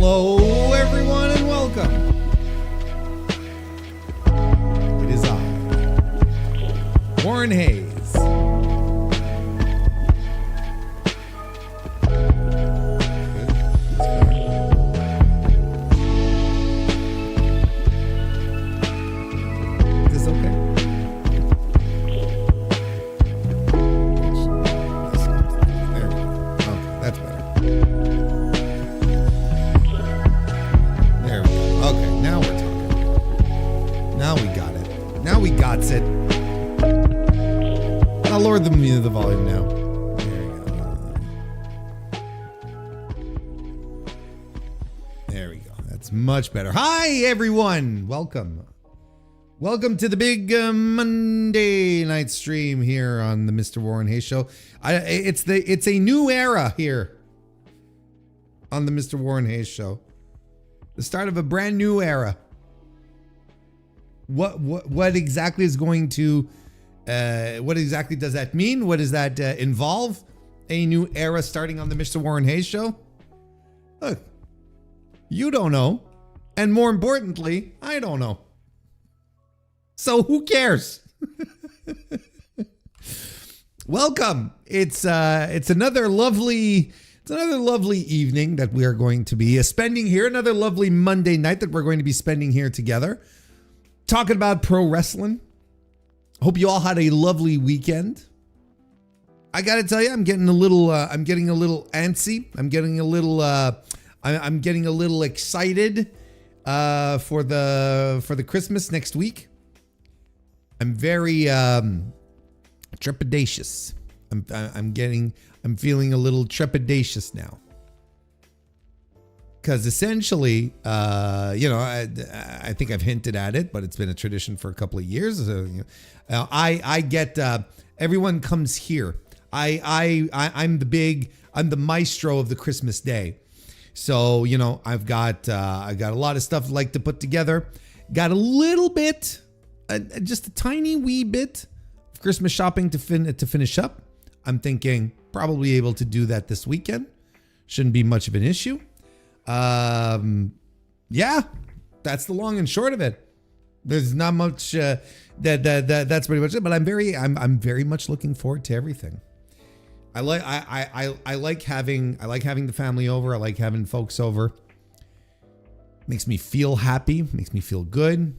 Hello, everyone, and welcome. It is I, Warren Hayes. Is this okay? There we go. Okay, that's better. There we go. Okay, now we're talking. Now we got it. Now we got it. I'll lower the volume now. There we go. There we go. That's much better. Hi, everyone. Welcome. Welcome to the big Monday night stream here on the Mr. Warren Hayes Show. It's a new era here on the Mr. Warren Hayes Show. The start of a brand new era. What exactly is going to what exactly does that mean? What does that involve? A new era starting on the Mr. Warren Hayes Show? Look, you don't know. And more importantly, I don't know. So who cares? Welcome. It's another lovely evening that we are going to be spending here. Another lovely Monday night that we're going to be spending here together. Talking about pro wrestling. Hope you all had a lovely weekend. I got to tell you, I'm getting a little antsy. I'm getting a little excited for the Christmas next week. I'm very trepidatious. I'm feeling a little trepidatious now. Because essentially, I think I've hinted at it, but it's been a tradition for a couple of years. I get everyone comes here. I'm the maestro of the Christmas day. So I've got a lot of stuff I'd like to put together. Got a little bit, just a tiny wee bit of Christmas shopping to finish up. I'm thinking probably able to do that this weekend. Shouldn't be much of an issue. Yeah, that's the long and short of it. There's not much that's pretty much it, but I'm very much looking forward to everything. I like having the family over. I like having folks over. Makes me feel happy, makes me feel good.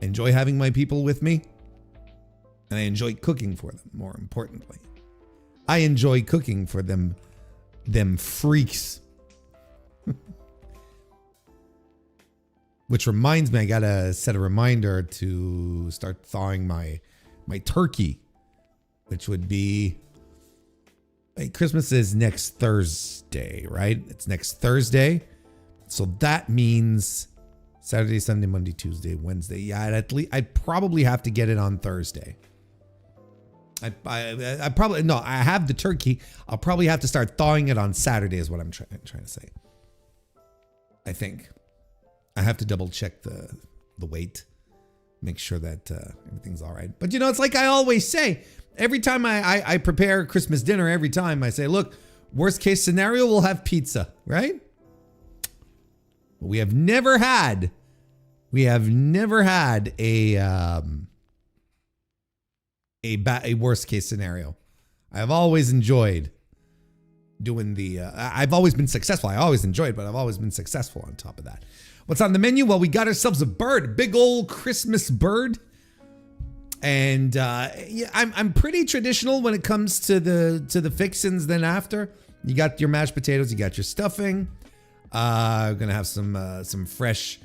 Enjoy having my people with me. And I enjoy cooking for them, more importantly. I enjoy cooking for them freaks. Which reminds me, I gotta set a reminder to start thawing my turkey, which would be Christmas is next Thursday, right? It's next Thursday, so that means Saturday, Sunday, Monday, Tuesday, Wednesday. Yeah, at least I'd probably have to get it on Thursday. I have the turkey. I'll probably have to start thawing it on Saturday, is what I'm trying to say. I think I have to double check the weight, make sure that everything's all right. But it's like I always say, every time I prepare Christmas dinner, every time I say, look, worst case scenario, we'll have pizza, right? We have never had a worst case scenario. I've always enjoyed doing I've always been successful. I always enjoyed, but I've always been successful on top of that. What's on the menu? Well, we got ourselves a bird, a big old Christmas bird. And I'm pretty traditional when it comes to the fixins. Then after, you got your mashed potatoes, you got your stuffing. I'm gonna have some fresh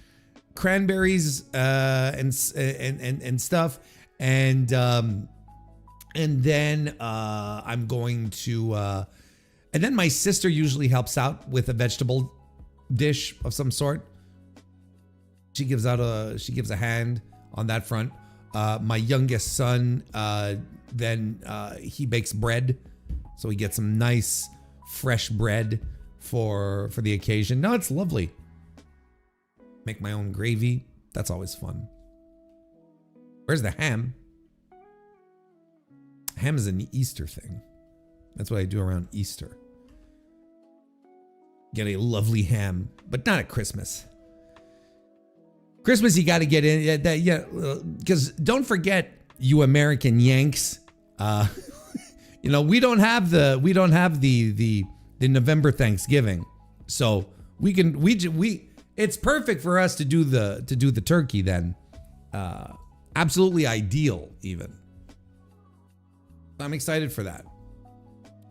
cranberries and stuff, and then I'm going to and then my sister usually helps out with a vegetable dish of some sort. She gives a hand on that front. My youngest son, then he bakes bread, so he gets some nice fresh bread for the occasion. No, it's lovely. Make my own gravy. That's always fun. Where's the ham? Ham is an Easter thing. That's what I do around Easter. Get a lovely ham, but not at Christmas. Christmas, you got to get in that, yeah. Because don't forget, you American Yanks. You know, we don't have the November Thanksgiving, so it's perfect for us to do the turkey then. Absolutely ideal, even. I'm excited for that.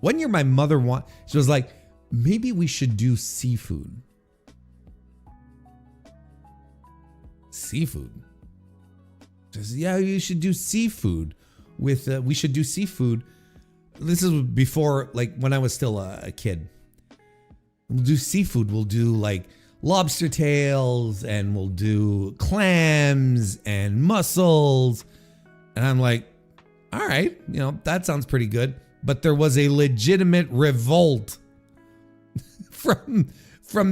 One year, my mother she was like, maybe we should do seafood. Seafood. She says, yeah, you should do seafood. We should do seafood. This is before, like, when I was still a kid. We'll do seafood. We'll do like lobster tails, and we'll do clams and mussels. And I'm like, all right, you know, that sounds pretty good. But there was a legitimate revolt from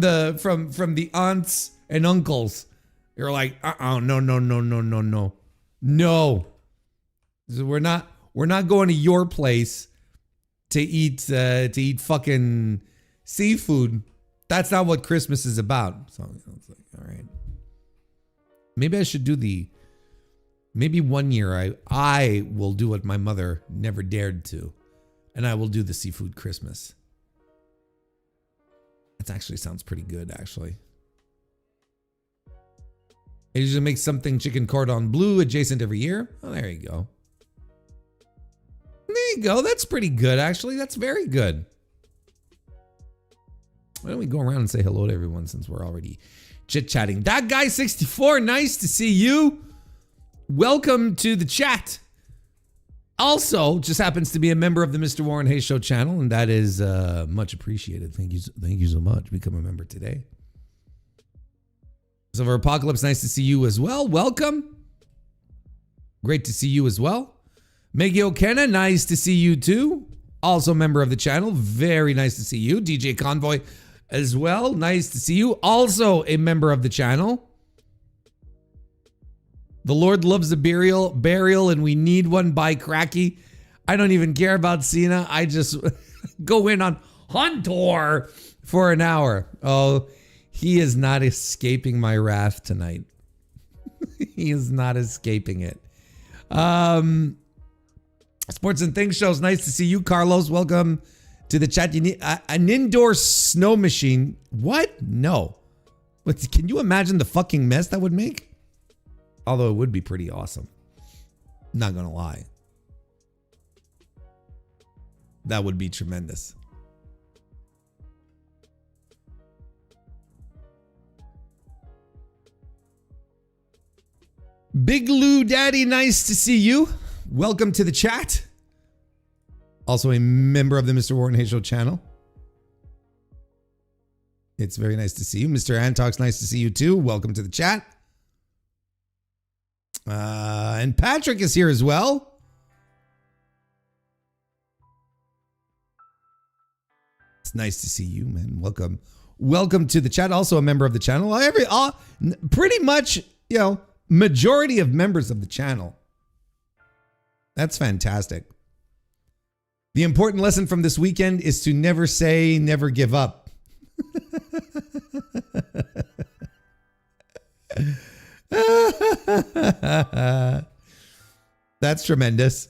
the aunts and uncles. You're like, no. So we're not going to your place to eat fucking seafood. That's not what Christmas is about. So it's like, all right. Maybe I should do maybe one year I will do what my mother never dared to, and I will do the seafood Christmas. That actually sounds pretty good, actually. I usually make something chicken cordon bleu adjacent every year. Oh, there you go. There you go. That's pretty good, actually. That's very good. Why don't we go around and say hello to everyone since we're already chit-chatting. That guy 64, nice to see you. Welcome to the chat. Also, just happens to be a member of the Mr. Warren Hayes Show channel, and that is much appreciated. Thank you so much. Become a member today. So for Apocalypse, nice to see you as well. Welcome. Great to see you as well. Meggy O'Kenna, nice to see you too. Also a member of the channel. Very nice to see you. DJ Convoy as well. Nice to see you. Also a member of the channel. The Lord loves a burial and we need one by Cracky. I don't even care about Cena. I just go in on Hunter for an hour. Oh, he is not escaping my wrath tonight. He is not escaping it. Sports and Things Shows. Nice to see you, Carlos. Welcome to the chat. You need an indoor snow machine. What? No. But can you imagine the fucking mess that would make? Although it would be pretty awesome. Not gonna lie. That would be tremendous. Big Lou Daddy, nice to see you. Welcome to the chat. Also a member of the Mr. Warren Hayes Show channel. It's very nice to see you. Mr. Antox, nice to see you too. Welcome to the chat. And Patrick is here as well. It's nice to see you, man. Welcome. Welcome to the chat. Also a member of the channel. Pretty much, you know, majority of members of the channel. That's fantastic. The important lesson from this weekend is to never say, never give up. That's tremendous.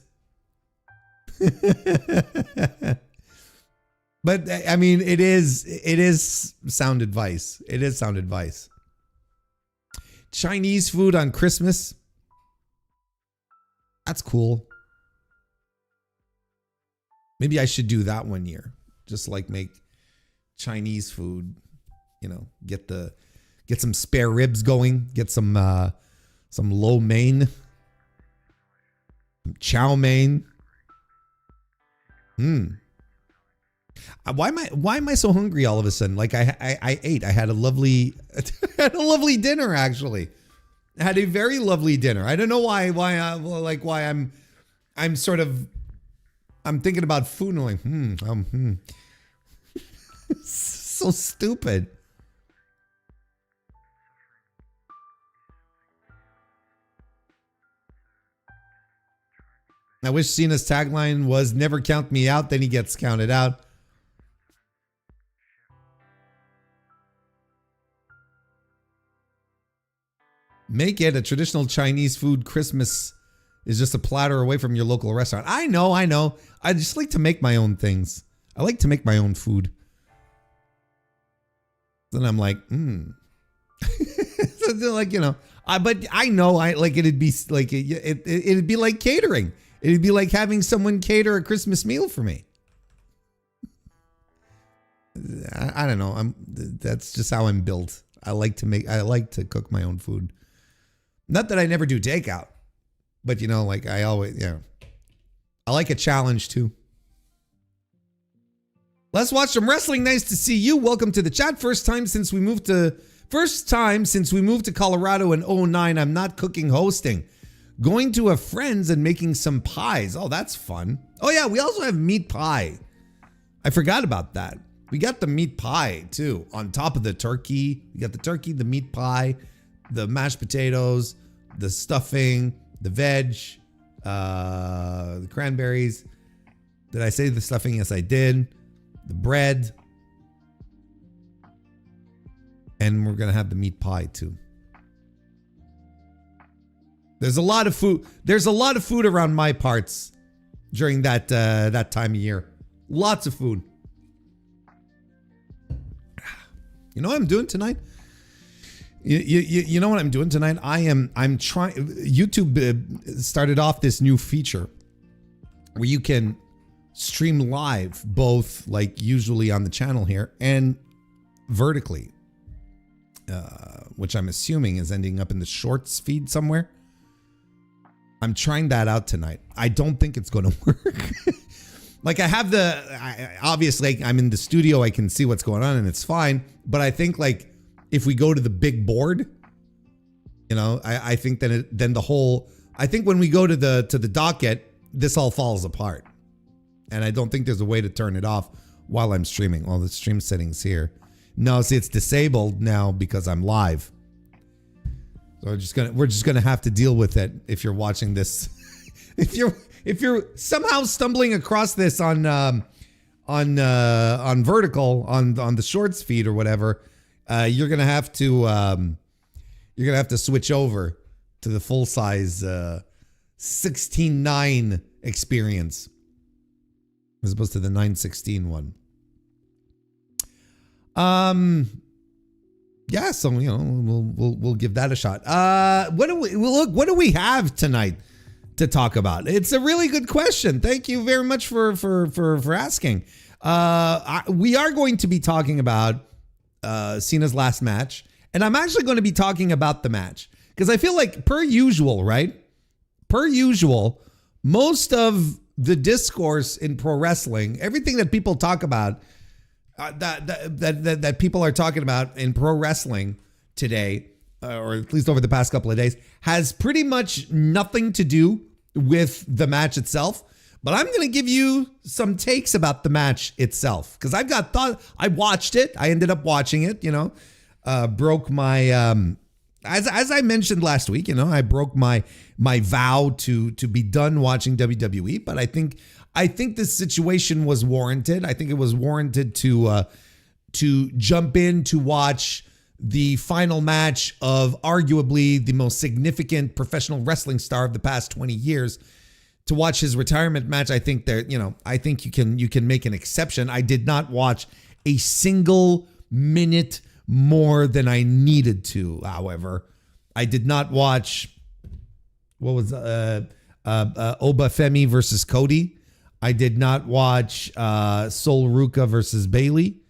But I mean, it is sound advice. It is sound advice. Chinese food on Christmas. That's cool. Maybe I should do that one year. Just like make Chinese food, you know, get some spare ribs going, get some lo mein, some chow mein. Why am I so hungry all of a sudden? Like I ate. I had a lovely dinner actually. I had a very lovely dinner. I don't know why I'm thinking about food and like so stupid. I wish Cena's tagline was "Never count me out, then he gets counted out." Make it a traditional Chinese food Christmas is just a platter away from your local restaurant. I know. I just like to make my own things. I like to make my own food. Then I'm like, like, but I know it'd be like, it'd be like catering. It'd be like having someone cater a Christmas meal for me. I don't know. That's just how I'm built. I like to cook my own food. Not that I never do takeout, but I always, I like a challenge too. Let's watch some wrestling. Nice to see you. Welcome to the chat. First time since we moved to Colorado in 2009. I'm not cooking, hosting. Going to a friend's and making some pies. Oh, that's fun. Oh yeah, we also have meat pie. I forgot about that. We got the meat pie too on top of the turkey. We got the turkey, the meat pie, the mashed potatoes, the stuffing, the veg, the cranberries. Did I say the stuffing? Yes, I did. The bread. And we're going to have the meat pie too. There's a lot of food. There's a lot of food around my parts during that time of year. Lots of food. You know what I'm doing tonight? You know what I'm doing tonight? I'm trying. YouTube started off this new feature where you can stream live, both like usually on the channel here and vertically, which I'm assuming is ending up in the shorts feed somewhere. I'm trying that out tonight. I don't think it's going to work. Like obviously I'm in the studio. I can see what's going on and it's fine. But I think like if we go to the big board, I think I think when we go to the docket, this all falls apart. And I don't think there's a way to turn it off while I'm streaming. All the stream settings here. No, see, it's disabled now because I'm live. So we're just gonna have to deal with it if you're watching this. if you're somehow stumbling across this on vertical on the shorts feed or whatever, you're gonna have to switch over to the full size 16:9 experience as opposed to the 9:16 one. Yeah, so we'll give that a shot. What do we have tonight to talk about? It's a really good question. Thank you very much for asking. We are going to be talking about Cena's last match, and I'm actually going to be talking about the match because I feel like per usual, most of the discourse in pro wrestling, everything that people talk about, that people are talking about in pro wrestling today, or at least over the past couple of days, has pretty much nothing to do with the match itself. But I'm going to give you some takes about the match itself because I've got thought. I watched it. I ended up watching it. Broke my as I mentioned last week. I broke my vow to be done watching WWE. But I think this situation was warranted. I think it was warranted to jump in to watch the final match of arguably the most significant professional wrestling star of the past 20 years. To watch his retirement match, I think I think you can make an exception. I did not watch a single minute more than I needed to. However, I did not watch what was Obafemi versus Cody. I did not watch Sol Ruka versus Bailey.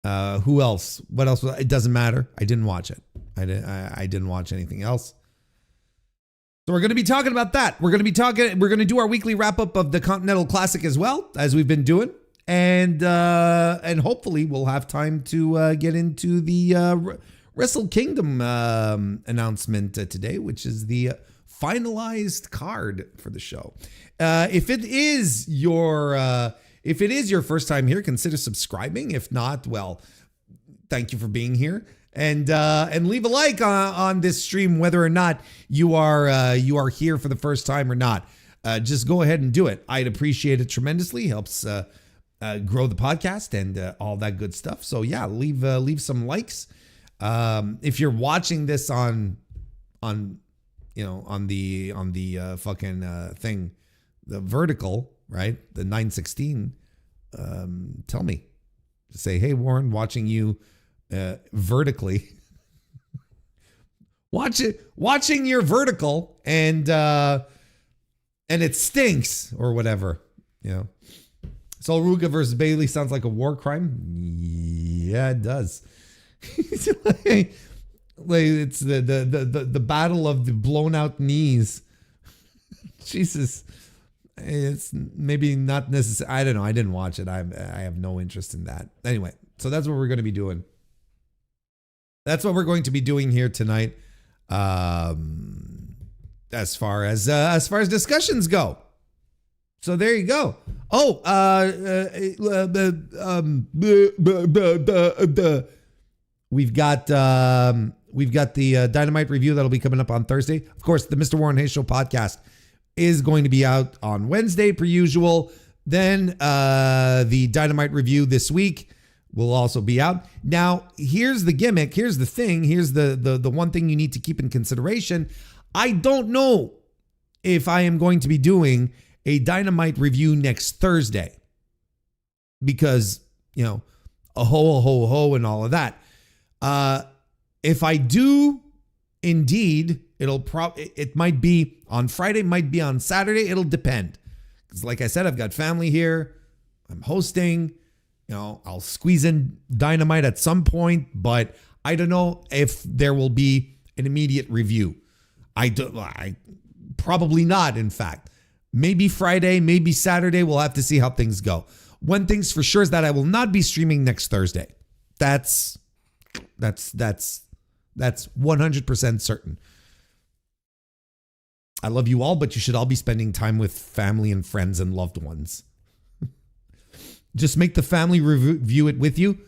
Who else? What else? It doesn't matter. I didn't watch it. I didn't watch anything else. So we're going to be talking about that. We're going to do our weekly wrap up of the Continental Classic as well, as we've been doing. And hopefully we'll have time to get into the Wrestle Kingdom announcement today, which is the finalized card for the show. If it is your first time here, consider subscribing. If not, well, thank you for being here. And leave a like on this stream, whether or not you are here for the first time or not. Just go ahead and do it. I'd appreciate it tremendously. Helps grow the podcast and all that good stuff. So yeah, leave some likes. If you're watching this on on the fucking thing, the vertical, right? The 916. Tell me, say, hey Warren, watching you vertically, watching your vertical, and it stinks or whatever, So Ruga versus Bailey sounds like a war crime. Yeah, it does. like it's the battle of the blown out knees. Jesus. It's maybe not necessary. I don't know. I didn't watch it. I have no interest in that. Anyway, so that's what we're going to be doing. That's what we're going to be doing here tonight. As far as discussions go. So there you go. Oh, we've got the Dynamite review that'll be coming up on Thursday. Of course, the Mr. Warren Hayes Show podcast is going to be out on Wednesday per usual. Then the Dynamite review this week will also be out. Now, here's the gimmick. Here's the thing. Here's the one thing you need to keep in consideration. I don't know if I am going to be doing a Dynamite review next Thursday because, a ho, and all of that. If I do indeed, it might be on Friday, might be on Saturday. It'll depend. Because like I said, I've got family here. I'm hosting. I'll squeeze in Dynamite at some point, but I don't know if there will be an immediate review. I probably not, in fact. Maybe Friday, maybe Saturday. We'll have to see how things go. One thing's for sure is that I will not be streaming next Thursday. That's 100% certain. I love you all, but you should all be spending time with family and friends and loved ones. Just make the family review it with you.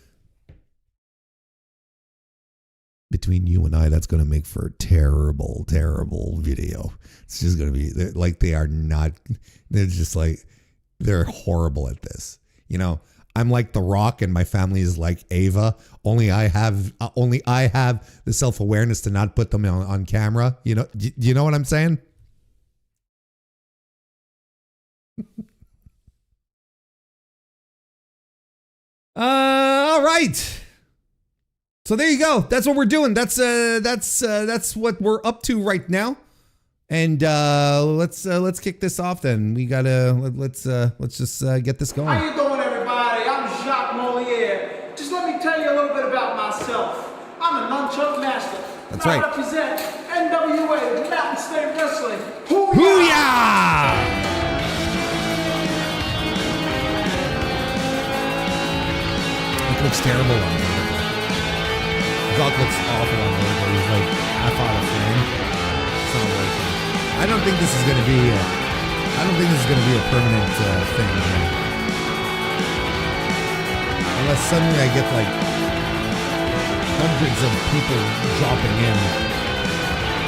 Between you and I, that's going to make for a terrible, terrible video. It's just going to be like they're horrible at this. I'm like The Rock and my family is like Ava. Only I have the self-awareness to not put them on camera. You know what I'm saying? All right. So there you go. That's what we're doing. That's what we're up to right now. And let's kick this off then. We gotta let's just get this going. How you doing, everybody? I'm Jacques Moliere. Just let me tell you a little bit about myself. I'm a nunchuck master. That's right. I represent NWA, Mountain State Wrestling. Hoo-yah! It looks terrible on vertical. Doc looks awful on vertical. He's like half out of frame. It's not working. I don't think this is going to be a permanent thing. Unless suddenly I get like hundreds of people dropping in.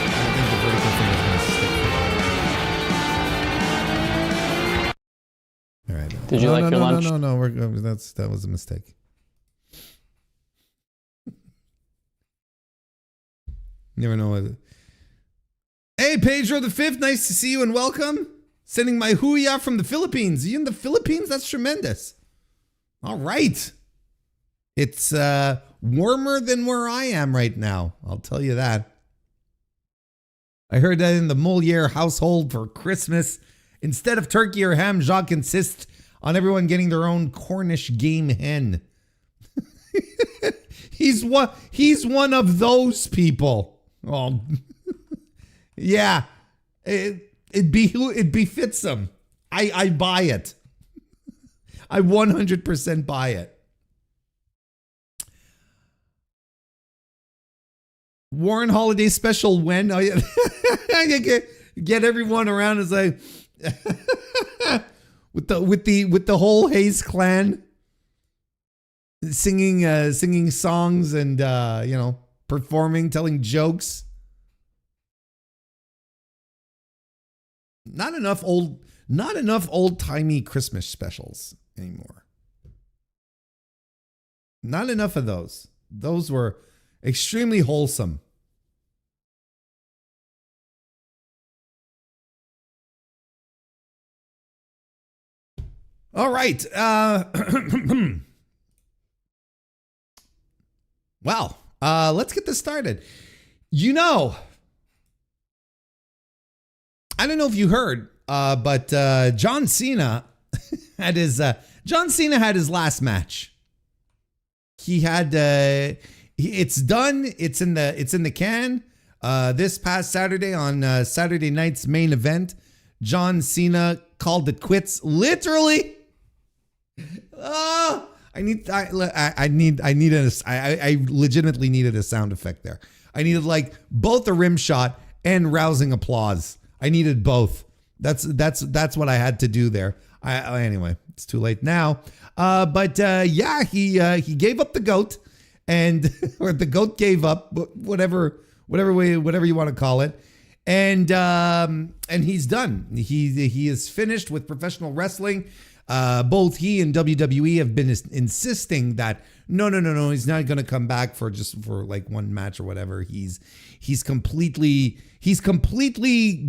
I don't think the vertical thing is going to stick for a while. All right. Did you like your lunch? No. That was a mistake. Never know what. Hey, Pedro the Fifth, nice to see you and welcome. Sending my hoo-yah from the Philippines. Are you in the Philippines? That's tremendous. All right. It's warmer than where I am right now. I'll tell you that. I heard that in the Moliere household for Christmas, instead of turkey or ham, Jacques insists on everyone getting their own Cornish game hen. He's one of those people. Oh, yeah, it befits him. I buy it. I 100% buy it. Warren Holiday Special when? Oh, yeah. Get everyone around and say with the whole Hayes clan singing songs and performing, telling jokes. Not enough old-timey Christmas specials anymore. Not enough of those. Those were extremely wholesome. All right. Well, let's get this started. I don't know if you heard, but John Cena had his last match. He had it's done. It's in the can. This past Saturday on Saturday night's main event, John Cena called it quits. Literally. I legitimately needed a sound effect there. I needed like both a rim shot and rousing applause. I needed both. That's what I had to do there. Anyway, it's too late now. But he gave up the goat, and or the goat gave up, whatever you want to call it, and he's done. He is finished with professional wrestling. Both he and WWE have been insisting that no, he's not going to come back for like one match or whatever. He's completely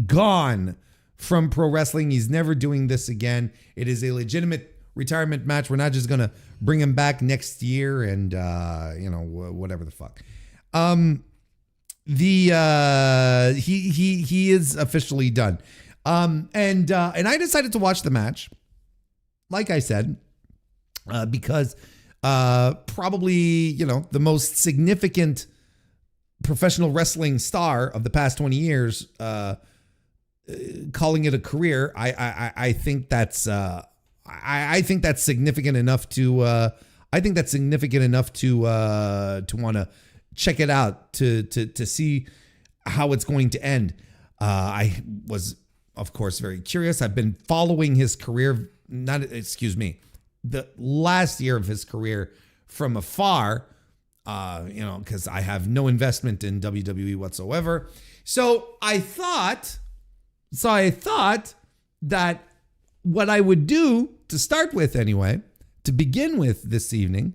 gone from pro wrestling. He's never doing this again. It is a legitimate retirement match. We're not just going to bring him back next year and whatever the fuck. He is officially done. And I decided to watch the match, like I said, because probably, the most significant professional wrestling star of the past 20 years, calling it a career. I think that's significant enough to want to check it out, to see how it's going to end. I was, of course, very curious. I've been following his career, the last year of his career from afar, because I have no investment in WWE whatsoever. So I thought that what I would do to start with anyway, to begin with this evening,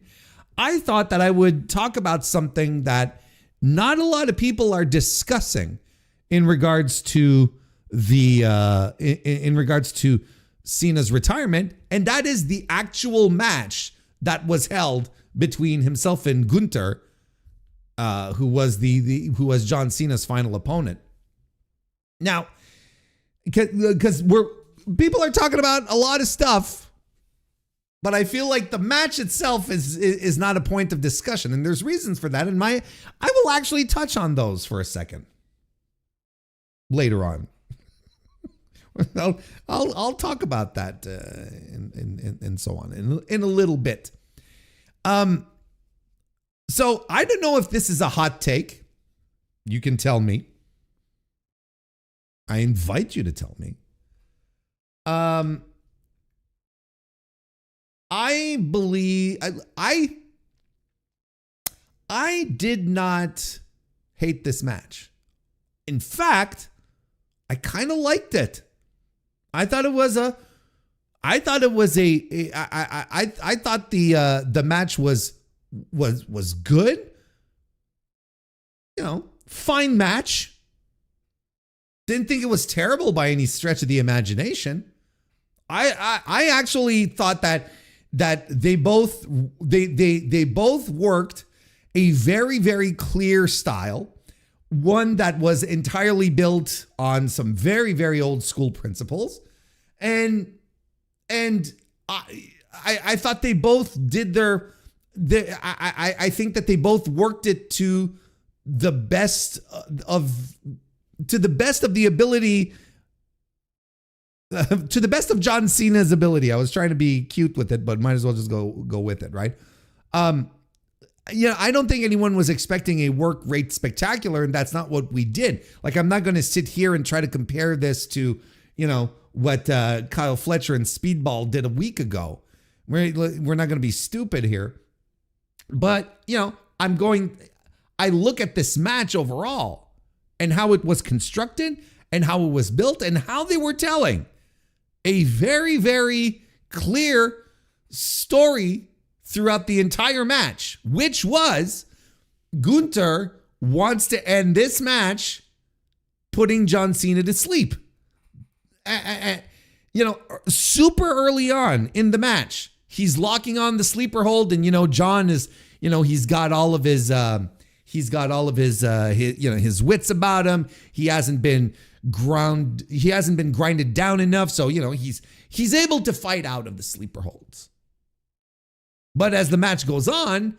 I thought that I would talk about something that not a lot of people are discussing in regards to in regards to Cena's retirement, and that is the actual match that was held between himself and Gunther, who was John Cena's final opponent. Now, because people are talking about a lot of stuff, but I feel like the match itself is not a point of discussion, and there's reasons for that. And I will actually touch on those for a second later on. I'll talk about that and so on in a little bit. So I don't know if this is a hot take. You can tell me. I invite you to tell me. I believe I did not hate this match. In fact, I kind of liked it. I thought the match was good. Fine match. Didn't think it was terrible by any stretch of the imagination. I actually thought that they both worked a very, very clear style, one that was entirely built on some very, very old school principles, and I thought they both did I think that they both worked it to the best of the ability. To the best of John Cena's ability. I was trying to be cute with it, but might as well just go with it, right? I don't think anyone was expecting a work rate spectacular, and that's not what we did. Like, I'm not going to sit here and try to compare this to, what Kyle Fletcher and Speedball did a week ago. We're not going to be stupid here. But, I look at this match overall and how it was constructed and how it was built and how they were telling a very, very clear story throughout the entire match, which was Gunther wants to end this match putting John Cena to sleep. super early on in the match, he's locking on the sleeper hold, and John is, he's got all of his his wits about him. He hasn't been grinded down enough, so he's able to fight out of the sleeper holds. But as the match goes on,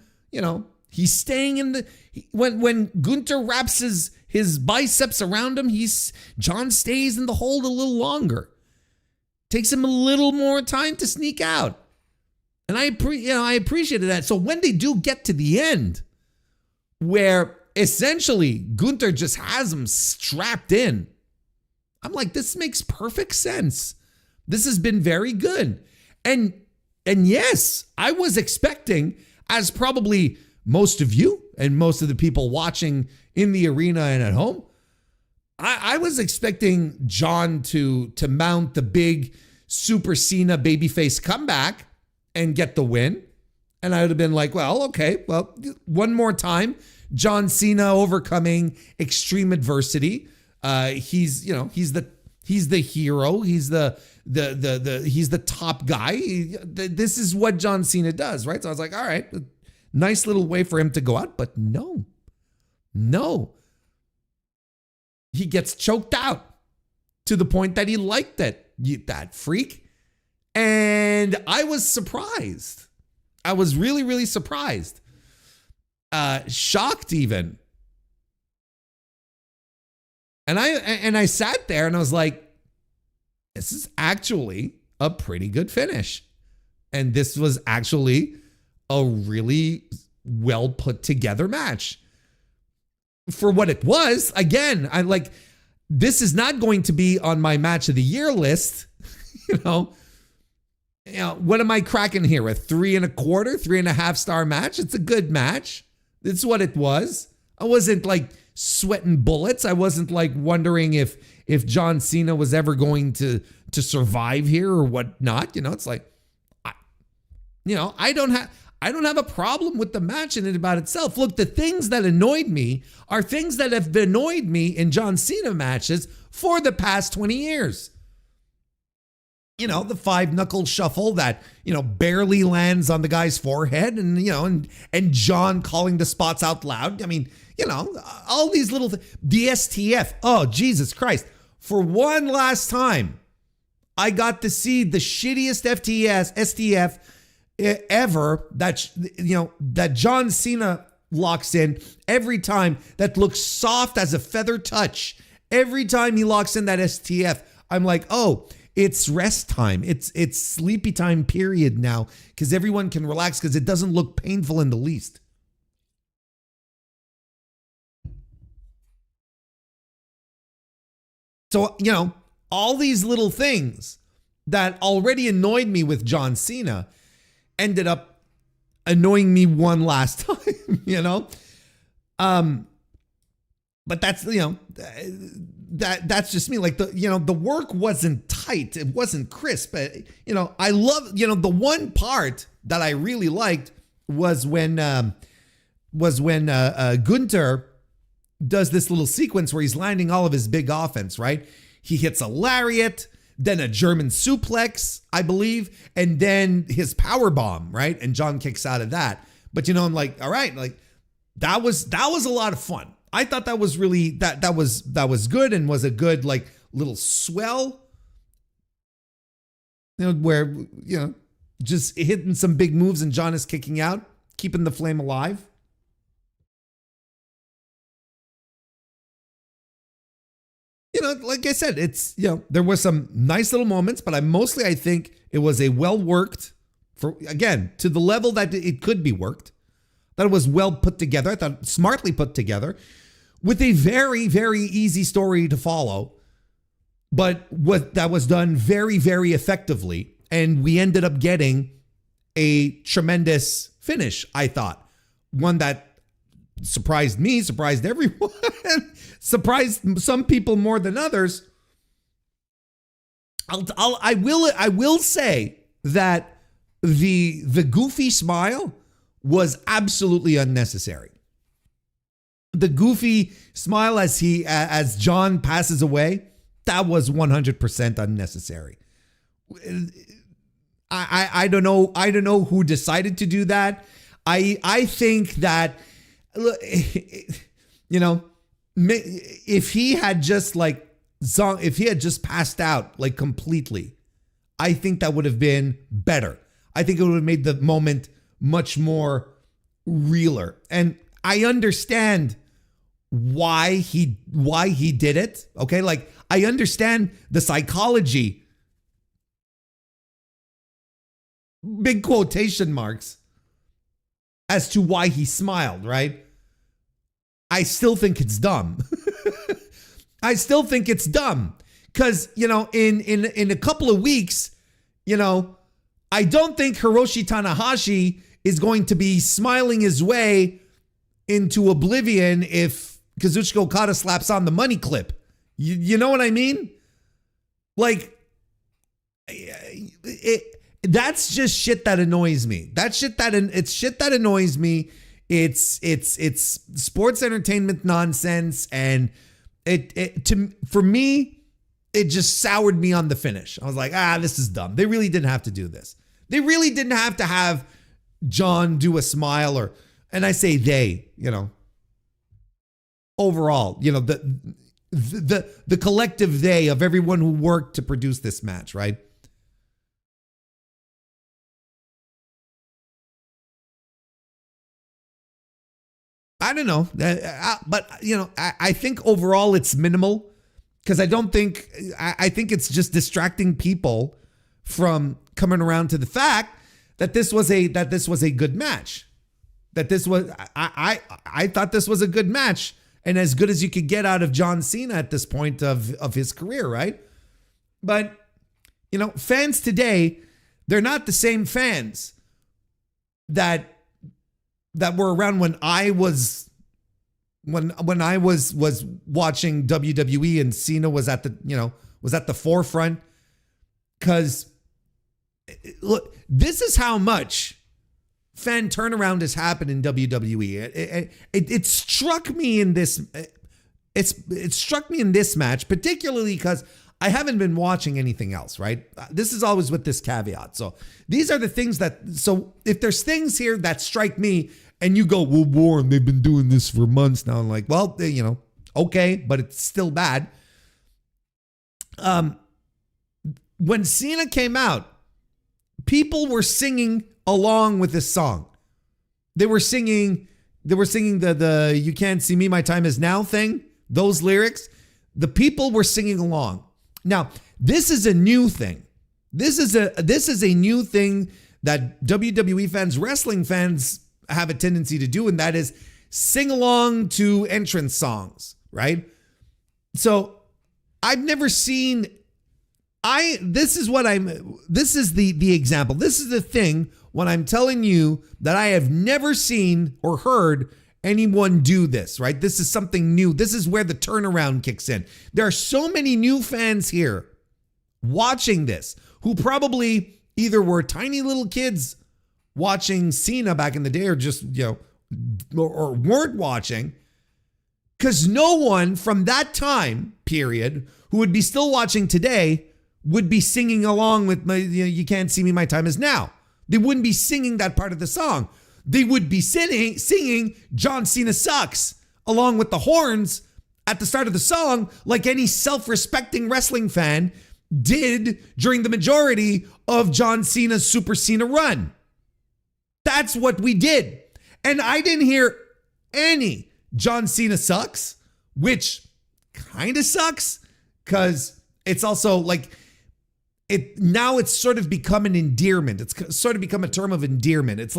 he's staying in the when Gunther wraps his biceps around him, John stays in the hold a little longer. Takes him a little more time to sneak out. And I appreciated that. So when they do get to the end, where essentially Gunther just has him strapped in, I'm like, this makes perfect sense. This has been very good. And yes, I was expecting, as probably most of you and most of the people watching in the arena and at home, I was expecting John to mount the big Super Cena babyface comeback and get the win. And I would have been like, well, okay, well, one more time, John Cena overcoming extreme adversity. He's the hero. He's the top guy. This is what John Cena does, right? So I was like, all right, nice little way for him to go out, but no. He gets choked out to the point that he liked it, that freak. And I was surprised. I was really, really surprised. Shocked even. And I sat there and I was like, this is actually a pretty good finish. And this was actually a really well put together match. For what it was, again, this is not going to be on my match of the year list. What am I cracking here? A 3.25, 3.5 star match? It's a good match. It's what it was. I wasn't like sweating bullets. I wasn't like wondering if John Cena was ever going to survive here or whatnot. It's like, I don't have a problem with the match in it about itself. Look, the things that annoyed me are things that have annoyed me in John Cena matches for the past 20 years. The 5-knuckle shuffle that, barely lands on the guy's forehead, and John calling the spots out loud. I mean, all these little the STF. Oh, Jesus Christ. For one last time, I got to see the shittiest STF ever that John Cena locks in every time, that looks soft as a feather touch. Every time he locks in that STF, I'm like, oh, it's rest time. It's sleepy time period now, because everyone can relax because it doesn't look painful in the least. So, all these little things that already annoyed me with John Cena ended up annoying me one last time, But that's, that's just me. Like the work wasn't tight. It wasn't crisp. But, I love, the one part that I really liked was when Gunther does this little sequence where he's landing all of his big offense, right? He hits a lariat, then a German suplex, I believe, and then his power bomb, right? And John kicks out of that. But I'm like, all right, like that was a lot of fun. I thought that was really that was good, and was a good like little swell. Where just hitting some big moves and John is kicking out, keeping the flame alive. Like I said, it's, there was some nice little moments, but I think it was a well worked, for again, to the level that it could be worked, that it was well put together. I thought smartly put together with a very, very easy story to follow, but that was done very, very effectively. And we ended up getting a tremendous finish, I thought. One that surprised me, surprised everyone, surprised some people more than others. I will say that the goofy smile was absolutely unnecessary. The goofy smile as John passes away, that was 100% unnecessary. I don't know. I don't know who decided to do that. I think that, you know, if he had just passed out like completely, I think that would have been better. I think it would have made the moment much more realer. And I understand why he did it. Okay. Like, I understand the psychology, big quotation marks, as to why he smiled, right? I still think it's dumb. I still think it's dumb. Because, you know, in a couple of weeks, you know, I don't think Hiroshi Tanahashi is going to be smiling his way into oblivion if Kazuchika Okada slaps on the money clip. You know what I mean? Like, that's just shit that annoys me. It's shit that annoys me. It's sports entertainment nonsense, and for me, it just soured me on the finish. I was like, this is dumb. They really didn't have to do this. They really didn't have to have John do a smile, and I say they, you know, overall, you know, the collective they of everyone who worked to produce this match, right? I don't know, but you know, I think overall it's minimal, because I think it's just distracting people from coming around to the fact that this was a good match. I thought this was a good match, and as good as you could get out of John Cena at this point of his career, right? But you know, fans today, they're not the same fans that were around when I was watching WWE and Cena was at the forefront. Because look, this is how much fan turnaround has happened in WWE. It struck me in this. It struck me in this match, particularly because I haven't been watching anything else, right? This is always with this caveat. So these are the things so if there's things here that strike me and you go, well, Warren, they've been doing this for months now. I'm like, well, you know, okay, but it's still bad. When Cena came out, people were singing along with this song. They were singing the "You Can't See Me, My Time Is Now" thing, those lyrics. The people were singing along. Now, this is a new thing. This is a new thing that WWE fans, wrestling fans have a tendency to do, and that is sing along to entrance songs, right? So I've never seen this is the example. This is the thing when I'm telling you that I have never seen or heard anyone do this, right? This is something new. This is where the turnaround kicks in. There are so many new fans here watching this who probably either were tiny little kids watching Cena back in the day, or just, you know, or weren't watching, because no one from that time period who would be still watching today would be singing along with "You Can't See Me, My Time Is Now." They wouldn't be singing that part of the song. They would be singing "John Cena Sucks" along with the horns at the start of the song, like any self-respecting wrestling fan did during the majority of John Cena's Super Cena run. That's what we did. And I didn't hear any "John Cena Sucks," which kind of sucks, because it's also like, now it's sort of become an endearment. It's sort of become a term of endearment. It's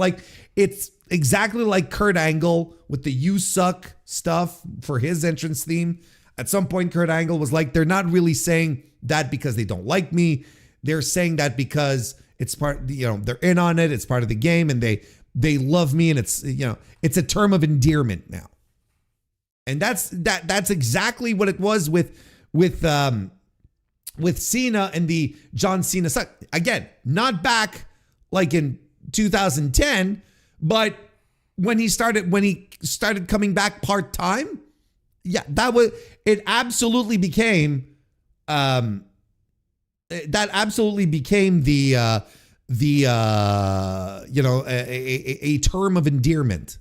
exactly like Kurt Angle with the "You Suck" stuff for his entrance theme. At some point, Kurt Angle was like, they're not really saying that because they don't like me. They're saying that because it's part, you know, they're in on it. It's part of the game, and they love me, and it's, you know, it's a term of endearment now. And that's exactly what it was with Cena and the "John Cena Suck." Again, not back like in 2010, but when he started coming back part-time, yeah, it absolutely became that absolutely became a term of endearment.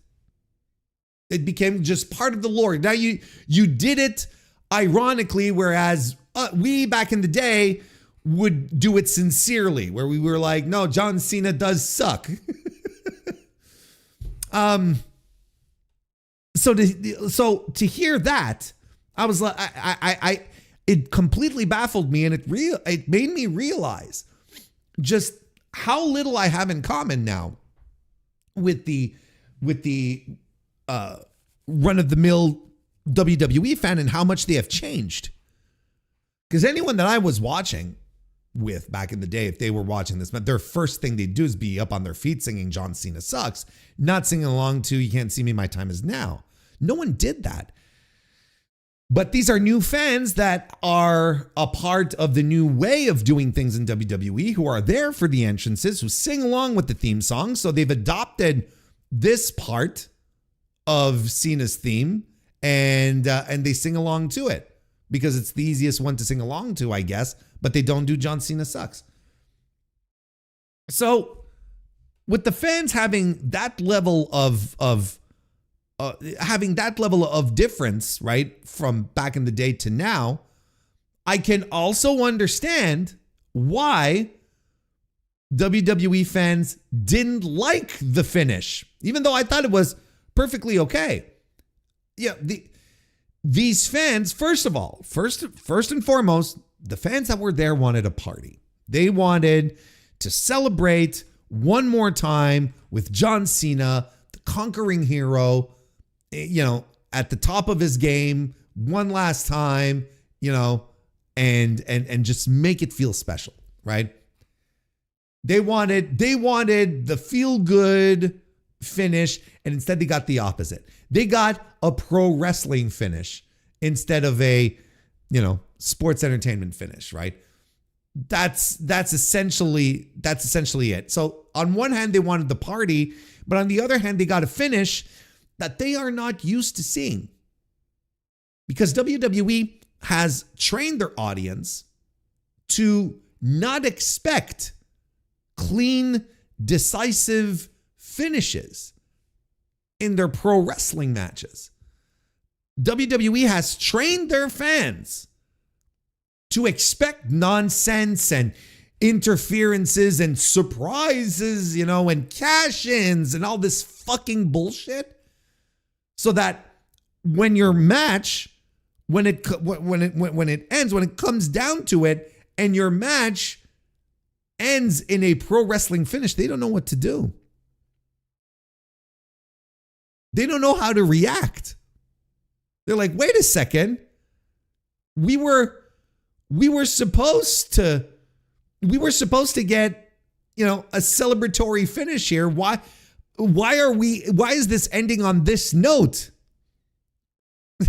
It became just part of the lore. Now you did it ironically, whereas we back in the day would do it sincerely, where we were like, no, John Cena does suck. So to hear that, I was like, it completely baffled me, and it made me realize just how little I have in common now with the run-of-the-mill WWE fan, and how much they have changed. Because anyone that I was watching with back in the day, if they were watching this, their first thing they'd do is be up on their feet singing John Cena sucks, not singing along to You Can't See Me, My Time Is Now. No one did that. But these are new fans that are a part of the new way of doing things in WWE, who are there for the entrances, who sing along with the theme song. So they've adopted this part of Cena's theme, and they sing along to it because it's the easiest one to sing along to, I guess. But they don't do John Cena sucks. So with the fans having that level of difference, right, from back in the day to now, I can also understand why WWE fans didn't like the finish, even though I thought it was perfectly okay. Yeah, these fans, first and foremost, the fans that were there wanted a party. They wanted to celebrate one more time with John Cena, the conquering hero, at the top of his game, one last time, and just make it feel special, right? They wanted the feel good finish, and instead they got the opposite. They got a pro wrestling finish instead of a, sports entertainment finish, right? That's essentially it. So on one hand, they wanted the party, but on the other hand, they got a finish that they are not used to seeing, because WWE has trained their audience to not expect clean, decisive finishes in their pro wrestling matches. WWE has trained their fans to expect nonsense and interferences and surprises, and cash-ins and all this fucking bullshit, so that when your match, when it ends, when it comes down to it, and your match ends in a pro wrestling finish, they don't know what to do. They don't know how to react. They're like, wait a second, we were supposed to get, a celebratory finish here. Why is this ending on this note?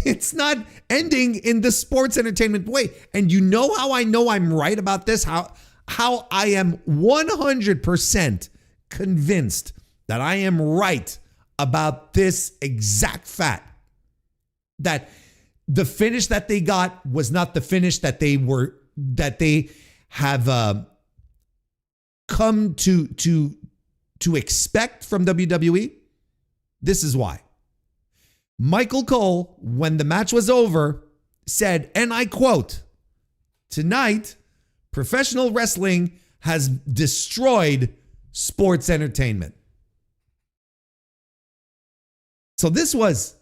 It's not ending in the sports entertainment way. And you know how I know I'm right about this? How I am 100% convinced that I am right about this exact fact, that the finish that they got was not the finish that they have come to expect from WWE. This is why. Michael Cole, when the match was over, said, and I quote, "Tonight, professional wrestling has destroyed sports entertainment." So this was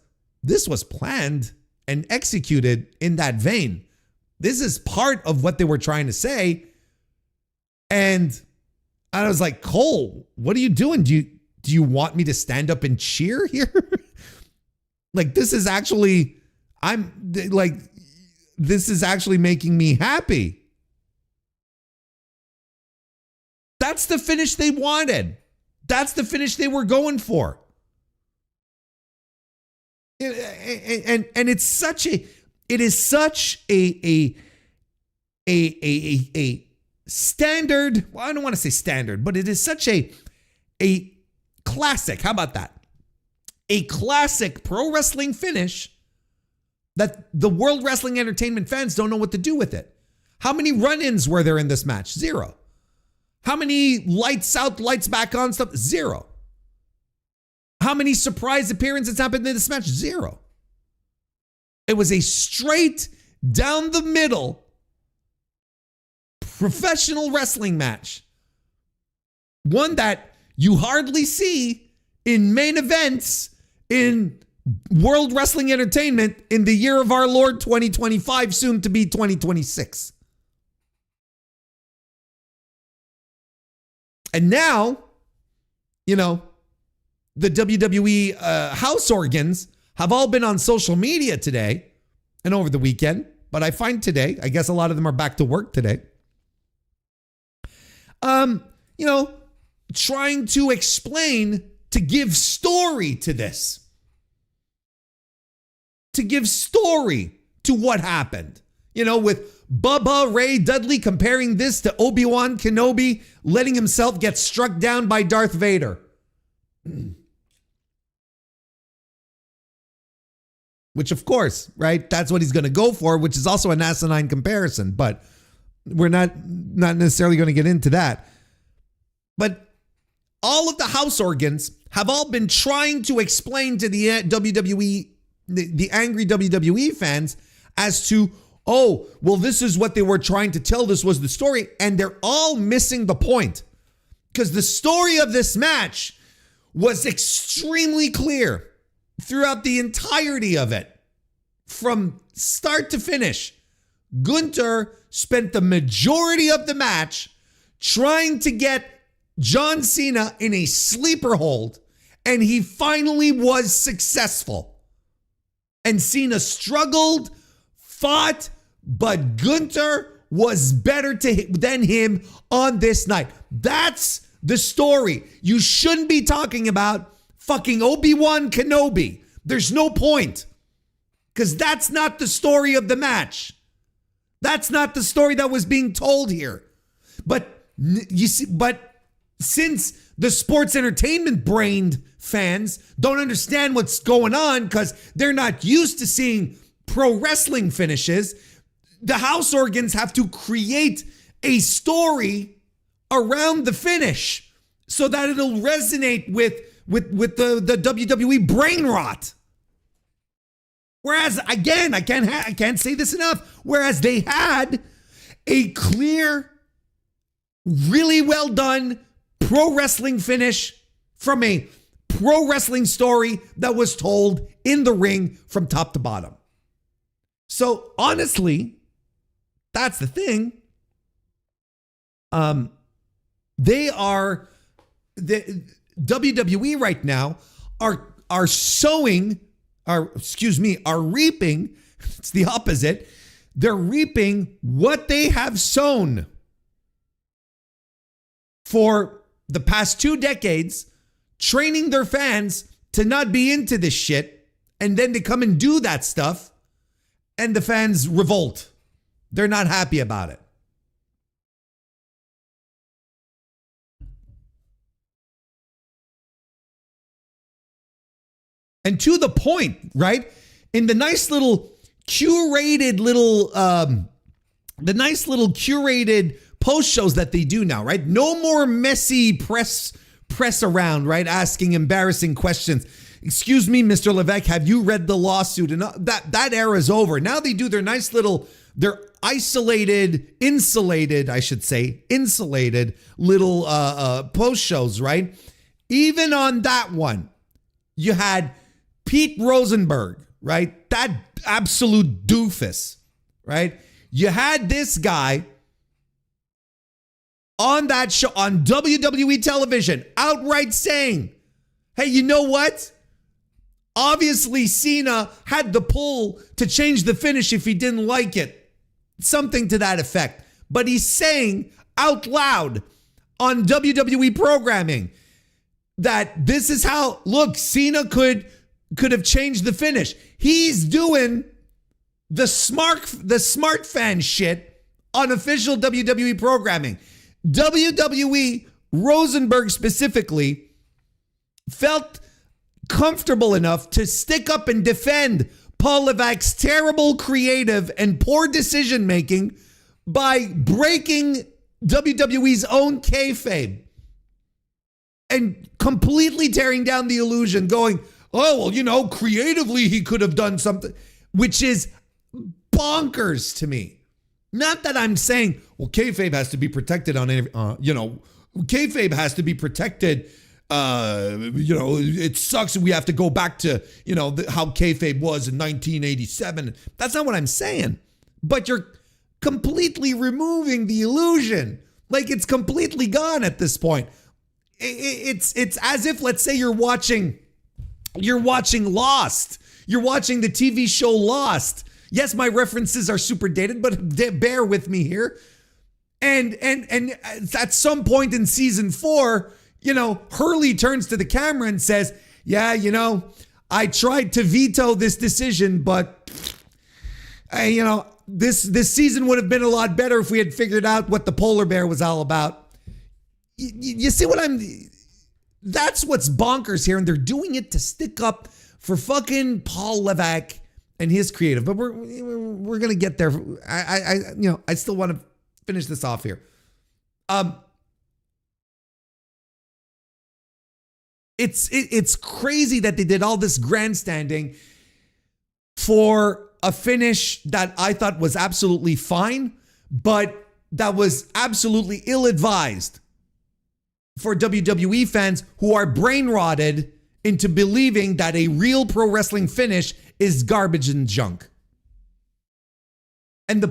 planned and executed in that vein. This is part of what they were trying to say. And I was like, Cole, what are you doing? Do you want me to stand up and cheer here? Like, this is actually making me happy. That's the finish they wanted. That's the finish they were going for. And it is such a standard. Well, I don't want to say standard, but it is such a classic. How about that? A classic pro wrestling finish that the World Wrestling Entertainment fans don't know what to do with it. How many run-ins were there in this match? 0. How many lights out, lights back on stuff? 0. How many surprise appearances happened in this match? 0. It was a straight down the middle professional wrestling match. One that you hardly see in main events in World Wrestling Entertainment in the year of our Lord 2025, soon to be 2026. And now, you know, the WWE house organs have all been on social media today and over the weekend. But I find today, I guess a lot of them are back to work today. You know, trying to explain, to give story to this. To give story to what happened. You know, with Bubba Ray Dudley comparing this to Obi-Wan Kenobi letting himself get struck down by Darth Vader. Which, of course, right, that's what he's going to go for, which is also an asinine comparison. But we're not necessarily going to get into that. But all of the house organs have all been trying to explain to the WWE, the angry WWE fans as to, oh, well, this is what they were trying to tell. This was the story. And they're all missing the point. Because the story of this match was extremely clear throughout the entirety of it. From start to finish, Gunther spent the majority of the match trying to get John Cena in a sleeper hold, and he finally was successful. And Cena struggled, fought, but Gunther was better than him on this night. That's the story. You shouldn't be talking about fucking Obi-Wan Kenobi. There's no point. Because that's not the story of the match. That's not the story that was being told here. But you see, since the sports entertainment brained fans don't understand what's going on because they're not used to seeing pro wrestling finishes, the house organs have to create a story around the finish so that it'll resonate with the WWE brain rot. Whereas, again, I can't say this enough. Whereas they had a clear, really well done pro wrestling finish from a pro wrestling story that was told in the ring from top to bottom. So honestly, that's the thing. The WWE right now are reaping, it's the opposite. They're reaping what they have sown for the past 2 decades, training their fans to not be into this shit. And then they come and do that stuff and the fans revolt. They're not happy about it. And to the point, right? In the nice little curated post shows that they do now, right? No more messy press around, right? Asking embarrassing questions. Excuse me, Mr. Levesque, have you read the lawsuit? And that era is over. Now they do their nice little, their insulated little post shows, right? Even on that one, you had Pete Rosenberg, right? That absolute doofus, right? You had this guy on that show, on WWE television, outright saying, hey, you know what? Obviously, Cena had the pull to change the finish if he didn't like it. Something to that effect. But he's saying out loud on WWE programming that this is how, look, Cena could have changed the finish. He's doing the smart fan shit on official WWE programming. WWE, Rosenberg specifically, felt comfortable enough to stick up and defend Paul Levesque's terrible creative and poor decision making by breaking WWE's own kayfabe and completely tearing down the illusion, going, oh, well, creatively he could have done something, which is bonkers to me. Not that I'm saying, well, kayfabe has to be protected on, kayfabe has to be protected. It sucks and we have to go back to, how kayfabe was in 1987. That's not what I'm saying. But you're completely removing the illusion. Like, it's completely gone at this point. It's as if, let's say you're watching Lost. You're watching the TV show Lost. Yes, my references are super dated, but bear with me here. And at some point in season 4, Hurley turns to the camera and says, yeah, I tried to veto this decision, but this season would have been a lot better if we had figured out what the polar bear was all about. You see what that's what's bonkers here. And they're doing it to stick up for fucking Paul Levesque and his creative, but we're going to get there. I still want to finish this off here. It's crazy that they did all this grandstanding for a finish that I thought was absolutely fine, but that was absolutely ill-advised for WWE fans who are brain rotted into believing that a real pro wrestling finish is garbage and junk. And the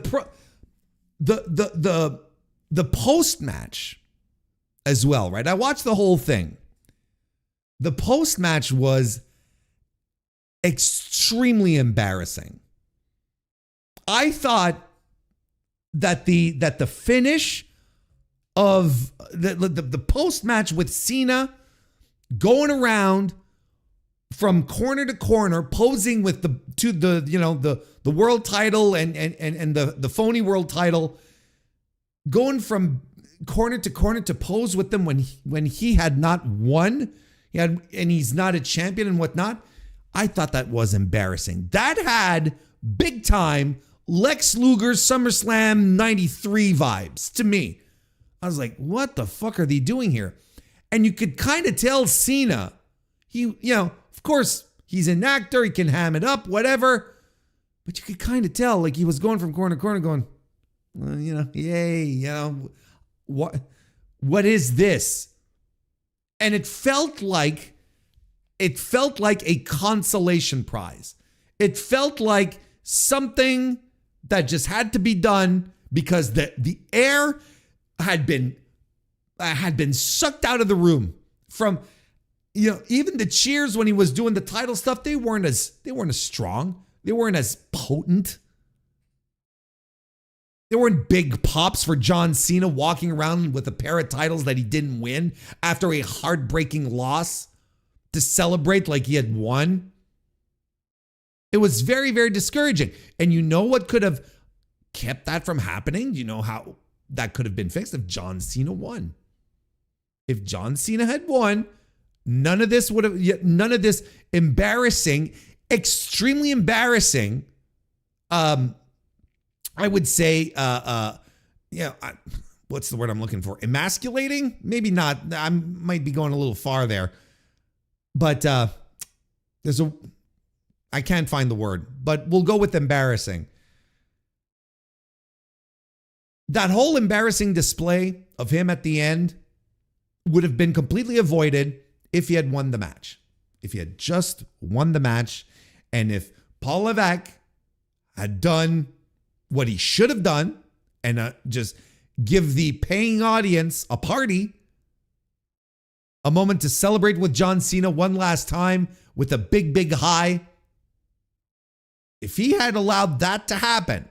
post-match as well, right? I watched the whole thing. The post-match was extremely embarrassing. I thought that the finish of the post-match with Cena going around from corner to corner, posing with the world title and the phony world title, going from corner to corner to pose with them when he had not won, and he's not a champion and whatnot. I thought that was embarrassing. That had big time Lex Luger SummerSlam 93 vibes to me. I was like, what the fuck are they doing here? And you could kind of tell Cena, of course, he's an actor, he can ham it up, whatever. But you could kind of tell, like, he was going from corner to corner going, what is this? And it felt like a consolation prize. It felt like something that just had to be done because the air had been sucked out of the room from, even the cheers when he was doing the title stuff. They weren't as strong. They weren't as potent. There weren't big pops for John Cena walking around with a pair of titles that he didn't win after a heartbreaking loss to celebrate like he had won. It was very, very discouraging. And you know what could have kept that from happening? You know how that could have been fixed? If John Cena won. If John Cena had won, none of this embarrassing, extremely embarrassing, I would say, what's the word I'm looking for? Emasculating? Maybe not. I might be going a little far there. But I can't find the word, but we'll go with embarrassing. That whole embarrassing display of him at the end would have been completely avoided if he had won the match. If he had just won the match, and if Paul Levesque had done what he should have done and just give the paying audience a party, a moment to celebrate with John Cena one last time with a big, big high. If he had allowed that to happen,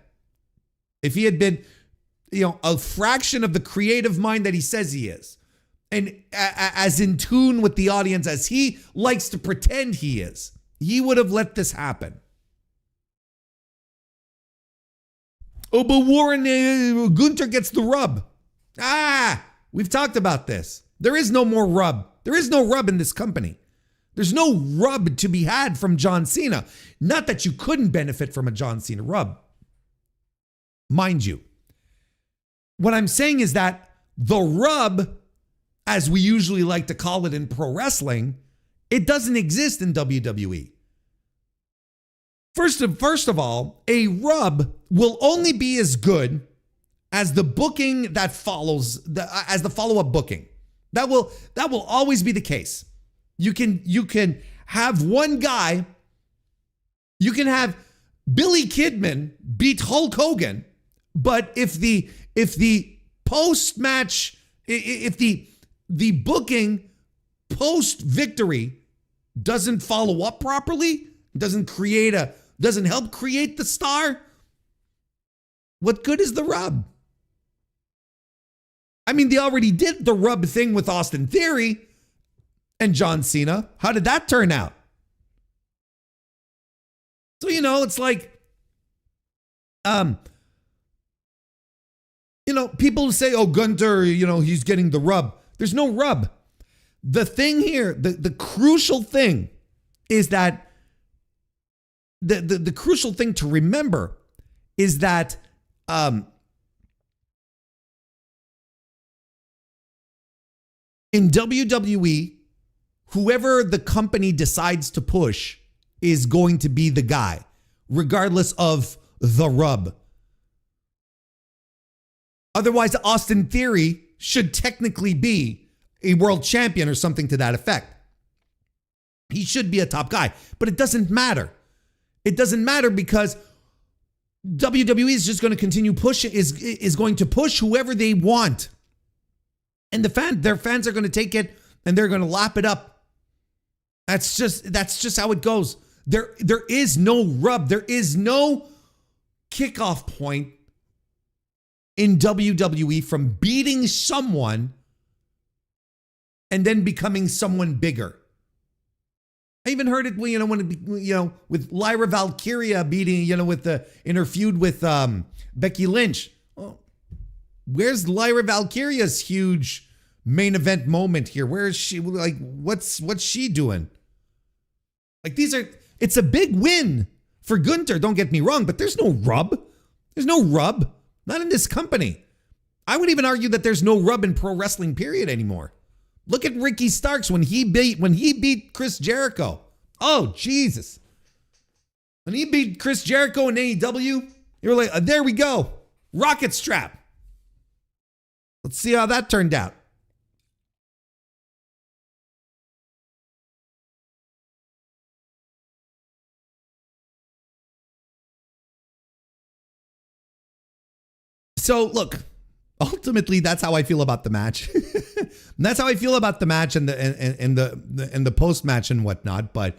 if he had been, a fraction of the creative mind that he says he is, and as in tune with the audience as he likes to pretend he is, he would have let this happen. Oh, but Warren, Gunther gets the rub. We've talked about this. There is no more rub. There is no rub in this company. There's no rub to be had from John Cena. Not that you couldn't benefit from a John Cena rub. Mind you, What I'm saying is that the rub, as we usually like to call it in pro wrestling, it doesn't exist in WWE. First of all, a rub will only be as good as the booking that follows, as the follow-up booking. That will always be the case. You can have one guy, you can have Billy Kidman beat Hulk Hogan, but if the post-match, if the booking post-victory doesn't follow up properly, doesn't help create the star, what good is the rub? I mean, they already did the rub thing with Austin Theory and John Cena. How did that turn out? So, it's like, people say, oh, Gunther, he's getting the rub. There's no rub. The thing here, the crucial thing is that the crucial thing to remember is that in WWE, whoever the company decides to push is going to be the guy, regardless of the rub. Otherwise, Austin Theory should technically be a world champion or something to that effect. He should be a top guy, but it doesn't matter. It doesn't matter because WWE is just going to continue pushing, is going to push whoever they want. And their fans are going to take it and they're going to lap it up. That's just how it goes. There is no rub. There is no kickoff point in WWE from beating someone and then becoming someone bigger. I even heard it, with Lyra Valkyria beating, in her feud with Becky Lynch. Well, where's Lyra Valkyria's huge main event moment here? Where is she? Like, what's she doing? Like, it's a big win for Gunther, don't get me wrong, but there's no rub. There's no rub. Not in this company. I would even argue that there's no rub in pro wrestling, period, anymore. Look at Ricky Starks when he beat Chris Jericho. Oh, Jesus. When he beat Chris Jericho in AEW, you were like, there we go. Rocket strap. Let's see how that turned out. So look, ultimately, that's how I feel about the match. That's how I feel about the match and the post match and whatnot. But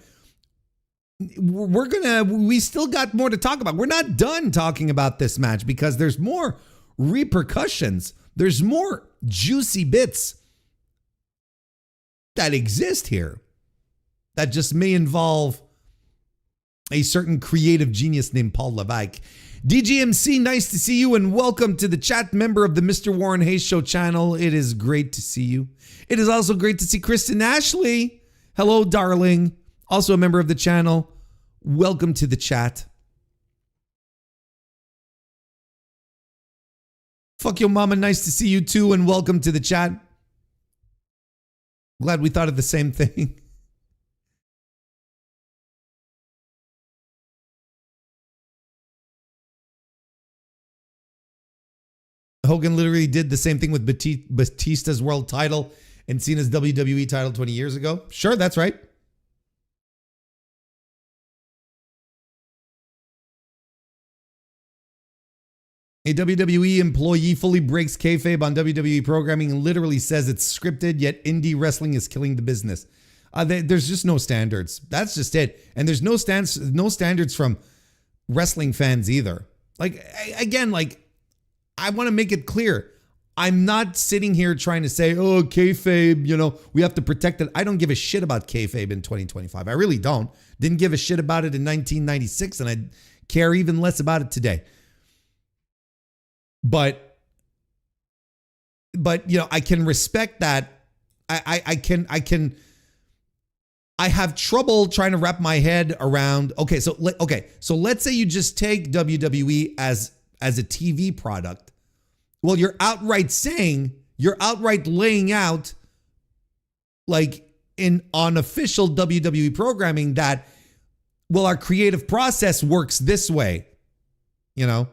we still got more to talk about. We're not done talking about this match because there's more repercussions. There's more juicy bits that exist here that just may involve a certain creative genius named Paul Levesque. DGMC, nice to see you and welcome to the chat, member of the Mr. Warren Hayes Show channel. It is great to see you. It is also great to see Kristen Ashley. Hello, darling. Also a member of the channel. Welcome to the chat. Fuck your mama, nice to see you too and welcome to the chat. Glad we thought of the same thing. Hogan literally did the same thing with Batista's world title and Cena's WWE title 20 years ago. Sure, that's right. A WWE employee fully breaks kayfabe on WWE programming and literally says it's scripted, yet indie wrestling is killing the business. There's just no standards. That's just it. And there's no standards from wrestling fans either. Like, again, I want to make it clear. I'm not sitting here trying to say, oh, kayfabe, we have to protect it. I don't give a shit about kayfabe in 2025. I really don't. Didn't give a shit about it in 1996, and I care even less about it today. But I can respect that. I have trouble trying to wrap my head around. So let's say you just take WWE as a TV product Well, you're outright laying out, like on official WWE programming, that, well, our creative process works this way, you know?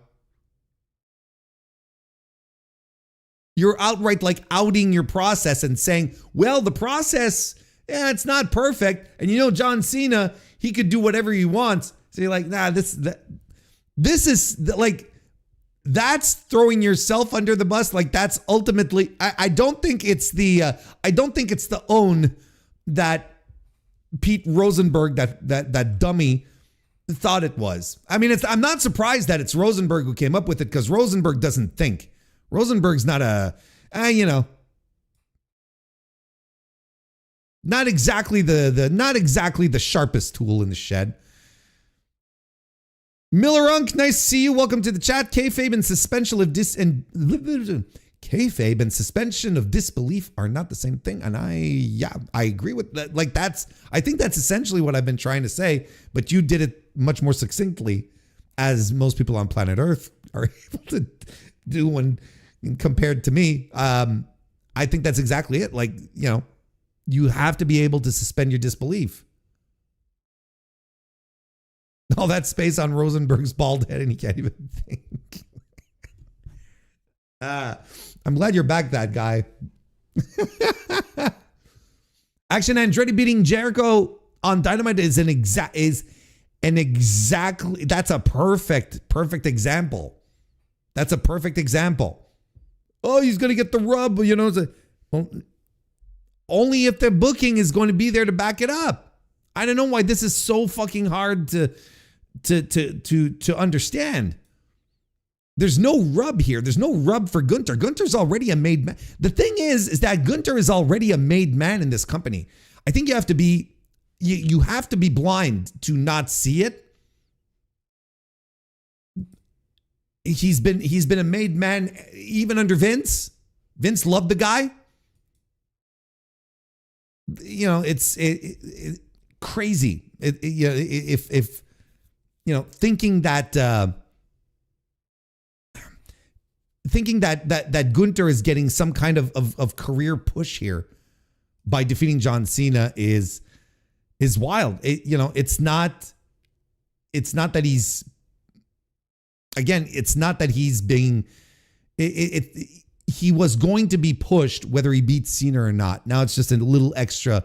You're outright like outing your process and saying, well, the process, it's not perfect. And you know, John Cena, he could do whatever he wants. So you're like, nah, this is like, that's throwing yourself under the bus. Like, that's ultimately, I don't think it's the own that Pete Rosenberg, that dummy, thought it was. I mean, I'm not surprised that it's Rosenberg who came up with it, because Rosenberg doesn't think. Rosenberg's not not exactly the sharpest tool in the shed. Miller Unk, nice to see you. Welcome to the chat. Kayfabe and suspension of disbelief are not the same thing, and I agree with that. Like, I think that's essentially what I've been trying to say, but you did it much more succinctly, as most people on planet Earth are able to do when compared to me. I think that's exactly it. Like, you know, you have to be able to suspend your disbelief. All that space on Rosenberg's bald head and he can't even think. I'm glad you're back, that guy. Action Andretti beating Jericho on Dynamite is that's a perfect example. That's a perfect example. Oh, he's going to get the rub, you know. Well, only if the booking is going to be there to back it up. I don't know why this is so fucking hard to understand. There's no rub here. There's no rub for Gunther. Gunther's already a made man. The thing is that Gunther is already a made man in this company. I think you have to be blind to not see it. He's been a made man even under Vince. Vince loved the guy. You know, it's crazy. If you know, thinking that Gunther is getting some kind of career push here by defeating John Cena is wild. It's not that he's, again, it's not that he's being, he was going to be pushed whether he beats Cena or not. Now it's just a little extra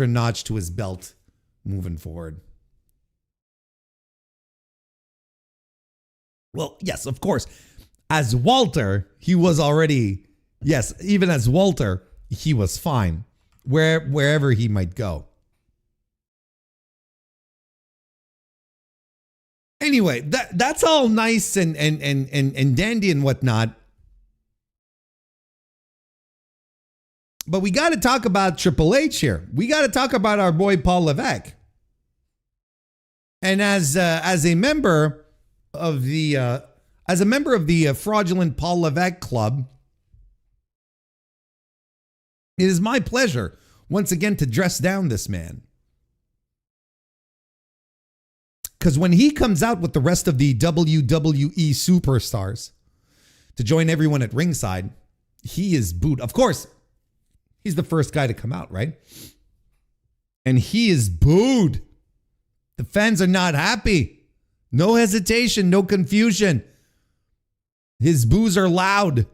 notch to his belt moving forward. Well, yes, of course. As Walter, he was already, yes, even as Walter, he was fine wherever he might go. Anyway, that's all nice and dandy and whatnot. But we got to talk about Triple H here. We got to talk about our boy Paul Levesque. And as a member of the fraudulent Paul Levesque Club, it is my pleasure once again to dress down this man. Because when he comes out with the rest of the WWE superstars to join everyone at ringside, he is booed. Of course, he's the first guy to come out, right? And he is booed. The fans are not happy. No hesitation, no confusion. His boos are loud.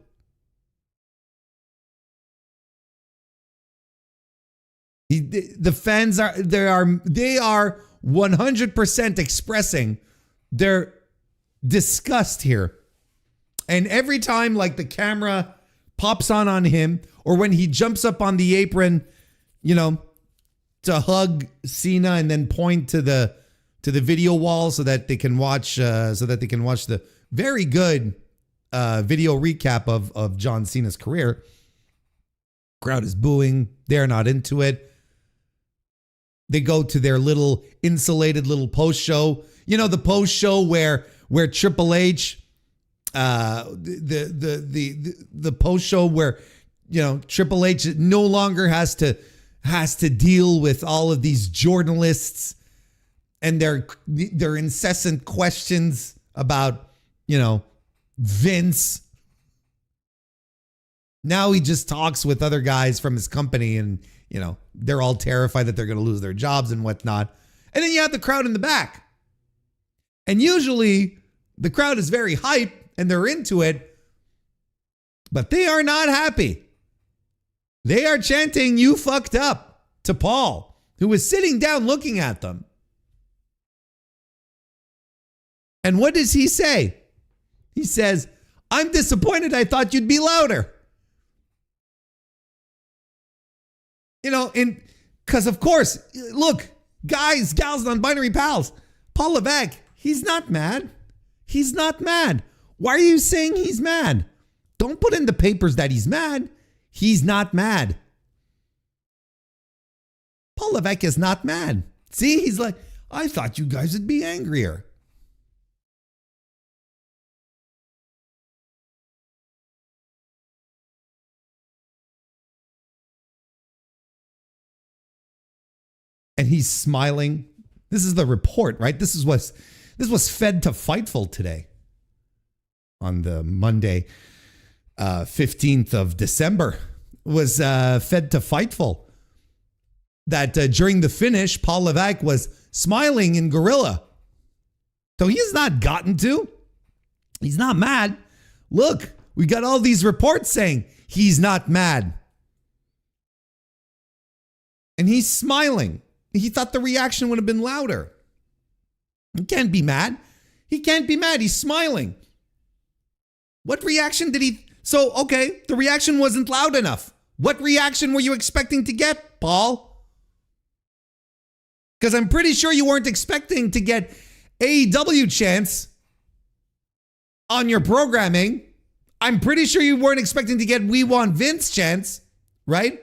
The fans are 100% expressing their disgust here. And every time like the camera pops on him, or when he jumps up on the apron, you know, to hug Cena and then point to the video wall so that they can watch the very good video recap of John Cena's career. Crowd is booing. They're not into it. They go to their little insulated little post show. You know, the post show where Triple H, the post show where, you know, Triple H no longer has to deal with all of these journalists and their incessant questions about, you know, Vince. Now he just talks with other guys from his company and, you know, they're all terrified that they're going to lose their jobs and whatnot. And then you have the crowd in the back. And usually the crowd is very hype and they're into it, but they are not happy. They are chanting, "You fucked up," to Paul, who was sitting down looking at them. And what does he say? He says, "I'm disappointed. I thought you'd be louder." You know, because of course, look, guys, gals, non-binary pals, Paul Levesque, he's not mad. He's not mad. Why are you saying he's mad? Don't put in the papers that he's mad. He's not mad. Paul Levesque is not mad. See, he's like, "I thought you guys would be angrier." And he's smiling. This is the report, right? This was fed to Fightful today on the Monday, 15th of December, was fed to Fightful that during the finish, Paul Levesque was smiling in gorilla. So he's not gotten to. He's not mad. Look, we got all these reports saying he's not mad. And he's smiling. He thought the reaction would have been louder. He can't be mad. He can't be mad. He's smiling. What reaction did he? So, okay, the reaction wasn't loud enough. What reaction were you expecting to get, Paul? Because I'm pretty sure you weren't expecting to get AEW chants on your programming. I'm pretty sure you weren't expecting to get "We Want Vince" chants, right?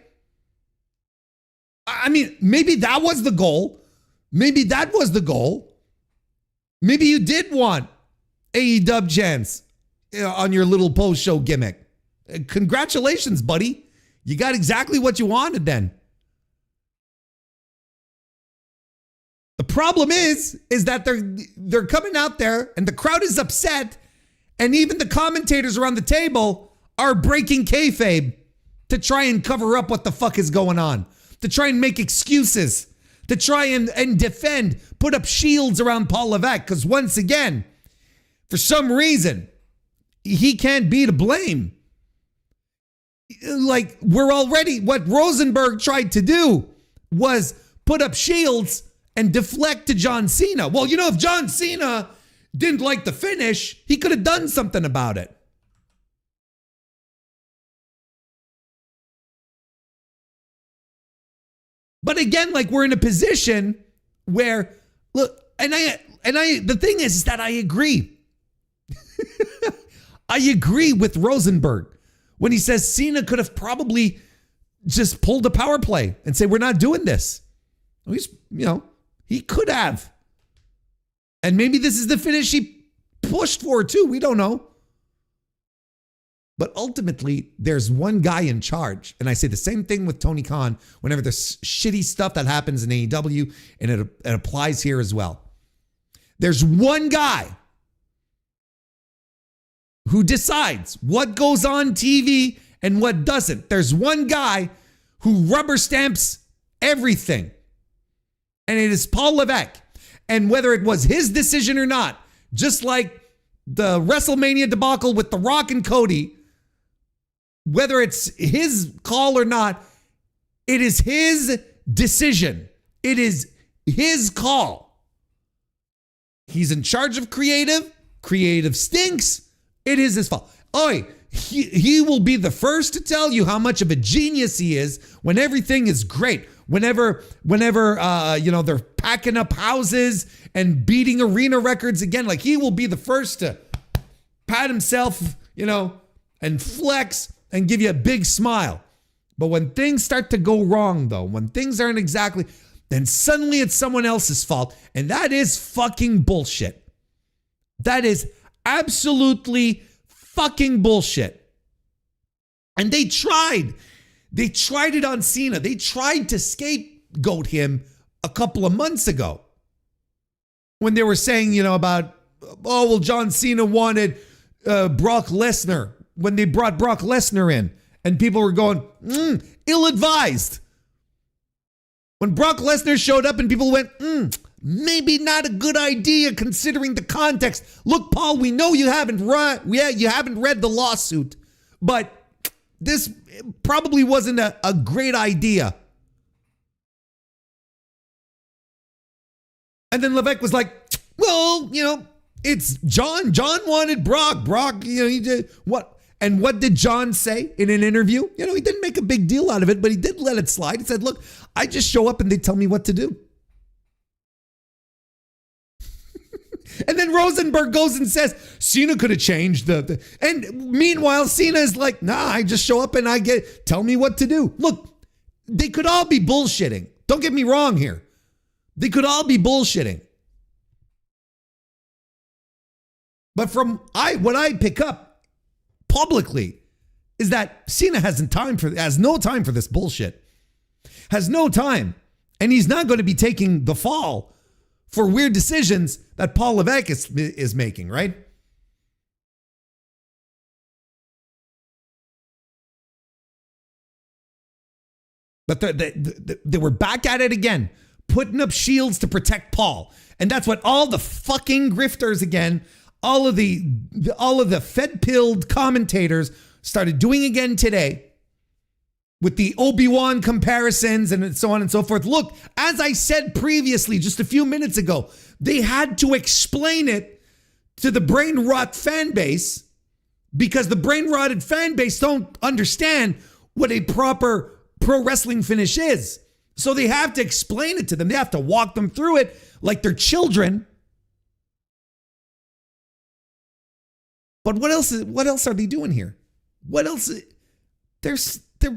I mean, maybe that was the goal. Maybe that was the goal. Maybe you did want AEW chants on your little post-show gimmick. Congratulations, buddy. You got exactly what you wanted then. The problem is that they're coming out there and the crowd is upset, and even the commentators around the table are breaking kayfabe to try and cover up what the fuck is going on, to try and make excuses, to try and defend, put up shields around Paul Levesque, because once again, for some reason, he can't be to blame. Like, what Rosenberg tried to do was put up shields and deflect to John Cena. Well, you know, if John Cena didn't like the finish, he could have done something about it. But again, like, we're in a position where, look, the thing is that I agree. I agree with Rosenberg when he says Cena could have probably just pulled a power play and say, "We're not doing this." He could have. And maybe this is the finish he pushed for too. We don't know. But ultimately, there's one guy in charge. And I say the same thing with Tony Khan whenever there's shitty stuff that happens in AEW, and it applies here as well. There's one guy who decides what goes on TV and what doesn't. There's one guy who rubber stamps everything. And it is Paul Levesque. And whether it was his decision or not, just like the WrestleMania debacle with The Rock and Cody, whether it's his call or not, it is his decision. It is his call. He's in charge of creative. Creative stinks. It is his fault. He will be the first to tell you how much of a genius he is when everything is great. Whenever they're packing up houses and beating arena records again, like, he will be the first to pat himself, and flex and give you a big smile. But when things start to go wrong, though, when things aren't exactly, then suddenly it's someone else's fault. And that is fucking bullshit. That is absolutely fucking bullshit. And they tried it on Cena. They tried to scapegoat him a couple of months ago when they were saying, about, John Cena wanted Brock Lesnar when they brought Brock Lesnar in. And people were going, ill-advised. When Brock Lesnar showed up and people went, maybe not a good idea considering the context. Look, Paul, we know you haven't read the lawsuit, but this probably wasn't a great idea. And then Levesque was like, well, it's John. John wanted Brock. Brock, he did what? And what did John say in an interview? He didn't make a big deal out of it, but he did let it slide. He said, look, I just show up and they tell me what to do. And then Rosenberg goes and says, Cena could have changed and meanwhile, Cena is like, nah, I just show up and tell me what to do. Look, they could all be bullshitting. Don't get me wrong here. They could all be bullshitting. But from what I pick up publicly is that Cena has no time for this bullshit. Has no time. And he's not going to be taking the fall for weird decisions that Paul Levesque is making, right? But they were back at it again, putting up shields to protect Paul. And that's what all the fucking grifters again, all of the fed-pilled commentators started doing again today with the Obi-Wan comparisons and so on and so forth. Look, as I said previously, just a few minutes ago, they had to explain it to the brain rot fan base because the brain rotted fan base don't understand what a proper pro wrestling finish is. So they have to explain it to them. They have to walk them through it like they're children. But what else are they doing here? What else? They're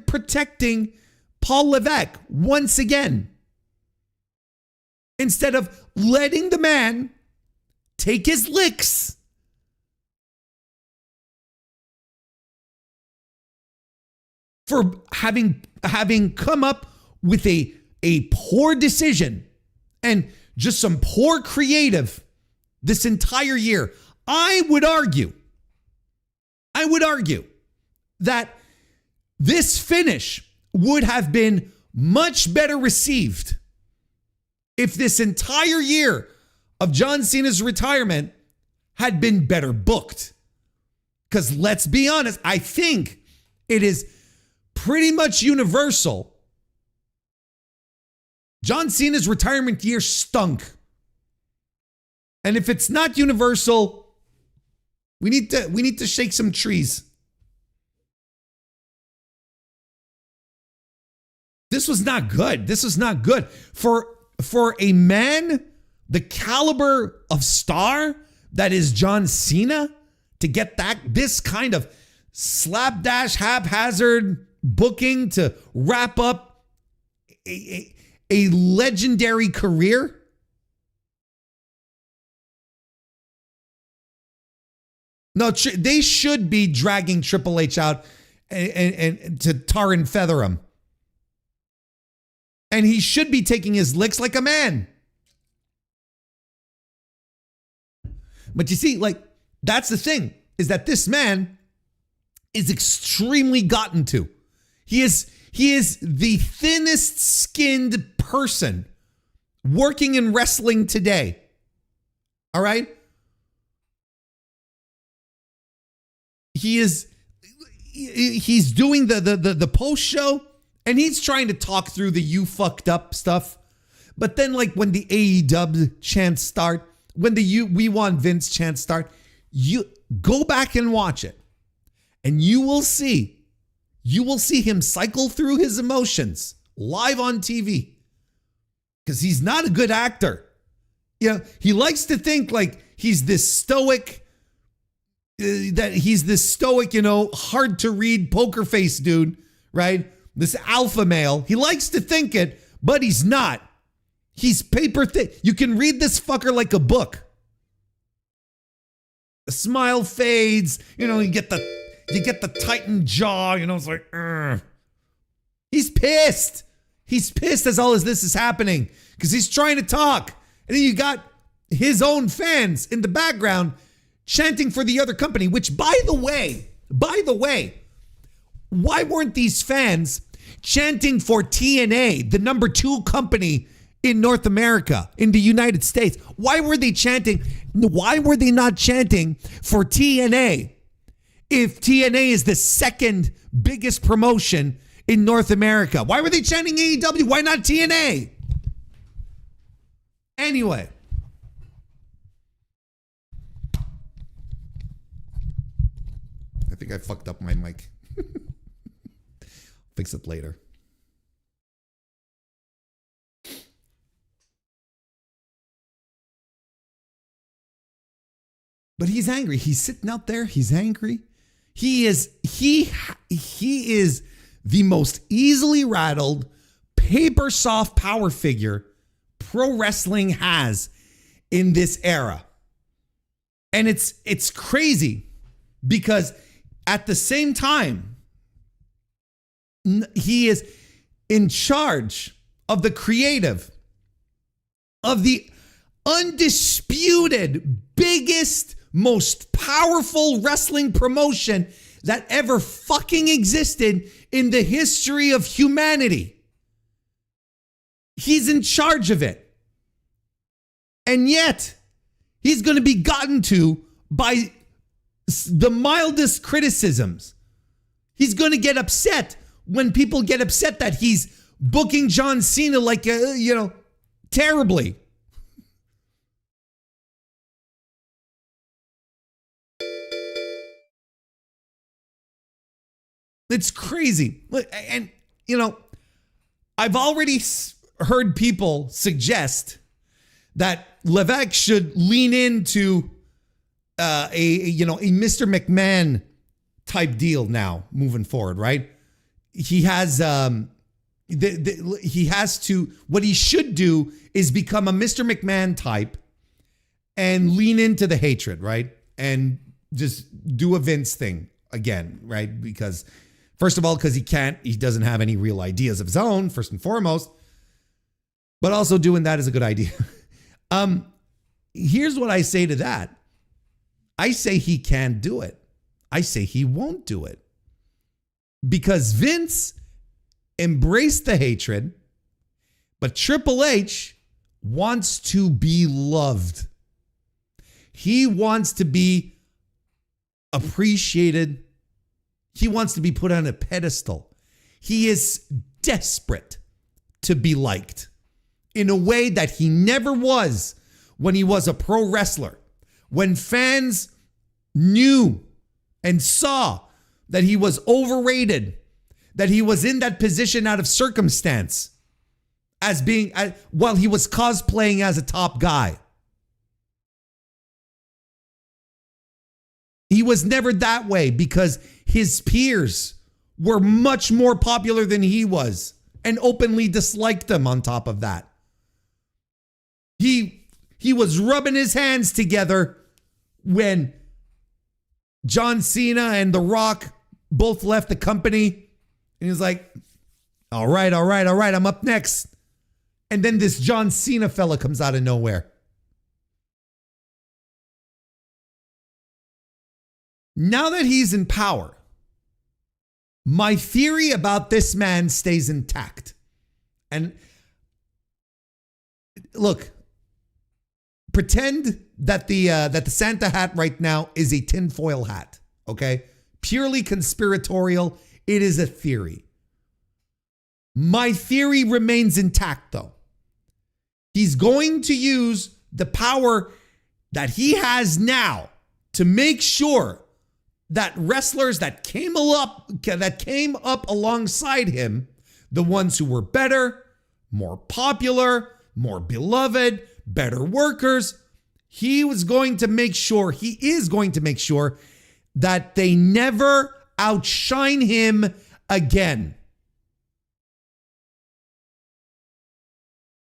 protecting Paul Levesque once again. Instead of letting the man take his licks. For having come up with a poor decision and just some poor creative this entire year. I would argue that this finish would have been much better received if this entire year of John Cena's retirement had been better booked. Because let's be honest, I think it is pretty much universal. John Cena's retirement year stunk. And if it's not universal, we need to shake some trees. This was not good. This was not good. For a man the caliber of star that is John Cena to get this kind of slapdash haphazard booking to wrap up a legendary career. No, they should be dragging Triple H out and to tar and feather him. And he should be taking his licks like a man. But you see, that's the thing, is that this man is extremely gotten to. He is the thinnest skinned person working in wrestling today. All right? He's doing the post show and he's trying to talk through the you fucked up stuff. But then when the AEW chants start, when the we want Vince chants start, you go back and watch it and you will see him cycle through his emotions live on TV because he's not a good actor. He likes to think he's this stoic, hard to read poker face dude, right? This alpha male. He likes to think it, but he's not. He's paper thick. You can read this fucker like a book. The smile fades. You get the tightened jaw. It's like, Ugh. He's pissed. He's pissed as all as this is happening because he's trying to talk. And then you got his own fans in the background chanting for the other company, which by the way, Why weren't these fans chanting for TNA, the number 2 company in North America, in the United States? Why were they chanting? Why were they not chanting for TNA if TNA is the second biggest promotion in North America? Why were they chanting AEW? Why not TNA? Anyway. I think I fucked up my mic. Fix it later. But he's angry. He's sitting out there. He's angry. He is the most easily rattled, paper soft power figure pro wrestling has in this era. And it's crazy because at the same time, he is in charge of the creative of the undisputed biggest, most powerful wrestling promotion that ever fucking existed in the history of humanity. He's in charge of it. And yet, he's going to be gotten to by the mildest criticisms. He's going to get upset when people get upset that he's booking John Cena like, terribly. It's crazy. And, I've already heard people suggest that Levesque should lean into a Mr. McMahon type deal now moving forward, right? He has what he should do is become a Mr. McMahon type and lean into the hatred, right? And just do a Vince thing again, right? Because first of all, because he doesn't have any real ideas of his own, first and foremost, but also doing that is a good idea. Here's what I say to that. I say he can't do it. I say he won't do it. Because Vince embraced the hatred, but Triple H wants to be loved. He wants to be appreciated. He wants to be put on a pedestal. He is desperate to be liked in a way that he never was when he was a pro wrestler. When fans knew and saw that he was overrated, that he was in that position out of circumstance, while he was cosplaying as a top guy. He was never that way because his peers were much more popular than he was and openly disliked him on top of that. He was rubbing his hands together when John Cena and The Rock both left the company. And he was like, all right, I'm up next. And then this John Cena fella comes out of nowhere. Now that he's in power, my theory about this man stays intact. And look, pretend that the Santa hat right now is a tinfoil hat, okay? Purely conspiratorial. It is a theory. My theory remains intact, though. He's going to use the power that he has now to make sure that wrestlers that came up alongside him, the ones who were better, more popular, more beloved, better workers, he is going to make sure that they never outshine him again.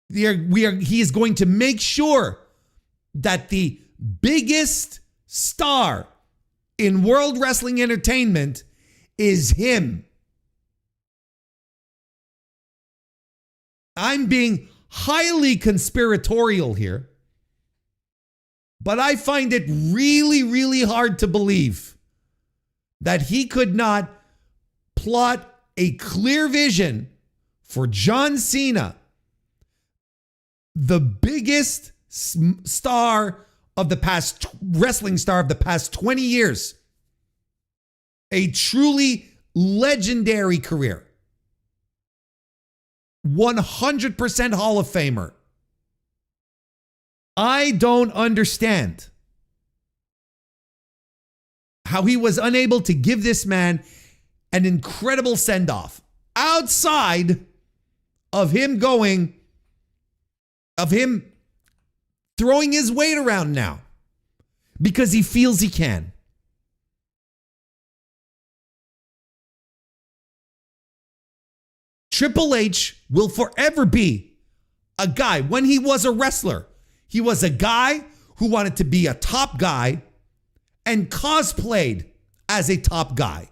He is going to make sure that the biggest star in World Wrestling Entertainment is him. I'm being highly conspiratorial here, but I find it really, really hard to believe that he could not plot a clear vision for John Cena, the biggest star of the past, wrestling star of the past 20 years, a truly legendary career, 100% Hall of Famer. I don't understand how he was unable to give this man an incredible send-off outside of him throwing his weight around now because he feels he can. Triple H will forever be a guy. When he was a wrestler, he was a guy who wanted to be a top guy and cosplayed as a top guy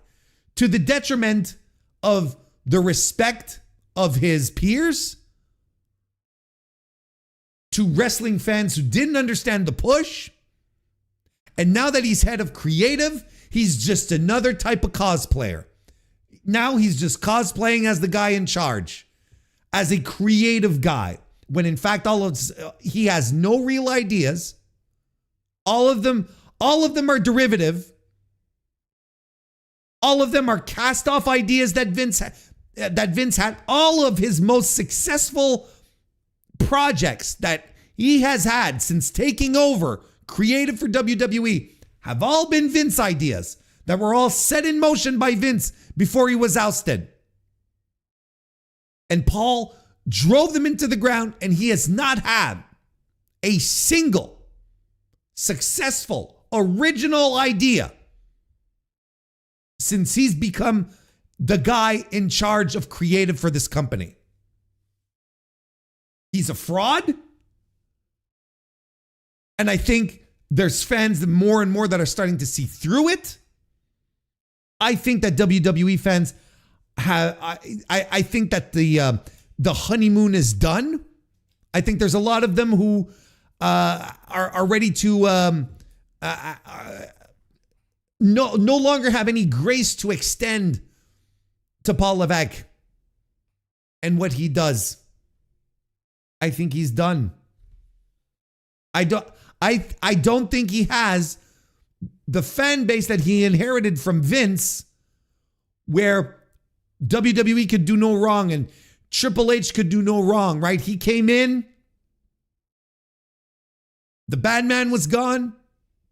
to the detriment of the respect of his peers, to wrestling fans who didn't understand the push. And now that he's head of creative, he's just another type of cosplayer. Now he's just cosplaying as the guy in charge, as a creative guy, when in fact he has no real ideas. All of them are derivative. All of them are cast off ideas that Vince had. All of his most successful projects that he has had since taking over creative for WWE have all been Vince ideas that were all set in motion by Vince before he was ousted. And Paul drove them into the ground, and he has not had a single successful original idea since he's become the guy in charge of creative for this company. He's a fraud. And I think there's fans more and more that are starting to see through it. I think that WWE fans have, I think that the honeymoon is done. I think there's a lot of them who are ready to no longer have any grace to extend to Paul Levesque and what he does. I think he's done. I don't think he has the fan base that he inherited from Vince, where WWE could do no wrong and Triple H could do no wrong, right? He came in, the bad man was gone.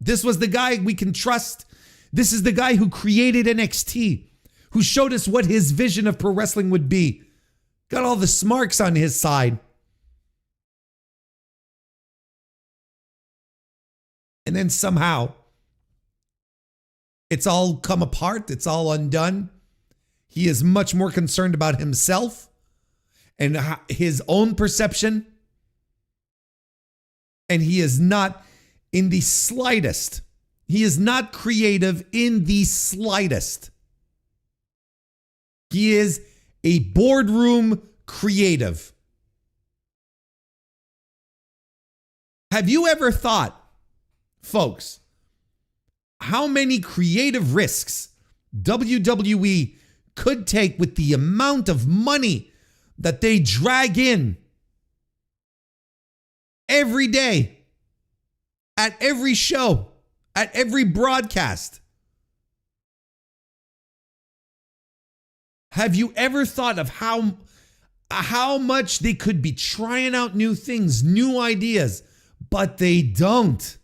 This was the guy we can trust. This is the guy who created NXT, who showed us what his vision of pro wrestling would be. Got all the smarks on his side. And then somehow, it's all come apart. It's all undone. He is much more concerned about himself and his own perception. And he is not in the slightest. He is not creative in the slightest. He is a boardroom creative. Have you ever thought, folks, how many creative risks WWE could take with the amount of money that they drag in every day, at every show, at every broadcast? Have you ever thought of how much they could be trying out new things, new ideas, but they don't?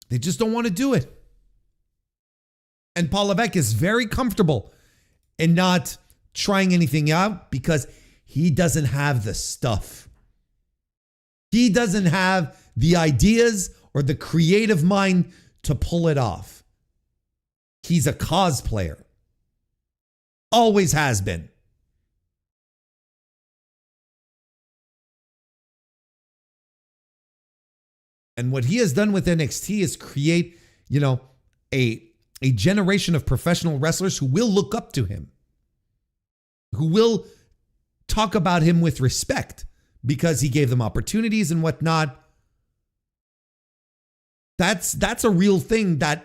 They just don't want to do it. And Paul Levesque is very comfortable in not trying anything out because he doesn't have the stuff. He doesn't have the ideas or the creative mind to pull it off. He's a cosplayer. Always has been. And what he has done with NXT is create, a generation of professional wrestlers who will look up to him, who will talk about him with respect because he gave them opportunities and whatnot. That's a real thing that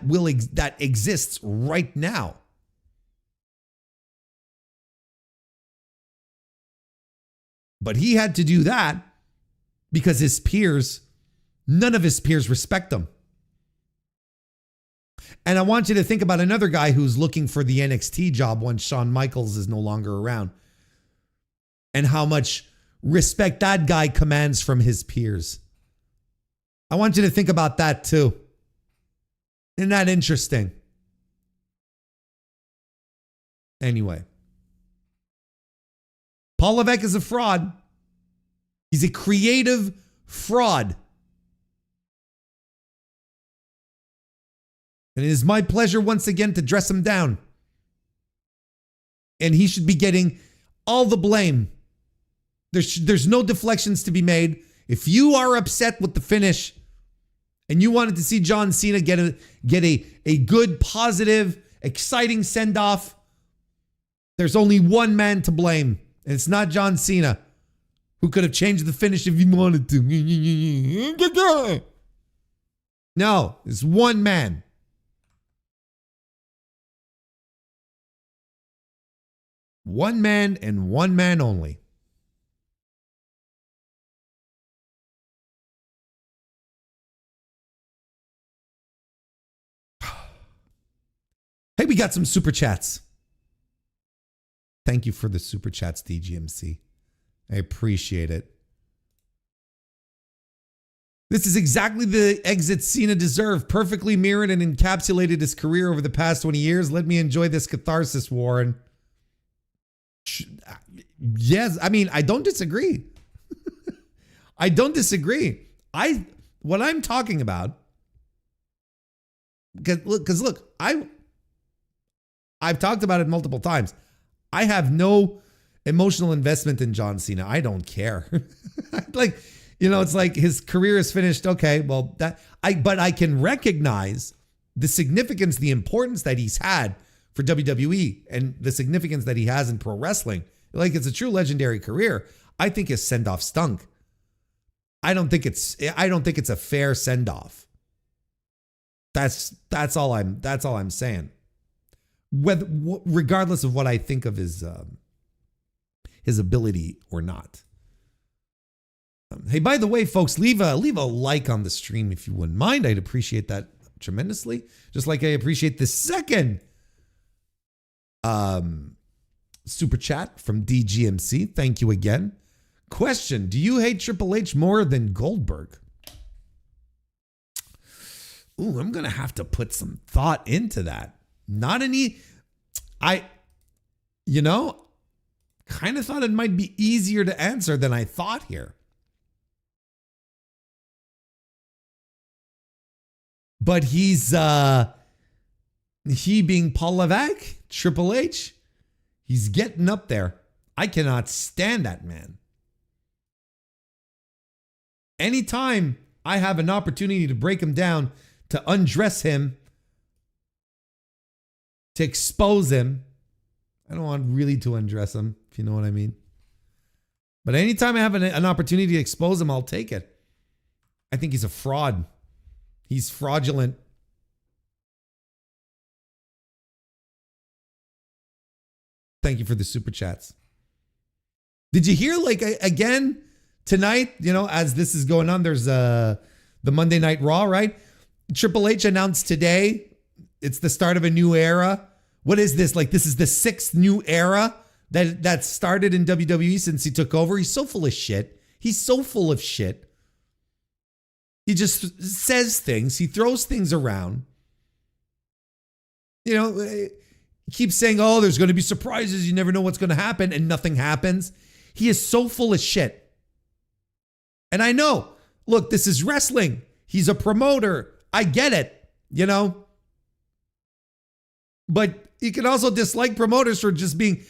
that exists right now. But he had to do that because his peers, none of his peers respect him. And I want you to think about another guy who's looking for the NXT job once Shawn Michaels is no longer around, and how much respect that guy commands from his peers. I want you to think about that too. Isn't that interesting? Anyway, Paul Levesque is a fraud. He's a creative fraud. And it is my pleasure once again to dress him down. And he should be getting all the blame. There's no deflections to be made. If you are upset with the finish and you wanted to see John Cena get a good, positive, exciting send-off, there's only one man to blame. And it's not John Cena, who could have changed the finish if he wanted to. No, it's one man. One man and one man only. Hey, we got some super chats. Thank you for the super chats, DGMC. I appreciate it. This is exactly the exit Cena deserved. Perfectly mirrored and encapsulated his career over the past 20 years. Let me enjoy this catharsis, Warren. Yes, I mean, I don't disagree. I don't disagree. What I'm talking about, because look, I've talked about it multiple times. I have no emotional investment in John Cena. I don't care. It's like his career is finished. Okay, well, but I can recognize the significance, the importance that he's had for WWE and the significance that he has in pro wrestling. Like, it's a true legendary career. I think his send-off stunk. I don't think it's a fair send-off. That's all I'm saying. Regardless of what I think of his ability or not. Hey, by the way, folks, leave a like on the stream if you wouldn't mind. I'd appreciate that tremendously. Just like I appreciate the second super chat from DGMC. Thank you again. Question: do you hate Triple H more than Goldberg? Ooh, I'm gonna have to put some thought into that. Kind of thought it might be easier to answer than I thought here. But he being Paul Levesque, Triple H, he's getting up there. I cannot stand that man. Anytime I have an opportunity to break him down, to undress him, to expose him, I don't want really to undress him, if you know what I mean. But anytime I have an opportunity to expose him, I'll take it. I think he's a fraud. He's fraudulent. Thank you for the super chats. Did you hear, again, tonight, as this is going on, there's the Monday Night Raw, right? Triple H announced today, it's the start of a new era. What is this? This is the 6th new era that started in WWE since he took over. He's so full of shit. He's so full of shit. He just says things. He throws things around. He keeps saying, oh, there's going to be surprises. You never know what's going to happen. And nothing happens. He is so full of shit. And I know, look, this is wrestling. He's a promoter. I get it, But you can also dislike promoters for just being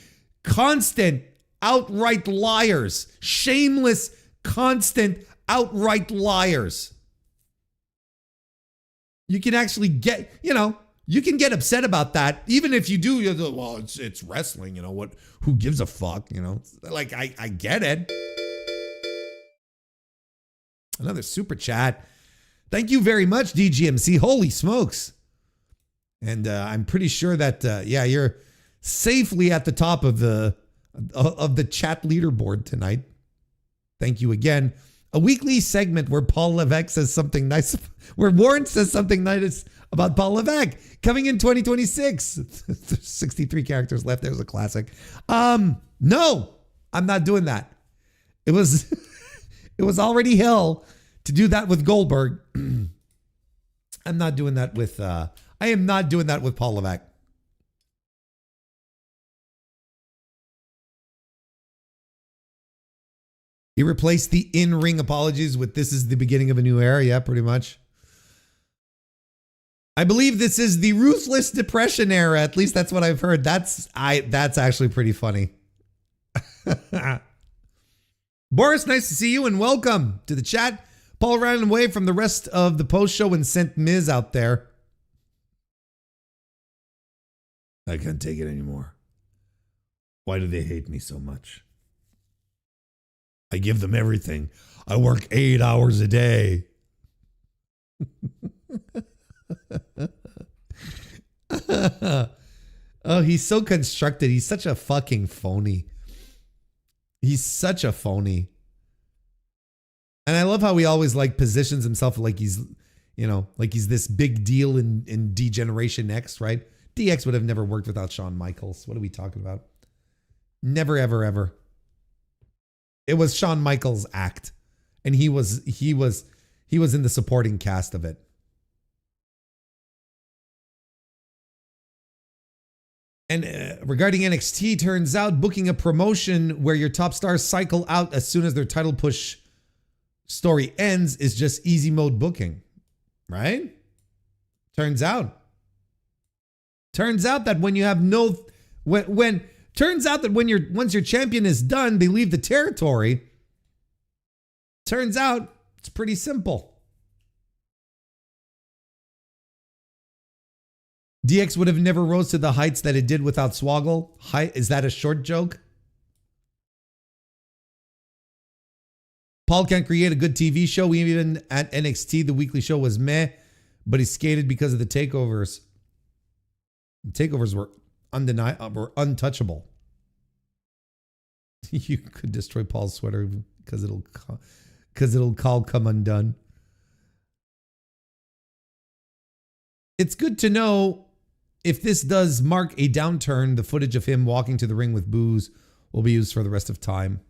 constant, outright liars. Shameless, constant, outright liars. You can actually get, you can get upset about that. Even if you do, well, it's wrestling, who gives a fuck, I get it. Another super chat. Thank you very much, DGMC. Holy smokes. And I'm pretty sure that, yeah, you're safely at the top of the chat leaderboard tonight. Thank you again. A weekly segment where Paul Levesque says something nice, where Warren says something nice about Paul Levesque, coming in 2026. 63 characters left. There's a classic. No, I'm not doing that. It was it was already hell to do that with Goldberg. I'm not doing that with I am not doing that with Paul Levesque. He replaced the in-ring apologies with "this is the beginning of a new era." Yeah, pretty much. I believe this is the ruthless depression era. At least that's what I've heard. That's actually pretty funny. Boris, nice to see you and welcome to the chat. Paul ran away from the rest of the post show and sent Miz out there. I can't take it anymore. Why do they hate me so much? I give them everything. I work 8 hours a day. Oh, he's so constructed. He's such a fucking phony. He's such a phony. And I love how he always like positions himself like he's, you know, like he's this big deal in D-Generation X, right? DX would have never worked without Shawn Michaels. What are we talking about? Never, ever, ever. It was Shawn Michaels' act. And he was in the supporting cast of it. And regarding NXT, turns out booking a promotion where your top stars cycle out as soon as their title push story ends is just easy mode booking, right? Turns out that when you have no, turns out that once your champion is done, they leave the territory. Turns out it's pretty simple. DX would have never rose to the heights that it did without Swoggle. Is that a short joke? Paul can't create a good TV show. Even at NXT, the weekly show was meh, but he skated because of the takeovers. The takeovers were untouchable. You could destroy Paul's sweater because it'll come undone. It's good to know if this does mark a downturn, the footage of him walking to the ring with booze will be used for the rest of time.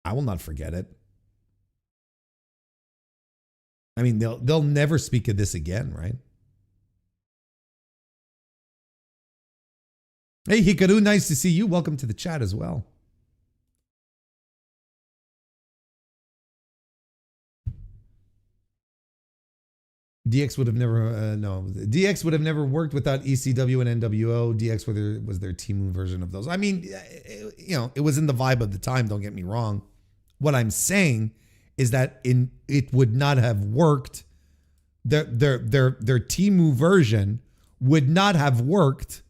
I will not forget it. I mean, they'll never speak of this again, right? Hey, Hikaru, nice to see you. Welcome to the chat as well. DX would have never, DX would have never worked without ECW and NWO. DX was their team version of those. I mean, you know, it was in the vibe of the time. Don't get me wrong. What I'm saying is that it would not have worked. Their Timu version would not have worked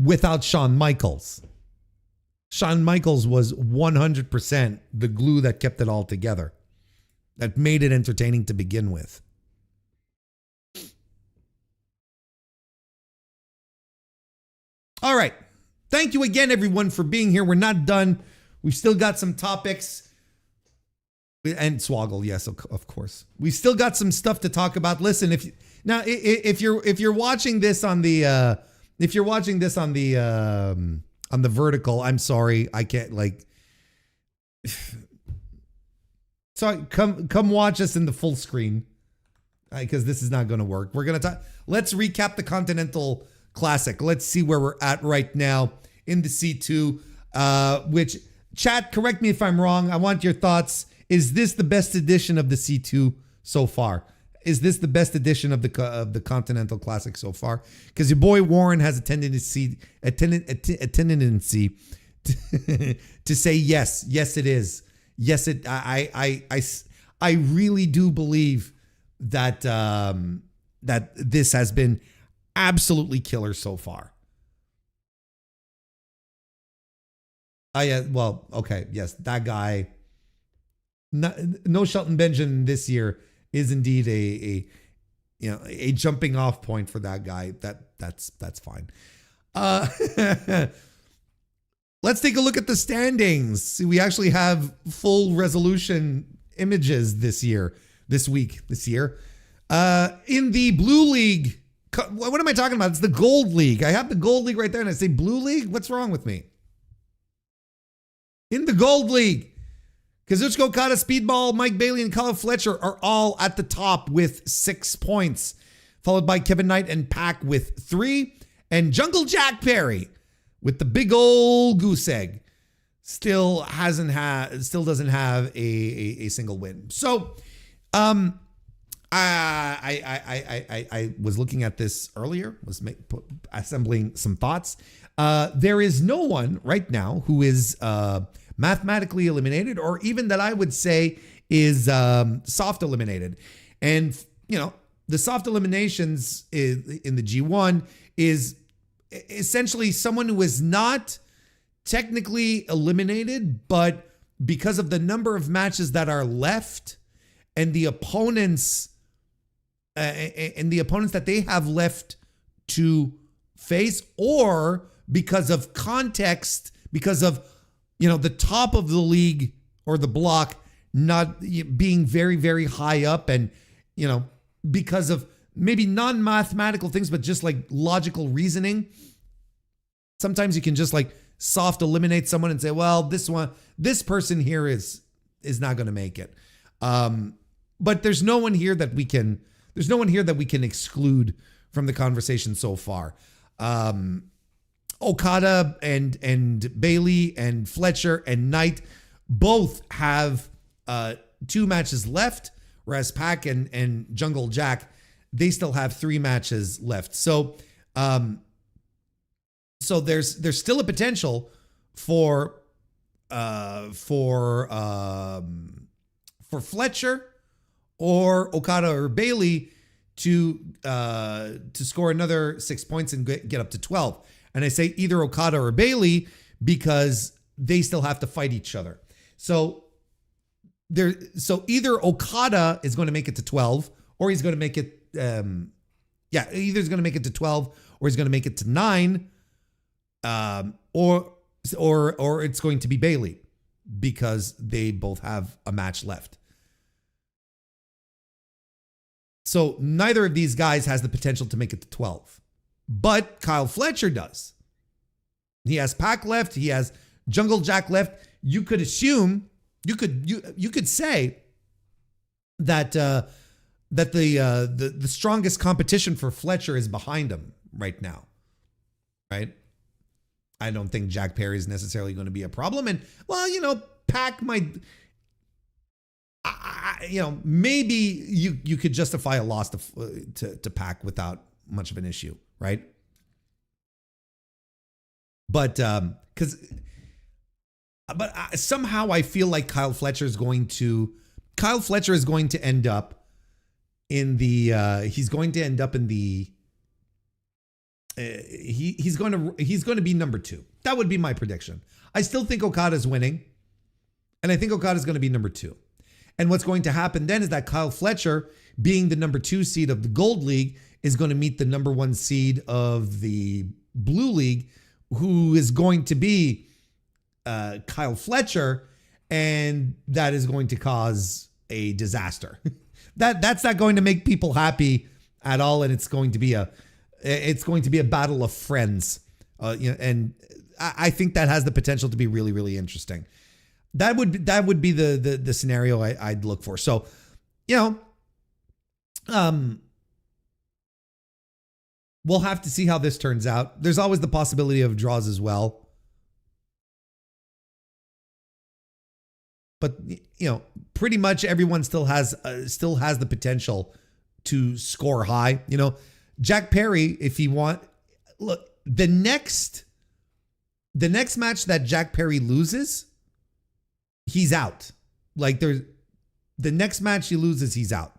without Shawn Michaels. Shawn Michaels was 100% the glue that kept it all together, that made it entertaining to begin with. All right. Thank you again, everyone, for being here. We're not done. We've still got some topics. And Swoggle, yes, of course. We've still got some stuff to talk about. Listen, if you're watching this on the on the vertical, I'm sorry, I can't like. So come watch us in the full screen, because this is not going to work. We're gonna talk. Let's recap the Continental Classic. Let's see where we're at right now in the C2. Which, chat, correct me if I'm wrong. I want your thoughts. Is this the best edition of the C2 so far? Is this the best edition of the Continental Classic so far? Because your boy Warren has a tendency to say yes. Yes, it is. Yes, it. I really do believe that that this has been absolutely killer so far. Well, okay, yes, that guy. no Shelton Benjamin this year is indeed a jumping off point for that guy. That's fine. Let's take a look at the standings. We actually have full resolution images this year. In the Blue League, what am I talking about? It's the Gold League. I have the Gold League right there and I say Blue League? What's wrong with me? In the Gold League, Kazuchika Okada, Speedball, Mike Bailey, and Kyle Fletcher are all at the top with 6 points, followed by Kevin Knight and Pac with 3, and Jungle Jack Perry with the big old goose egg still doesn't have a single win. So, I was looking at this earlier, assembling some thoughts. There is no one right now who is mathematically eliminated, or even that I would say is soft eliminated. And, the soft eliminations in the G1 is essentially someone who is not technically eliminated, but because of the number of matches that are left and the opponents that they have left to face, or because of context, because of the top of the league or the block not being very, very high up, and because of maybe non-mathematical things, but just like logical reasoning. Sometimes you can just like soft eliminate someone and say, well, this person here is not going to make it. But there's no one here that we can exclude from the conversation so far. Okada and Bailey and Fletcher and Knight both have 2 matches left, whereas Pac and Jungle Jack, they still have 3 matches left. So there's still a potential for Fletcher or Okada or Bailey to score another 6 points and get up to 12. And I say either Okada or Bailey because they still have to fight each other. So either Okada is going to make it to 12, or he's going to make it either he's going to make it to 12 or he's going to make it to 9, or it's going to be Bailey because they both have a match left. So neither of these guys has the potential to make it to 12. But Kyle Fletcher does. He has Pac left. He has Jungle Jack left. You could assume, you could say that the strongest competition for Fletcher is behind him right now, right? I don't think Jack Perry is necessarily going to be a problem. And Pac might. Maybe you could justify a loss to Pac without much of an issue, right? But somehow I feel like Kyle Fletcher is going to end up in the he's going to be number 2. That would be my prediction. I still think Okada's winning, and I think Okada's going to be number 2. And what's going to happen then is that Kyle Fletcher, being the number 2 seed of the Gold League, is going to meet the number 1 seed of the Blue League, who is going to be Kyle Fletcher, and that is going to cause a disaster. That's not going to make people happy at all, and it's going to be a battle of friends. And I think that has the potential to be really, really interesting. That would be the scenario I'd look for. So, we'll have to see how this turns out. There's always the possibility of draws as well. But pretty much everyone still has the potential to score high. Jack Perry, if he look, the next match that Jack Perry loses, he's out. Like the next match he loses, he's out.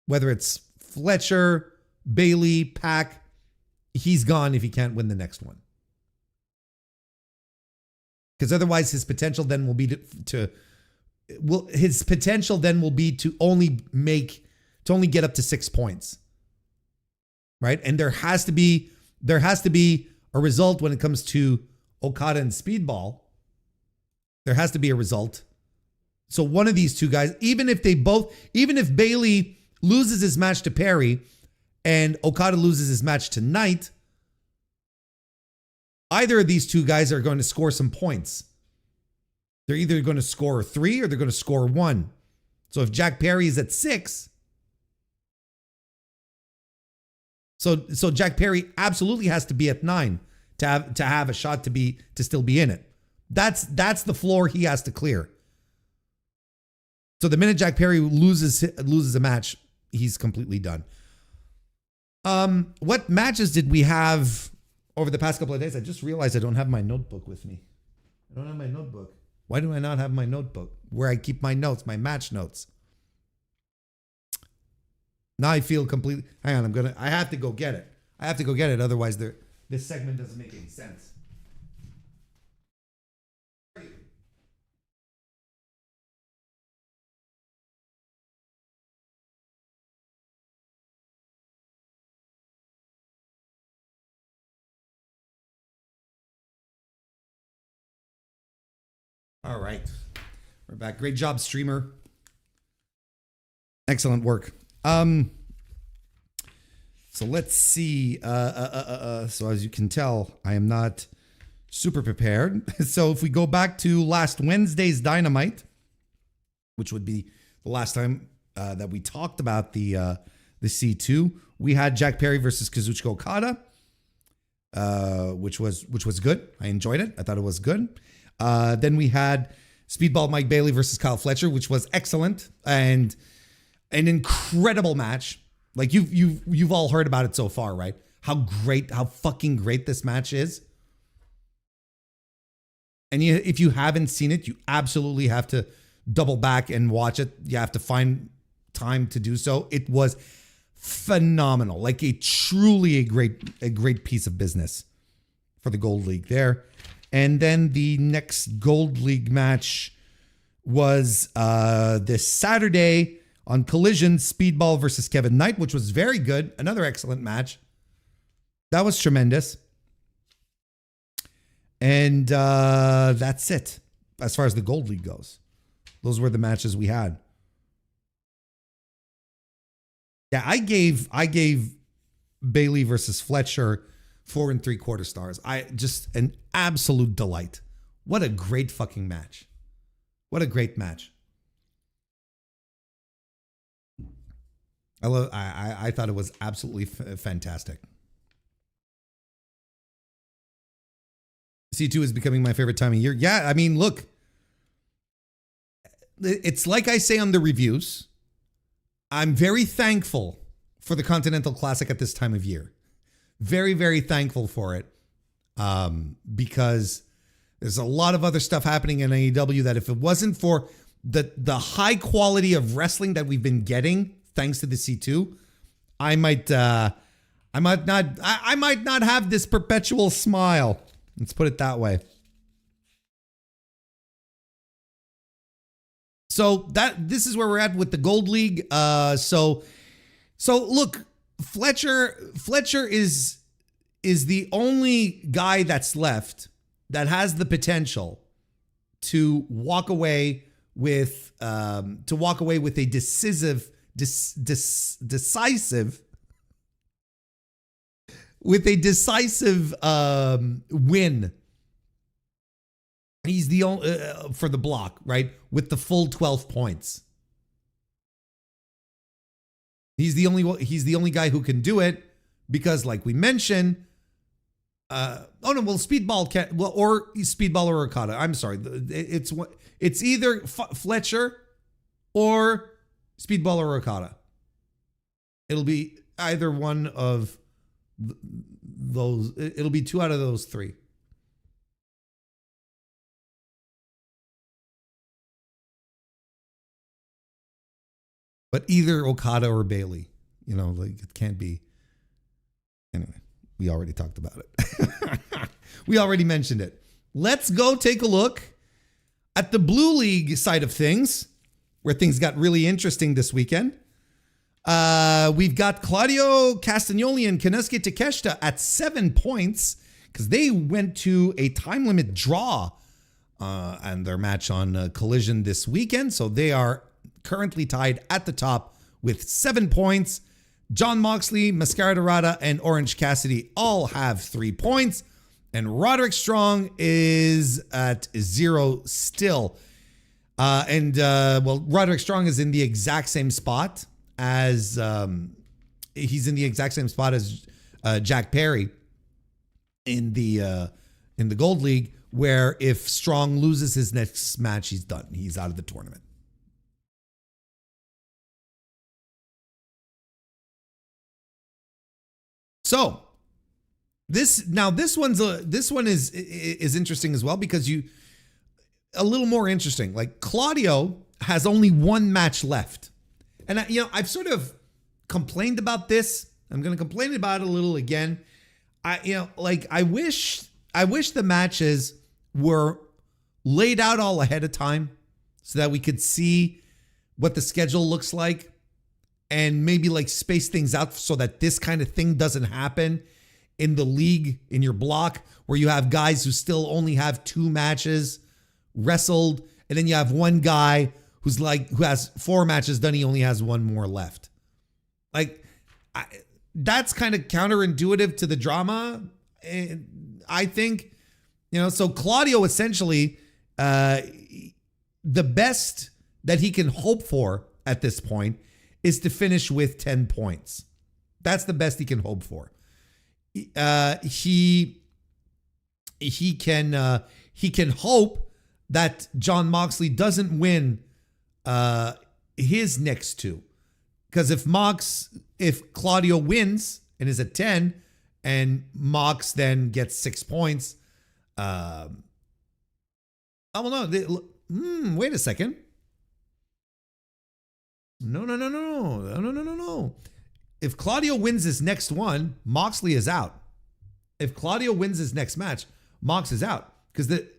Whether it's Fletcher, Bailey, Pac, he's gone if he can't win the next one. Because otherwise his potential then will be to only get up to 6 points. Right? And there has to be a result when it comes to Okada and Speedball. There has to be a result. So one of these two guys, even if Bailey loses his match to Perry and Okada loses his match tonight, either of these two guys are going to score some points. They're either going to score 3 or they're going to score 1. So if Jack Perry is at 6, so Jack Perry absolutely has to be at 9 to have a shot to still be in it. That's the floor he has to clear. So the minute Jack Perry loses a match, he's completely done. What matches did we have over the past couple of days? I just realized I don't have my notebook with me. I don't have my notebook. Why do I not have my notebook? Where I keep my notes, my match notes. Now I feel completely... Hang on, I have to go get it. Otherwise this segment doesn't make any sense. All right. We're back. Great job, streamer. Excellent work. So let's see. So as you can tell, I am not super prepared. So if we go back to last Wednesday's Dynamite, which would be the last time that we talked about the C2, we had Jack Perry versus Kazuchika Okada, which was good. I enjoyed it. I thought it was good. Then we had Speedball Mike Bailey versus Kyle Fletcher, which was excellent and an incredible match. Like you've all heard about it so far, right? How fucking great this match is. And if you haven't seen it, you absolutely have to double back and watch it. You have to find time to do so. It was phenomenal. Like a great piece of business for the Gold League there. And then the next Gold League match was this Saturday on Collision, Speedball versus Kevin Knight, which was very good. Another excellent match. That was tremendous. And that's it as far as the Gold League goes. Those were the matches we had. Yeah, I gave Bailey versus Fletcher 4 3/4 stars. Just an absolute delight. What a great fucking match. What a great match. I thought it was absolutely fantastic. C2 is becoming my favorite time of year. Yeah, I mean, look. It's like I say on the reviews. I'm very thankful for the Continental Classic at this time of year. Very, very thankful for it. Because there's a lot of other stuff happening in AEW that if it wasn't for the high quality of wrestling that we've been getting, thanks to the C2, I might not have this perpetual smile. Let's put it that way. So this is where we're at with the Gold League. So look, Fletcher is the only guy that's left that has the potential to walk away with a decisive win. He's the only for the block, right? With the full 12 points. He's the only guy who can do it because, like we mentioned, Speedball can't. Well, or Speedball or Okada. I'm sorry, it's either Fletcher or Speedball or Okada. It'll be either one of those. It'll be 2 out of those 3. But either Okada or Bailey, like it can't be. Anyway, we already talked about it. We already mentioned it. let's go take a look at the Blue League side of things, where things got really interesting this weekend. We've got Claudio Castagnoli and Konosuke Takeshita at 7 points because they went to a time limit draw and their match on Collision this weekend. So they are currently tied at the top with 7 points. John Moxley, Mascara Dorada, and Orange Cassidy all have 3 points. And Roderick Strong is at 0 still. Roderick Strong is in the exact same spot as Jack Perry in the Gold League, where if Strong loses his next match, he's done. He's out of the tournament. So this one is interesting as well, because a little more interesting. Like, Claudio has only 1 match left. And I've sort of complained about this. I'm going to complain about it a little again. I wish the matches were laid out all ahead of time so that we could see what the schedule looks like, and maybe like space things out so that this kind of thing doesn't happen in the league, in your block, where you have guys who still only have 2 matches wrestled, and then you have one guy who has 4 matches done. He only has 1 more left. That's kind of counterintuitive to the drama, I think. So Claudio, essentially, the best that he can hope for at this point is to finish with 10 points. That's the best he can hope for. He can hope that John Moxley doesn't win his next 2, because if Claudio wins and is at 10, and Mox then gets 6 points, wait a second. No. If Claudio wins his next one, Moxley is out. If Claudio wins his next match, Mox is out. Because the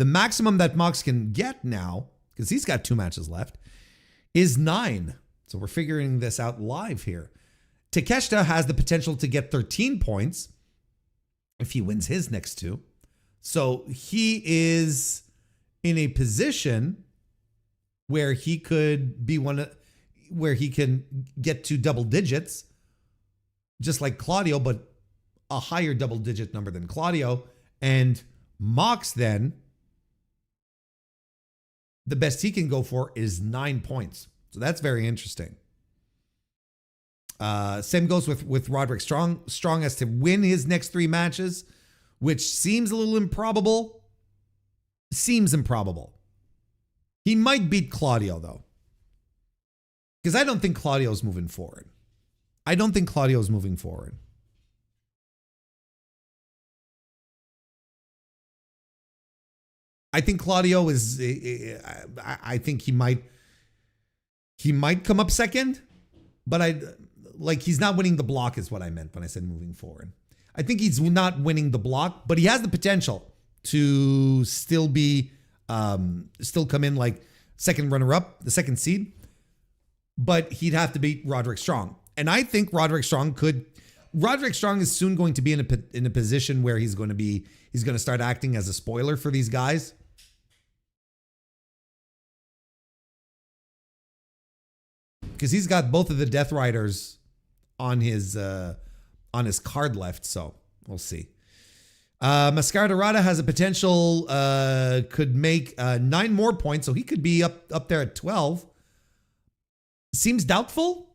maximum that Mox can get now, because he's got 2 matches left, is 9. So we're figuring this out live here. Takeshita has the potential to get 13 points if he wins his next 2. So he is in a position where he could be where he can get to double digits, just like Claudio, but a higher double digit number than Claudio. And Mox, then, the best he can go for is 9 points. So that's very interesting. Same goes with Roderick Strong. Strong has to win his next 3 matches, which seems a little improbable. Seems improbable. He might beat Claudio, though, because I don't think Claudio's moving forward. I think Claudio is. I think he might come up second, but he's not winning the block is what I meant when I said moving forward. I think he's not winning the block, but he has the potential to still come in like second runner-up, the second seed. But he'd have to beat Roderick Strong. And I think Roderick Strong is soon going to be in a position where he's going to start acting as a spoiler for these guys. Because he's got both of the Death Riders on his card left, so we'll see. Mascara Dorada has a potential, could make 9 more points, so he could be up there at 12. Seems doubtful.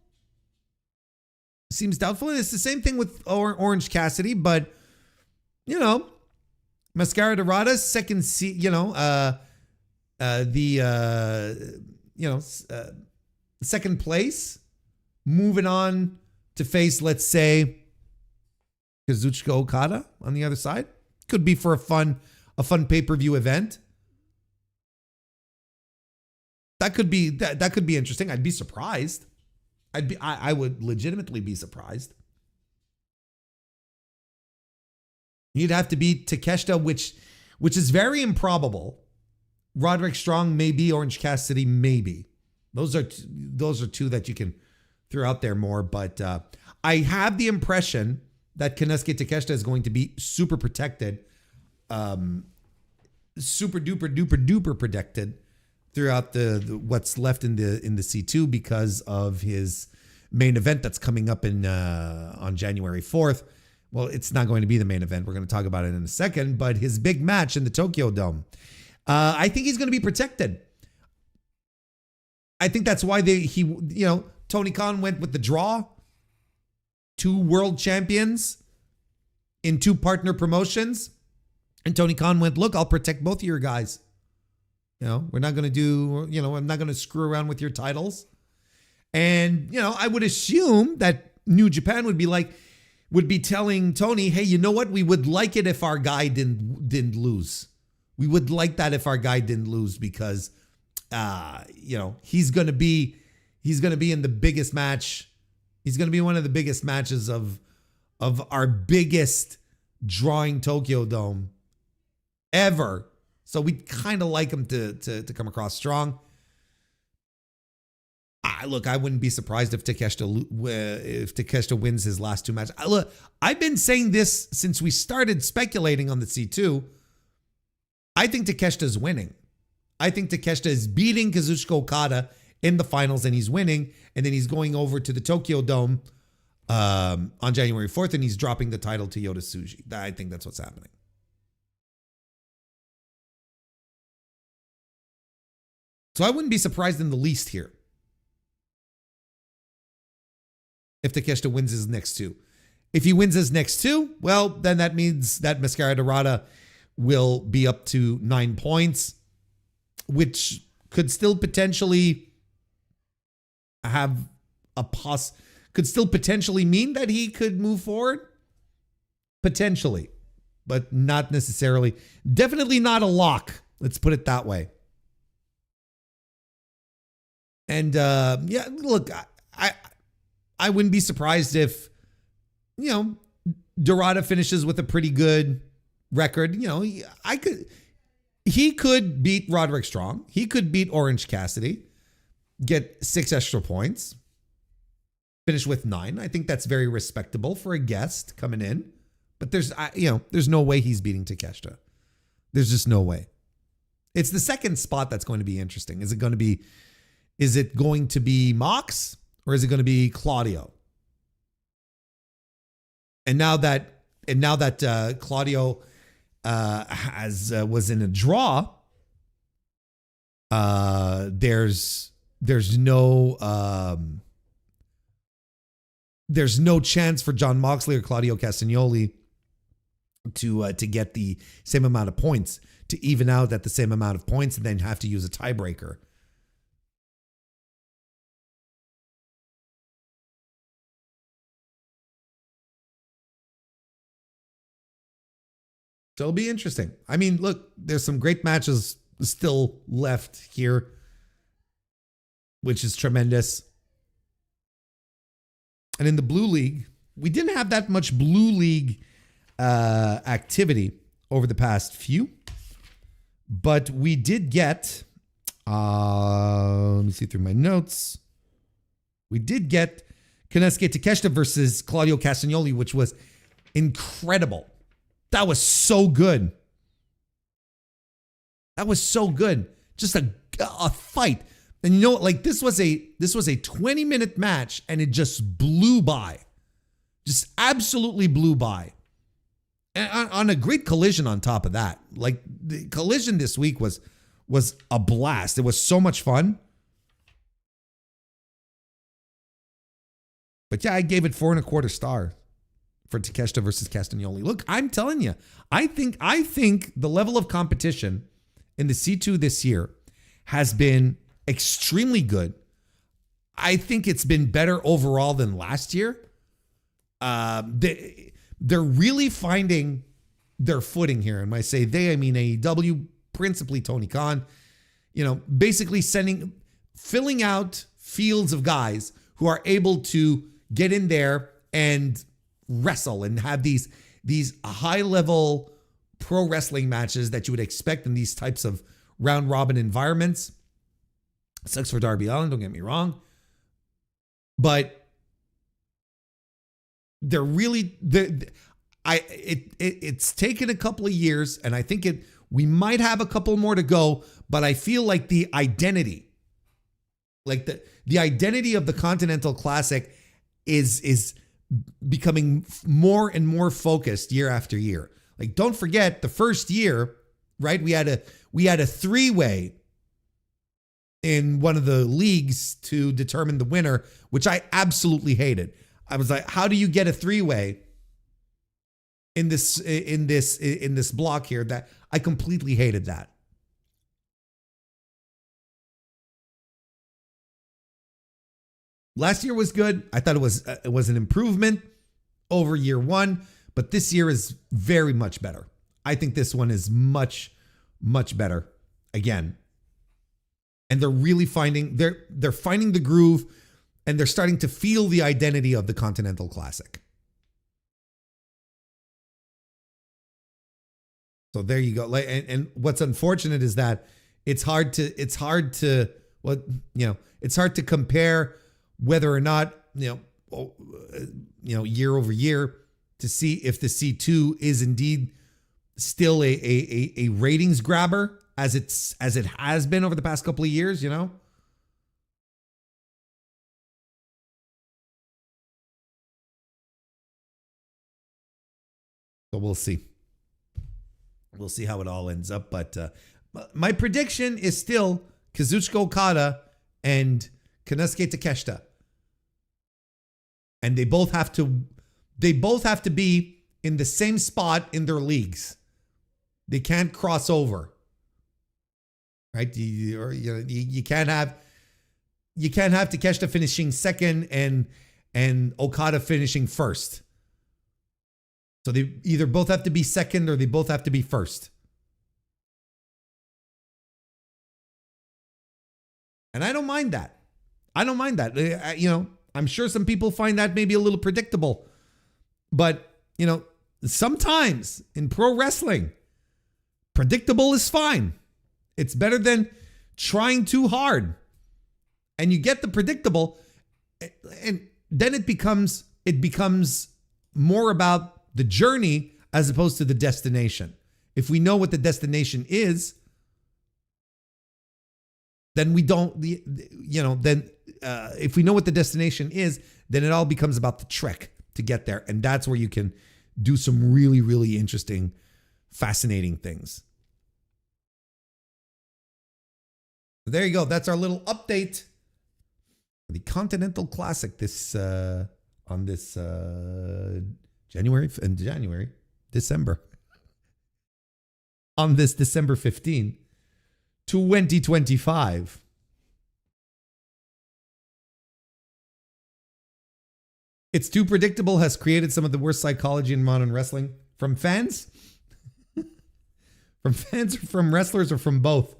And it's the same thing with Orange Cassidy, but Mascara Dorada's second seed, second place, moving on to face, let's say, Kazuchika Okada on the other side. Could be for a fun pay-per-view event. That could be interesting. I'd be surprised. I would legitimately be surprised. You'd have to beat Takeshita, which is very improbable. Roderick Strong, maybe. Orange Cassidy, maybe. Those are two that you can throw out there more. But I have the impression that Konosuke Takeshita is going to be super protected, super duper duper duper protected throughout the what's left in the C2 because of his main event that's coming up on January 4th. Well, it's not going to be the main event. We're going to talk about it in a second, but his big match in the Tokyo Dome. I think he's going to be protected. I think that's why Tony Khan went with the draw. 2 world champions in 2 partner promotions. And Tony Khan went, look, I'll protect both of your guys. We're not going to do, I'm not going to screw around with your titles. And, I would assume that New Japan would be telling Tony, hey, you know what? We would like it if our guy didn't lose. We would like that if our guy didn't lose because, he's going to be in the biggest match. He's going to be one of the biggest matches of our biggest drawing Tokyo Dome ever. So we kind of like him to come across strong. Look, I wouldn't be surprised if Takeshita wins his last 2 matches. Look, I've been saying this since we started speculating on the C2. I think Takeshita is winning. I think Takeshita is beating Kazuchika Okada in the finals and he's winning. And then he's going over to the Tokyo Dome on January 4th and he's dropping the title to Yota Tsuji. I think that's what's happening. So I wouldn't be surprised in the least here if Takeshita wins his next 2. If he wins his next 2, well, then that means that Mascara Dorada will be up to 9 points, which could still potentially could still potentially mean that he could move forward. Potentially, but not necessarily. Definitely not a lock. Let's put it that way. And look, I wouldn't be surprised if, Dorada finishes with a pretty good record. He could beat Roderick Strong. He could beat Orange Cassidy, get 6 extra points, finish with 9. I think that's very respectable for a guest coming in. But there's no way he's beating Takeshita. There's just no way. It's the second spot that's going to be interesting. Is it going to be Mox or is it going to be Claudio? And now that Claudio was in a draw, there's no chance for Jon Moxley or Claudio Castagnoli to get the same amount of points, to even out at the same amount of points and then have to use a tiebreaker. So it'll be interesting. I mean, look, there's some great matches still left here, which is tremendous. And in the Blue League, we didn't have that much Blue League activity over the past few, but we did get, let me see through my notes. We did get Konosuke Takeshita versus Claudio Castagnoli, which was incredible. That was so good. That was so good. Just a fight. And you know what? Like this was a 20-minute match and it just blew by. Just absolutely blew by. And on a great collision on top of that. Like the collision this week was a blast. It was so much fun. But yeah, I gave it 4.25 stars for Takeshita versus Castagnoli. Look, I'm telling you, I think the level of competition in the C2 this year has been extremely good. I think it's been better overall than last year. They're really finding their footing here. And when I say they, I mean AEW, principally Tony Khan, basically filling out fields of guys who are able to get in there and wrestle and have these high level pro wrestling matches that you would expect in these types of round robin environments. It sucks for Darby Allin, don't get me wrong. But they're really it's taken a couple of years, and I think we might have a couple more to go, but I feel like the identity, like the identity of the Continental Classic is becoming more and more focused year after year. Like, don't forget the first year, right? We had a three-way in one of the leagues to determine the winner, which I absolutely hated. I was like, how do you get a three-way in this block here? That I completely hated that. Last year was good. I thought it was an improvement over year one, but this year is very much better. I think this one is much, much better again. And they're really finding the groove, and they're starting to feel the identity of the Continental Classic. So there you go. And what's unfortunate is that it's hard to compare whether or not, year over year to see if the C2 is indeed still a ratings grabber as it has been over the past couple of years, So we'll see. We'll see how it all ends up. But my prediction is still Kazuchika Okada and Konosuke Takeshita. And they both have to be in the same spot in their leagues. They can't cross over. Right? You can't have Takeshita finishing second and Okada finishing first. So they either both have to be second or they both have to be first. And I don't mind that. I'm sure some people find that maybe a little predictable. But, sometimes in pro wrestling, predictable is fine. It's better than trying too hard. And you get the predictable, and then it becomes more about the journey as opposed to the destination. If we know what the destination is, then we don't, if we know what the destination is, then it all becomes about the trek to get there. And that's where you can do some really, really interesting, fascinating things. There you go. That's our little update. The Continental Classic December. On this December 15, 2025. It's too predictable has created some of the worst psychology in modern wrestling. From fans? From fans or from wrestlers or from both?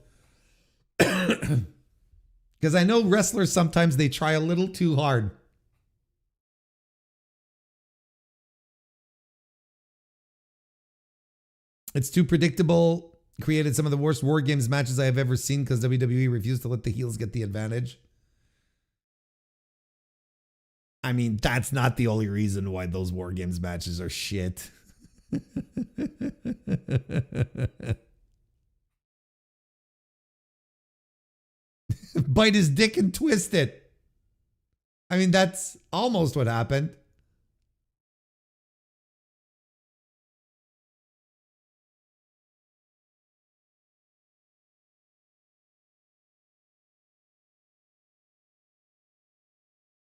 Because I know wrestlers sometimes they try a little too hard. It's too predictable. Created some of the worst War Games matches I have ever seen because WWE refused to let the heels get the advantage. I mean, that's not the only reason why those War Games matches are shit. Bite his dick and twist it. I mean, that's almost what happened.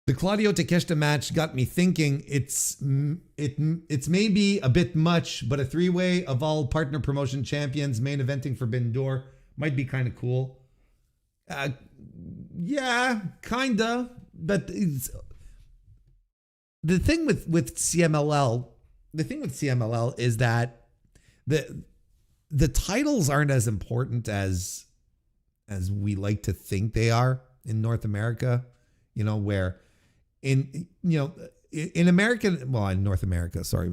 The Claudio Takeshita match got me thinking it's maybe a bit much, but a three-way of all partner promotion champions main eventing for Bindor might be kind of cool. Yeah, kinda. But the thing with CMLL, is that the titles aren't as important as we like to think they are in North America. Where in American, well, in North America, sorry,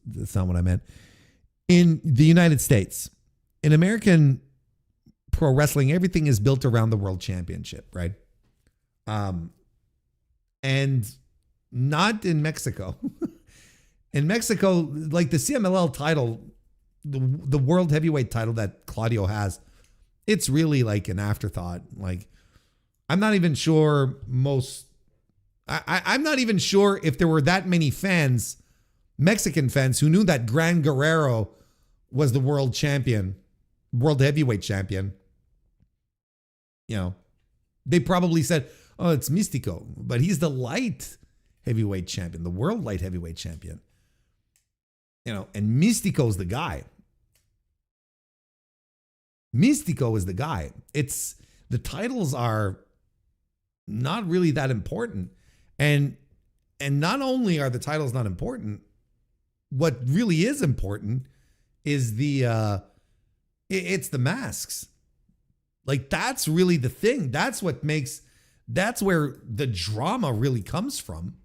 that's not what I meant. In the United States, in American pro wrestling, everything is built around the world championship, right? And not in Mexico. In Mexico, like the CMLL title, the world heavyweight title that Claudio has, it's really like an afterthought. Like, I'm not even sure I'm not even sure if there were that many fans, Mexican fans, who knew that Gran Guerrero was the world champion, world heavyweight champion. You know, they probably said, oh, it's Mystico, but he's the light heavyweight champion, the world light heavyweight champion. You know, and Mystico's the guy. Mystico is the guy. It's the titles are not really that important. And not only are the titles not important, what really is important is it's the masks. Like, that's really the thing. That's where the drama really comes from.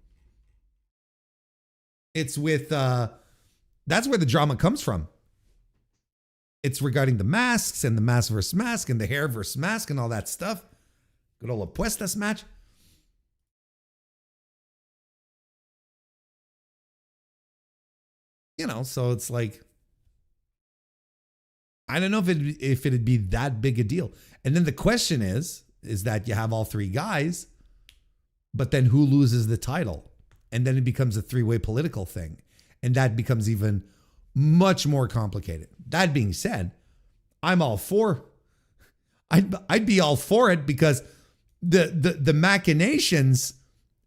It's with that's where the drama comes from. It's regarding the masks and the mask versus mask and the hair versus mask and all that stuff. Good old apuestas match. You know, so it's like, I don't know if it'd be that big a deal. And then the question is that you have all three guys, but then who loses the title? And then it becomes a three-way political thing. And that becomes even much more complicated. That being said, I'm all for, I'd be all for it, because the machinations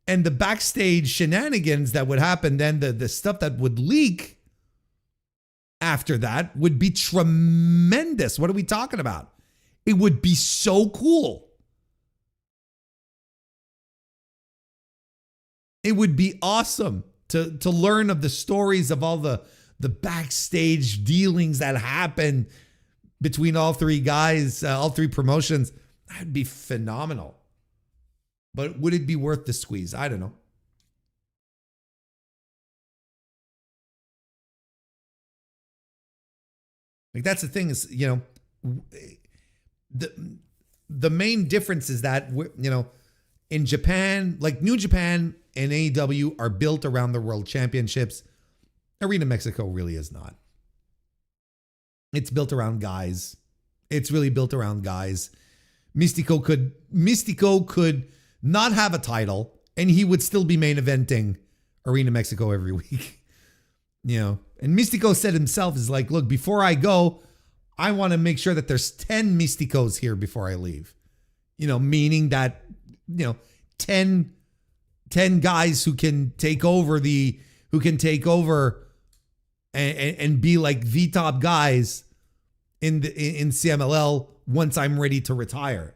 and the backstage shenanigans that would happen, then the stuff that would leak after that would be tremendous. What are we talking about? It would be so cool. It would be awesome to learn of the stories of all the backstage dealings that happen between all three guys, all three promotions. That'd be phenomenal. But would it be worth the squeeze? I don't know. Like, that's the thing is, you know, the main difference is that, you know, in Japan, like New Japan and AEW are built around the world championships. Arena Mexico really is not. It's built around guys. It's really built around guys. Mystico could not have a title and he would still be main eventing Arena Mexico every week. You know, and Mystico said himself, is like, look, before I go, I want to make sure that there's 10 Mysticos here before I leave. You know, meaning that, you know, 10 guys who can take over and be like the top guys in CMLL once I'm ready to retire.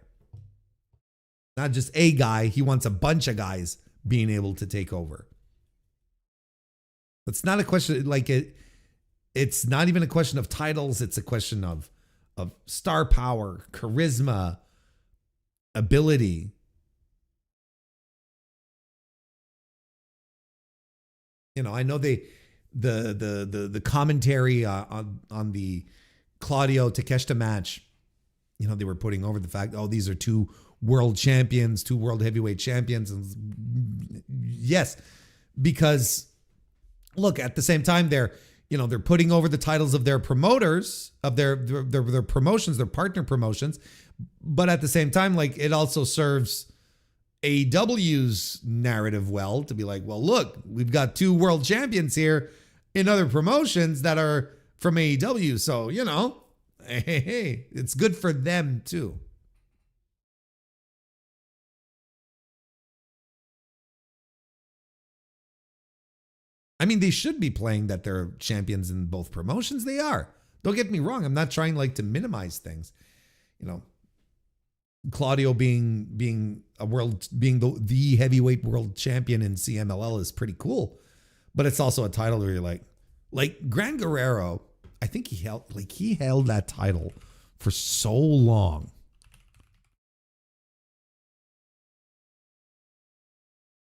Not just a guy, he wants a bunch of guys being able to take over. It's not a question like it's not even a question of titles, it's a question of star power, charisma, ability. You know, I know the commentary on the Claudio Takeshita match, you know, they were putting over the fact, oh, these are two world champions, two world heavyweight champions. And yes, because look, at the same time, they're putting over the titles of their promoters, of their promotions, their partner promotions. But at the same time, like, it also serves AEW's narrative well to be like, well, look, we've got two world champions here in other promotions that are from AEW. So, you know, hey, it's good for them too. I mean, they should be playing that they're champions in both promotions. They are. Don't get me wrong. I'm not trying like to minimize things. You know, Claudio being the heavyweight world champion in CMLL is pretty cool, but it's also a title where you're like Gran Guerrero. I think he held that title for so long.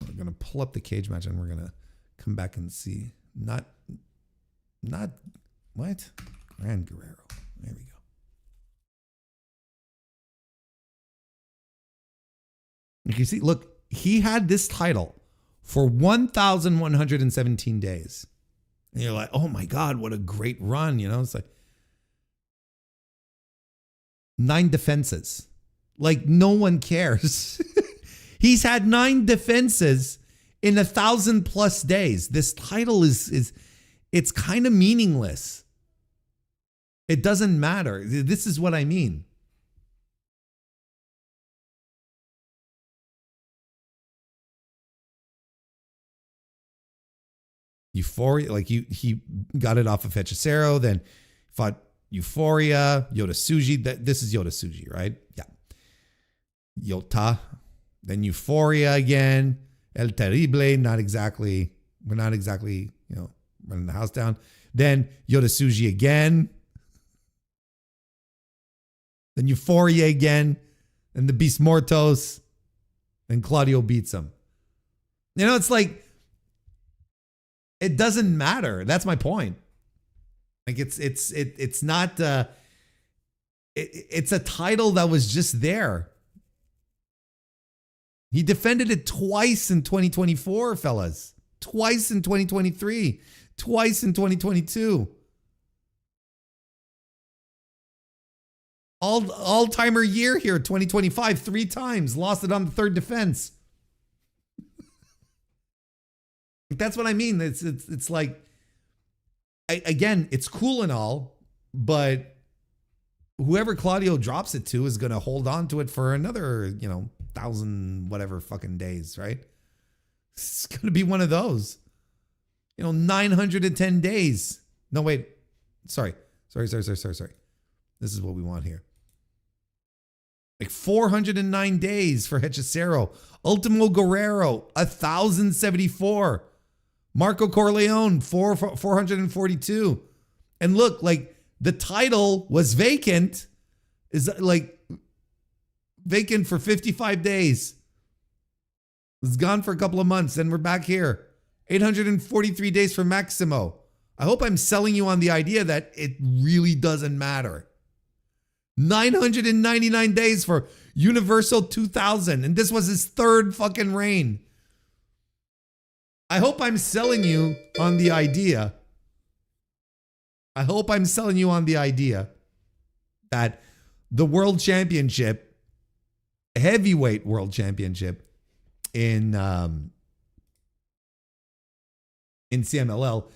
We're gonna pull up the cage match and we're gonna come back and see. Not What? Grand Guerrero. There we go. You can see, look, he had this title for 1,117 days. And you're like, oh my God, what a great run. You know, it's like 9 defenses. Like no one cares. He's had 9 defenses in 1,000+ days. This title is it's kind of meaningless. It doesn't matter. This is what I mean. Euphoria, like he got it off of Hechicero, then fought Euphoria, Yota Tsuji. This is Yota Tsuji, right? Yeah. Yota, then Euphoria again, El Terrible, we're not exactly, you know, running the house down. Then Yota Tsuji again, then Euphoria again, and the Beast Mortos, and Claudio beats him. You know, it's like, it doesn't matter. That's my point. Like it's not, it's a title that was just there. He defended it twice in 2024, fellas. Twice in 2023. Twice in 2022. All-timer year here, 2025, 3 times. Lost it on the 3rd defense. That's what I mean. It's like, again, it's cool and all, but whoever Claudio drops it to is going to hold on to it for another, 1,000 whatever fucking days, right? It's going to be one of those, 910 days. No, wait, sorry. This is what we want here. Like 409 days for Hechicero. Ultimo Guerrero, 1,074. Marco Corleone, 442. And look, like the title was vacant, is like vacant for 55 days. It's gone for a couple of months, and we're back here. 843 days for Maximo. I hope I'm selling you on the idea that it really doesn't matter. 999 days for Universal 2000, and this was his 3rd fucking reign. I hope I'm selling you on the idea. That the World Championship, heavyweight World Championship in CMLL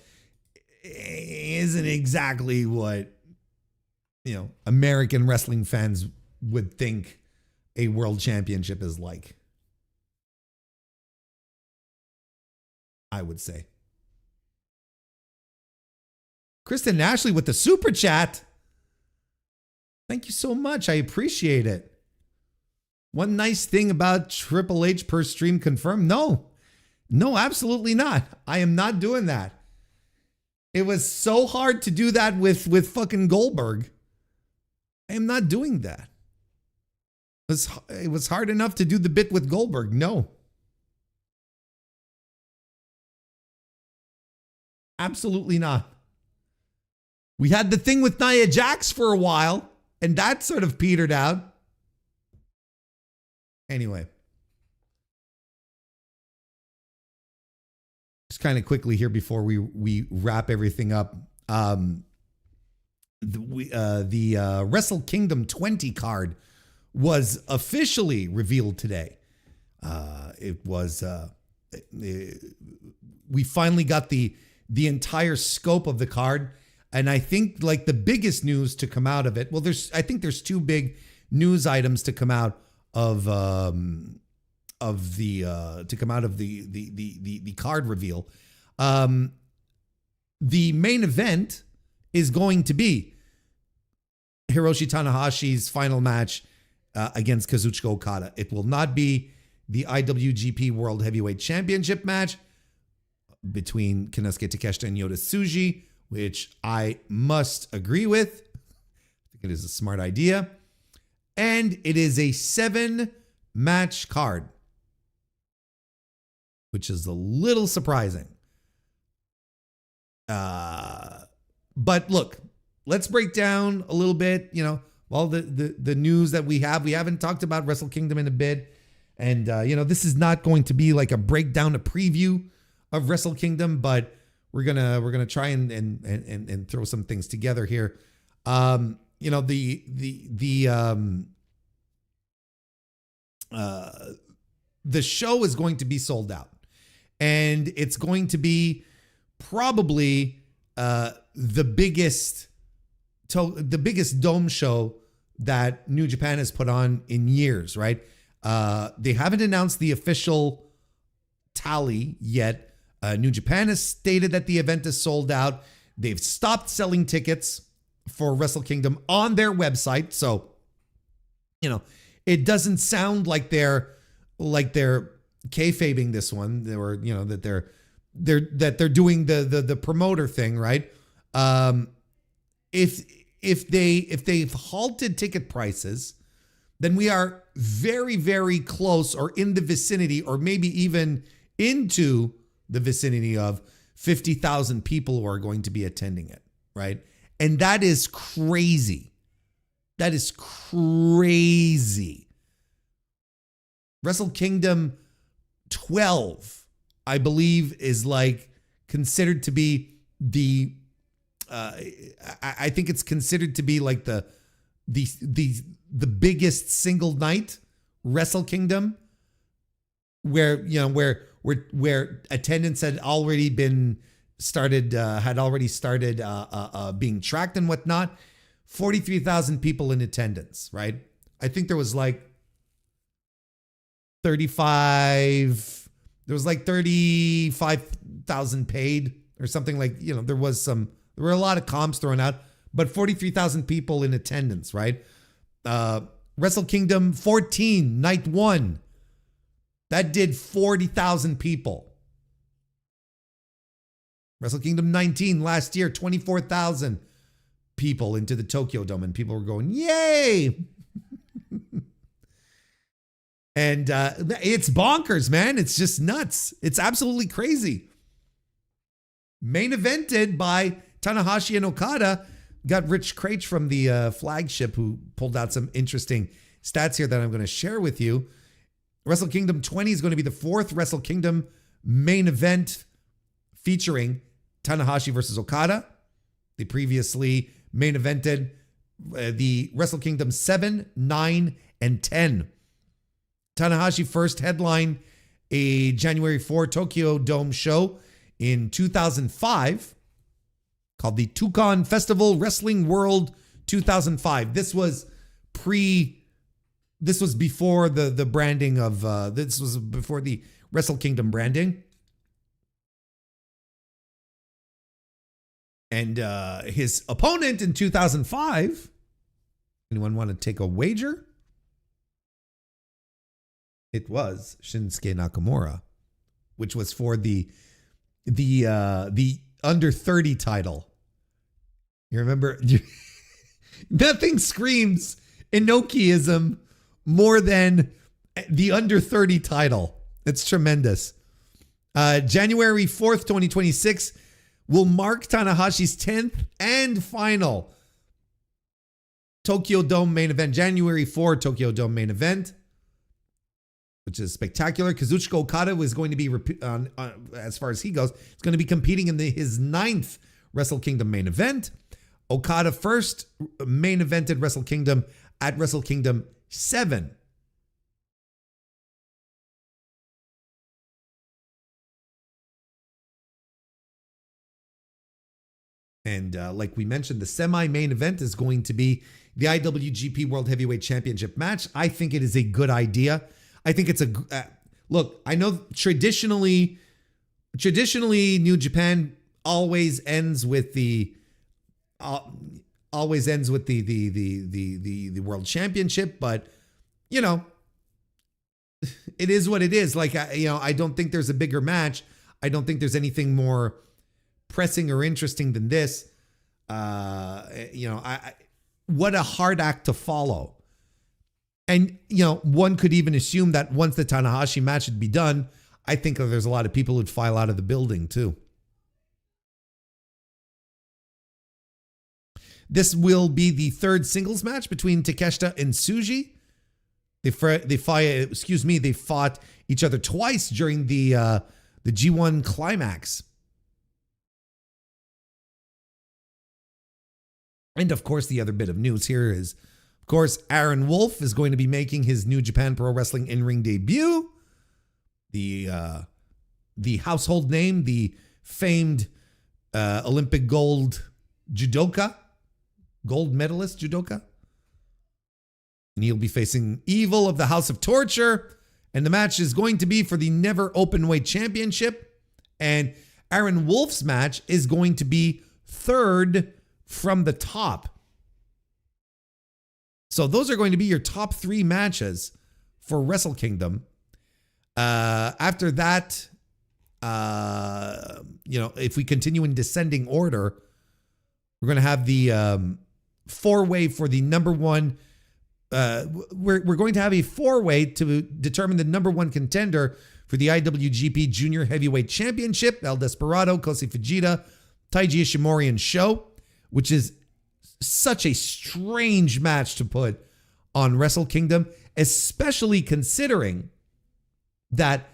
isn't exactly what American wrestling fans would think a world championship is like. I would say. Kristen Ashley with the super chat. Thank you so much. I appreciate it. One nice thing about Triple H per stream confirmed. No, absolutely not. I am not doing that. It was so hard to do that with fucking Goldberg. I am not doing that. It was hard enough to do the bit with Goldberg. No. Absolutely not. We had the thing with Nia Jax for a while, and that sort of petered out. Anyway. Just kind of quickly here before we wrap everything up. The Wrestle Kingdom 20 card was officially revealed today. We finally got the entire scope of the card. And I think like the biggest news to come out of it, well, I think there's 2 big news items to come out of the card reveal. The main event is going to be Hiroshi Tanahashi's final match against Kazuchika Okada. It will not be the IWGP World Heavyweight Championship match between Kinosuke Takeshita and Yota Tsuji, which I must agree with. I think it is a smart idea. And it is a 7-match card, which is a little surprising. But look, let's break down a little bit, all the news that we have. We haven't talked about Wrestle Kingdom in a bit. And, this is not going to be like a breakdown, a preview of Wrestle Kingdom, but we're gonna try and throw some things together here. The show is going to be sold out, and it's going to be probably the biggest dome show that New Japan has put on in years, right? They haven't announced the official tally yet. New Japan has stated that the event is sold out. They've stopped selling tickets for Wrestle Kingdom on their website. So, it doesn't sound like they're kayfabing this one, or that they're doing the promoter thing, right? If they've halted ticket prices, then we are very, very close, or in the vicinity, or maybe even into the vicinity of 50,000 people who are going to be attending it, right? And that is crazy. That is crazy. Wrestle Kingdom 12, I believe, is like considered to be the I think it's considered to be like the biggest single night Wrestle Kingdom, where where attendance had already started being tracked and whatnot. 43,000 people in attendance, right? I think there was like 35,000 paid or something, like, there were a lot of comps thrown out, but 43,000 people in attendance, right? Wrestle Kingdom 14, night 1, that did 40,000 people. Wrestle Kingdom 19 last year, 24,000 people into the Tokyo Dome, and people were going, yay! And it's bonkers, man. It's just nuts. It's absolutely crazy. Main evented by Tanahashi and Okada. Got Rich Craich from the flagship, who pulled out some interesting stats here that I'm going to share with you. Wrestle Kingdom 20 is going to be the 4th Wrestle Kingdom main event featuring Tanahashi versus Okada. They previously main evented the Wrestle Kingdom 7, 9, and 10. Tanahashi first headlined a January 4 Tokyo Dome show in 2005 called the Tucson Festival Wrestling World 2005. This was before the branding of, this was before the Wrestle Kingdom branding. And his opponent in 2005, anyone want to take a wager? It was Shinsuke Nakamura, which was for the under 30 title. You remember? Nothing screams Inokiism more than the under 30 title. It's tremendous. January 4th, 2026 will mark Tanahashi's 10th and final Tokyo Dome main event. January 4 Tokyo Dome main event, which is spectacular. Kazuchika Okada was going to be, as far as he goes, is going to be competing in his 9th Wrestle Kingdom main event. Okada first main evented Wrestle Kingdom at Wrestle Kingdom 7. And like we mentioned, the semi-main event is going to be the IWGP World Heavyweight Championship match. I think it is a good idea. I think it's a look. I know traditionally, New Japan always ends with the World Championship, but it is what it is. Like, I don't think there's a bigger match. I don't think there's anything more pressing or interesting than this. What a hard act to follow. And, one could even assume that once the Tanahashi match would be done, I think that there's a lot of people who'd file out of the building too. This will be the third singles match between Takeshita and Tsuji. They fought each other twice during the G1 climax. And of course, the other bit of news here is, of course, Aaron Wolf is going to be making his New Japan Pro Wrestling in-ring debut. The household name, the famed Olympic gold medalist judoka. And he'll be facing Evil of the House of Torture. And the match is going to be for the Never Openweight Championship. And Aaron Wolf's match is going to be third from the top. So those are going to be your top 3 matches for Wrestle Kingdom. After that, if we continue in descending order, we're going to have the 4-way for the number one. We're going to have a 4-way to determine the number 1 contender for the IWGP Junior Heavyweight Championship. El Desperado, Kosei Fujita, Taiji Ishimori, and Sho, which is such a strange match to put on Wrestle Kingdom, especially considering that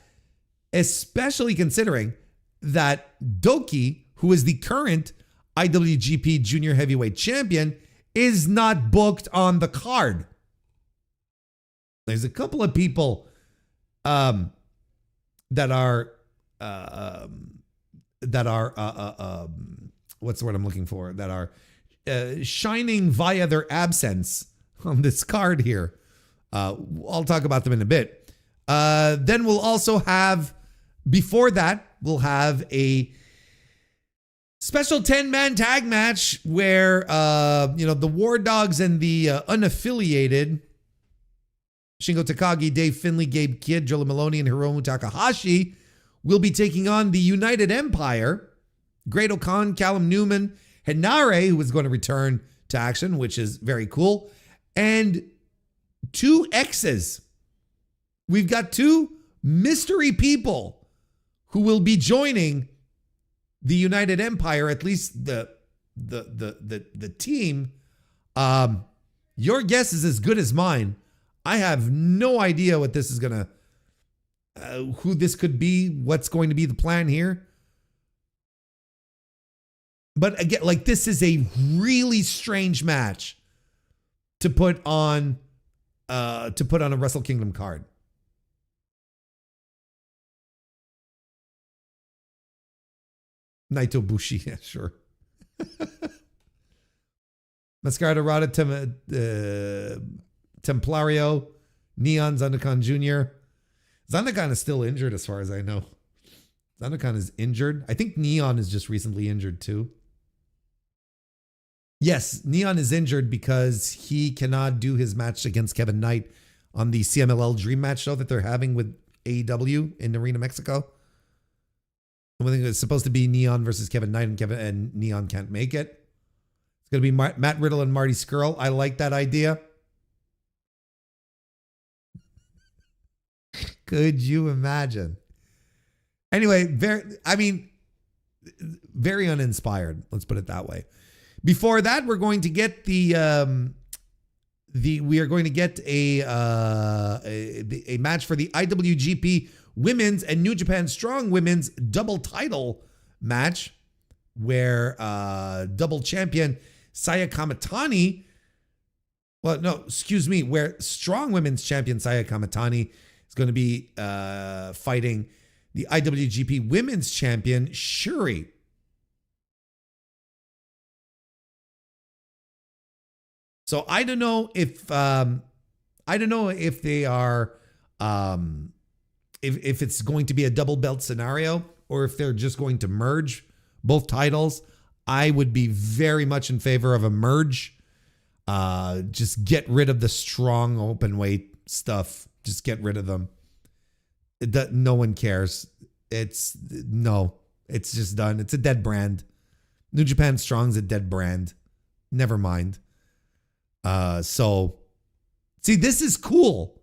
Doki, who is the current IWGP Junior Heavyweight Champion, is not booked on the card. There's a couple of people that are what's the word I'm looking for? That are shining via their absence on this card here. I'll talk about them in a bit. Then we'll also have, before that, we'll have a special 10-man tag match where, the War Dogs and the unaffiliated Shingo Takagi, Dave Finlay, Gabe Kidd, Joe Maloney, and Hiromu Takahashi will be taking on the United Empire. Great O'Khan, Callum Newman, Henare, who is going to return to action, which is very cool, and 2 X's. We've got 2 mystery people who will be joining the United Empire, at least the team. Your guess is as good as mine. I have no idea what this is gonna, who this could be, what's going to be the plan here. But again, this is a really strange match to put on a Wrestle Kingdom card. Naito Bushi, yeah, sure. Mascara Dorada, Templario, Neon, Zandakan Jr. Zandakan is still injured as far as I know. Zandakan is injured. I think Neon is just recently injured too. Yes, Neon is injured because he cannot do his match against Kevin Knight on the CMLL Dream Match show that they're having with AEW in Arena, Mexico. I think it's supposed to be Neon versus Kevin Knight, and Neon can't make it. It's going to be Matt Riddle and Marty Scurll. I like that idea. Could you imagine? Anyway, very uninspired. Let's put it that way. Before that, we're going to get a match for the IWGP Women's and New Japan Strong Women's double title match, where double champion Saya Kamitani, where Strong Women's champion Saya Kamitani is going to be fighting the IWGP Women's champion Shuri. So I don't know if they are if it's going to be a double belt scenario or if they're just going to merge both titles. I would be very much in favor of a merge. Just get rid of the strong open weight stuff. Just get rid of them. No one cares. It's just done. It's a dead brand. New Japan Strong's a dead brand. Never mind. So see, this is cool.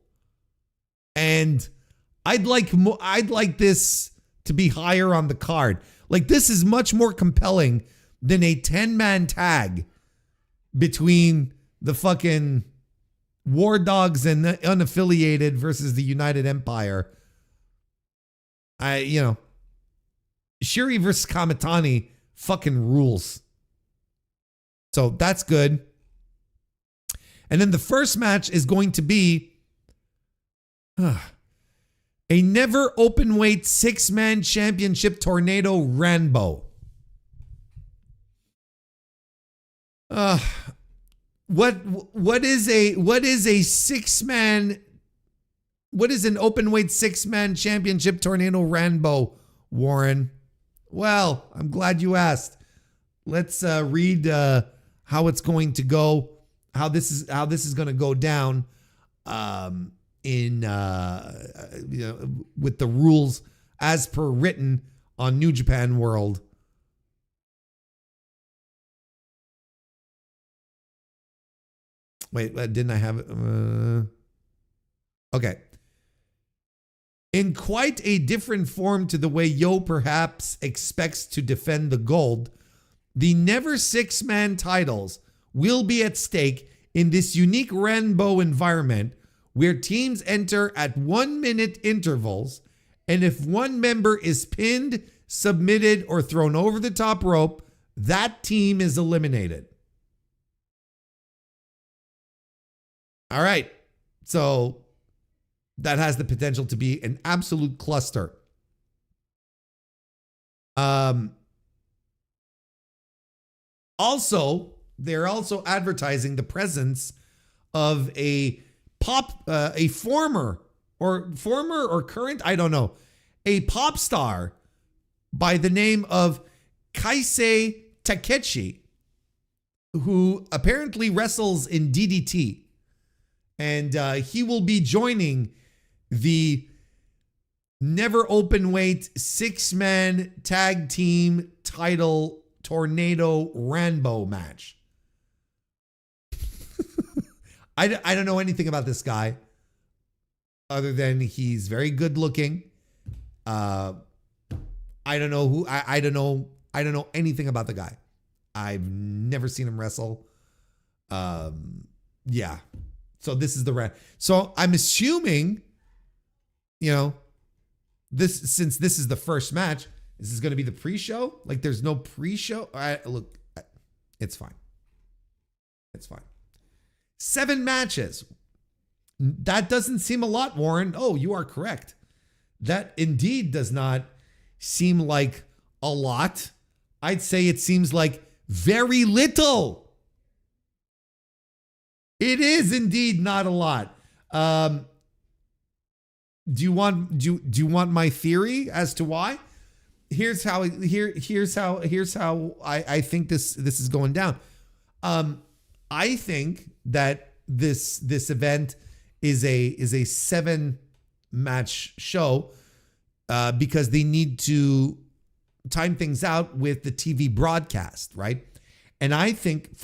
And I'd like this to be higher on the card. This is much more compelling than a 10-man tag between the fucking War Dogs and the unaffiliated versus the United Empire. Shuri versus Kamitani fucking rules. So that's good. And then the first match is going to be a never open weight 6-man championship tornado Rambo. What is an open weight 6-man championship tornado Rambo, Warren? Well, I'm glad you asked. Let's read how it's going to go, how this is going to go down with the rules as per written on New Japan World. Wait, didn't I have it? Okay. In quite a different form to the way Yo perhaps expects to defend the gold, the never 6-man titles will be at stake in this unique Rambo environment where teams enter at 1-minute intervals, and if one member is pinned, submitted, or thrown over the top rope, that team is eliminated. All right. So that has the potential to be an absolute cluster. Also, they're also advertising the presence of a former or current, I don't know, a pop star by the name of Kaisei Takechi, who apparently wrestles in DDT. And he will be joining the never open weight 6-man tag team title tornado Rambo match. I don't know anything about this guy other than he's very good looking. I don't know anything about the guy. I've never seen him wrestle. Yeah. So this is the So I'm assuming, since this is the first match, this is going to be the pre-show. Like there's no pre-show. Look, it's fine. It's fine. 7 matches. That doesn't seem a lot, Warren. Oh, you are correct. That indeed does not seem like a lot. I'd say it seems like very little. It is indeed not a lot. Do you want my theory as to why? Here's how I think this is going down. I think that this event is a 7-match show because they need to time things out with the TV broadcast, right? And I think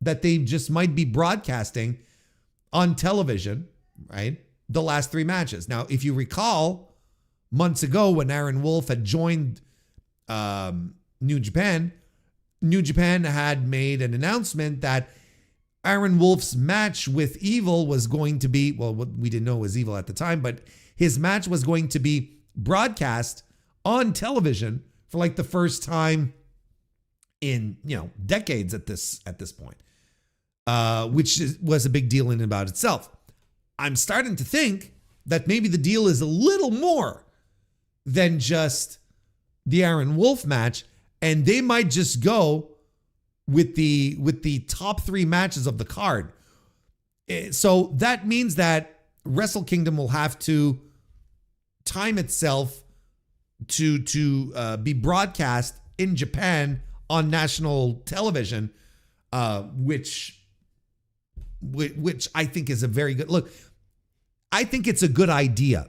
that they just might be broadcasting on television, right? The last 3 matches. Now, if you recall, months ago when Aaron Wolf had joined New Japan had made an announcement that Aaron Wolf's match with Evil was going to be, well, we didn't know it was Evil at the time, but his match was going to be broadcast on television for like the first time in, decades at this point. Which was a big deal in and about itself. I'm starting to think that maybe the deal is a little more than just the Aaron Wolf match, and they might just go with the top 3 matches of the card. So that means that Wrestle Kingdom will have to time itself to be broadcast in Japan on national television, which I think is a very good look. I think it's a good idea.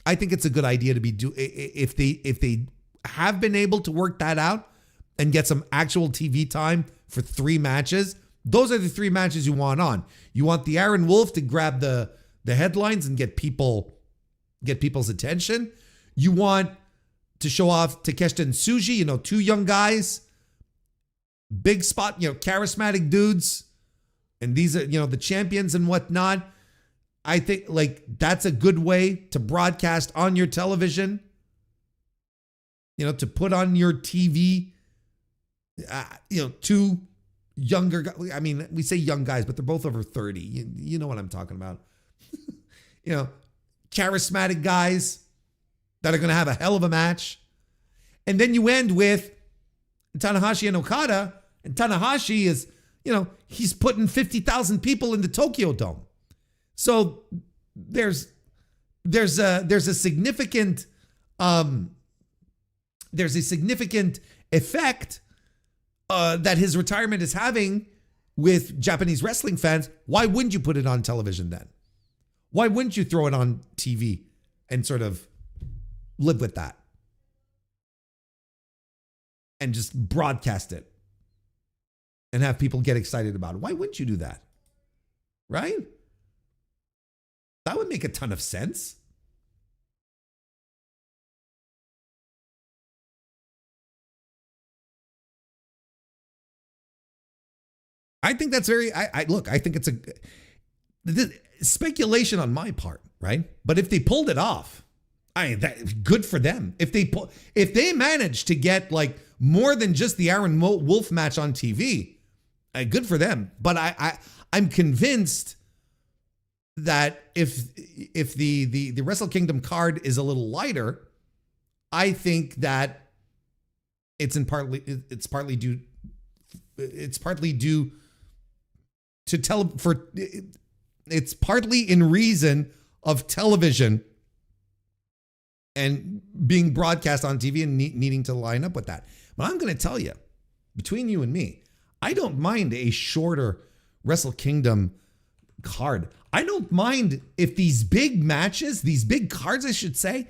I think it's a good idea to be if they have been able to work that out and get some actual TV time for 3 matches. Those are the 3 matches you want on. You want the Aaron Wolf to grab the headlines and get people's attention. You want to show off Takeshita and Tsuji, 2 young guys big spot, charismatic dudes, and these are, the champions and whatnot. I think like that's a good way to broadcast on your television, to put on your TV, two younger guys. I mean, we say young guys, but they're both over 30. You know what I'm talking about. Charismatic guys that are going to have a hell of a match. And then you end with Tanahashi and Okada. And Tanahashi is, he's putting 50,000 people in the Tokyo Dome. So there's a significant effect that his retirement is having with Japanese wrestling fans. Why wouldn't you put it on television then? Why wouldn't you throw it on TV and sort of live with that and just broadcast it and have people get excited about it? Why wouldn't you do that? Right? That would make a ton of sense. I think that's very, I think it's speculation on my part, right? But if they pulled it off, good for them. If they managed to get like more than just the Aaron Wolf match on TV, good for them. But I'm convinced that if the Wrestle Kingdom card is a little lighter, I think that it's partly due to it's partly in reason of television and being broadcast on TV and needing to line up with that. But I'm going to tell you, between you and me, I don't mind a shorter Wrestle Kingdom card. I don't mind if these big matches, these big cards, I should say,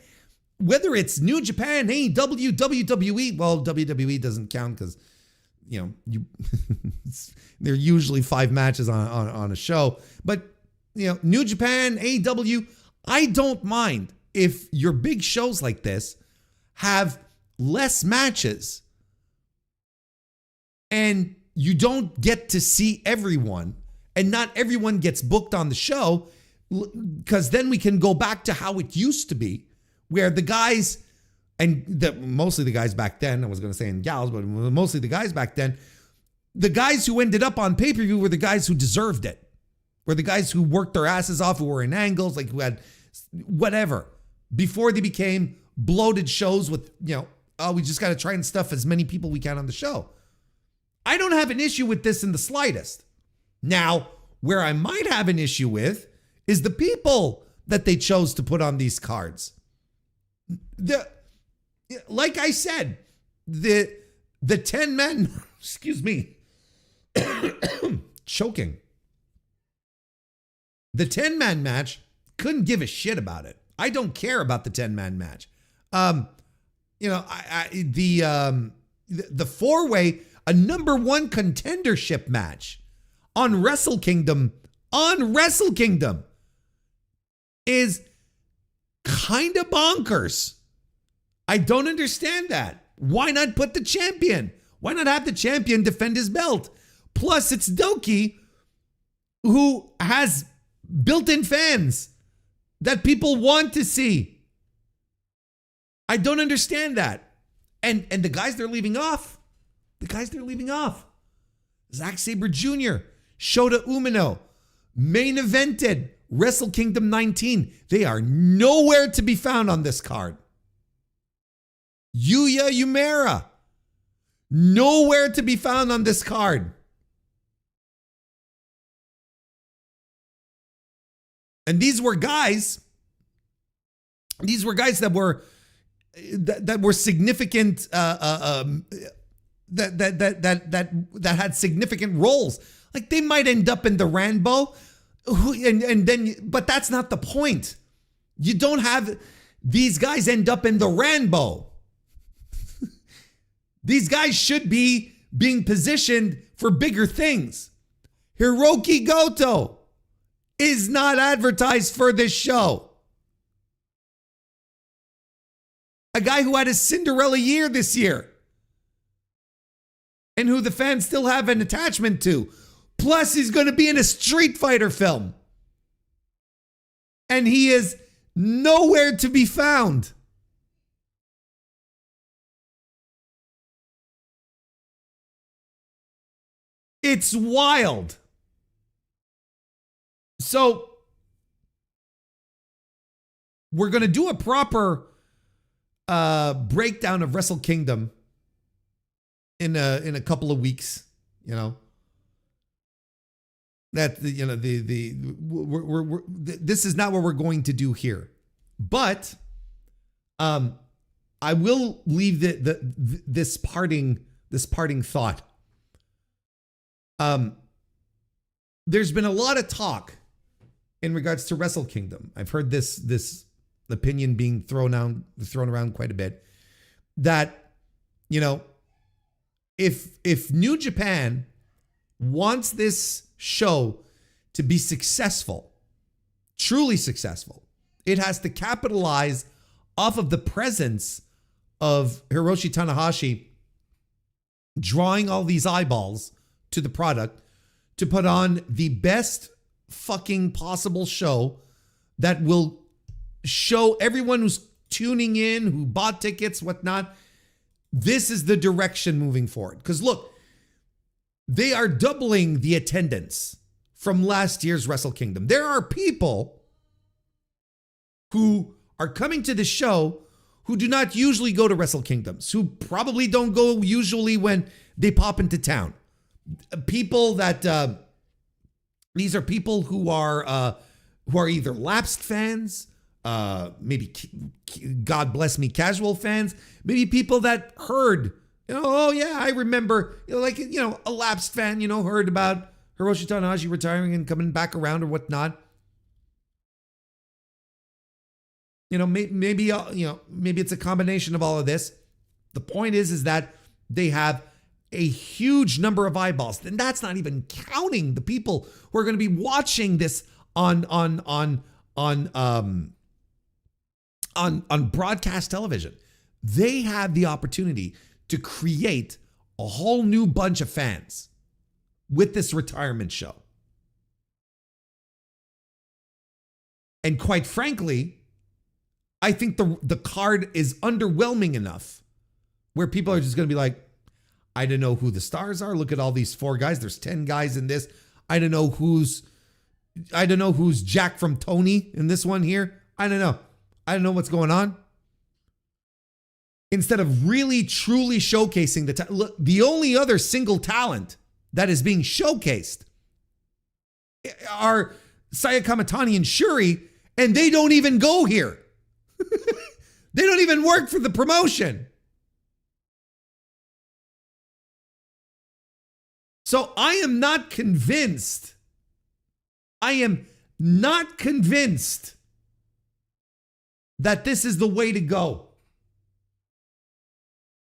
whether it's New Japan, AEW, WWE, well, WWE doesn't count because, there are usually 5 matches on a show. But, New Japan, AEW, I don't mind if your big shows like this have less matches and you don't get to see everyone. And not everyone gets booked on the show, because then we can go back to how it used to be, where the guys, mostly the guys back then, I was going to say in gals, but mostly the guys back then, the guys who ended up on pay-per-view were the guys who deserved it, were the guys who worked their asses off, who were in angles, like who had whatever, before they became bloated shows with, we just got to try and stuff as many people we can on the show. I don't have an issue with this in the slightest. Now, where I might have an issue with is the people that they chose to put on these cards. Like I said, the 10 men, excuse me, choking. The 10-man match, couldn't give a shit about it. I don't care about the 10-man match. The 4-way, a number 1 contendership match on Wrestle Kingdom is kind of bonkers. I don't understand that. Why not put the champion? Why not have the champion defend his belt? Plus, it's Doki, who has built-in fans that people want to see. I don't understand that. And the guys they're leaving off, Zack Sabre Jr., Shota Umino, main evented Wrestle Kingdom 19. They are nowhere to be found on this card. Yuya Uemura, nowhere to be found on this card. And these were guys that were significant, that had significant roles. Like they might end up in the Rambo, but that's not the point. You don't have these guys end up in the Rambo. These guys should be being positioned for bigger things. Hiroki Goto is not advertised for this show. A guy who had a Cinderella year this year. and who the fans still have an attachment to. Plus, he's going to be in a Street Fighter film. And he is nowhere to be found. It's wild. So, we're going to do a proper breakdown of Wrestle Kingdom in a couple of weeks, you know. That, you know, this is not what we're going to do here. But I will leave this parting thought. There's been a lot of talk in regards to Wrestle Kingdom. I've heard this opinion being thrown around quite a bit, that, you know, if New Japan wants this show to be successful, truly successful, it has to capitalize off of the presence of Hiroshi Tanahashi drawing all these eyeballs to the product to put on the best fucking possible show that will show everyone who's tuning in, who bought tickets, whatnot, this is the direction moving forward. Because look, they are doubling the attendance from last year's Wrestle Kingdom. There are people who are coming to the show who do not usually go to Wrestle Kingdoms, who probably don't go usually when they pop into town. People that these are people who are either lapsed fans, maybe, God bless me, casual fans, maybe people that heard, you know, oh yeah, I remember, you know, like, you know, a lapsed fan, you know, heard about Hiroshi Tanahashi retiring and coming back around or whatnot. You know, maybe it's a combination of all of this. The point is that they have a huge number of eyeballs, and that's not even counting the people who are going to be watching this on broadcast television. They have the opportunity to create a whole new bunch of fans with this retirement show. And quite frankly, I think the card is underwhelming enough where people are just going to be like, I don't know who the stars are. Look at all these 4 guys. There's 10 guys in this. I don't know who's Jack from Tony in this one here. I don't know. I don't know what's going on. Instead of really truly showcasing look, the only other single talent that is being showcased are Saya Kamatani and Shuri, and they don't even go here. They don't even work for the promotion. So I am not convinced. I am not convinced that this is the way to go.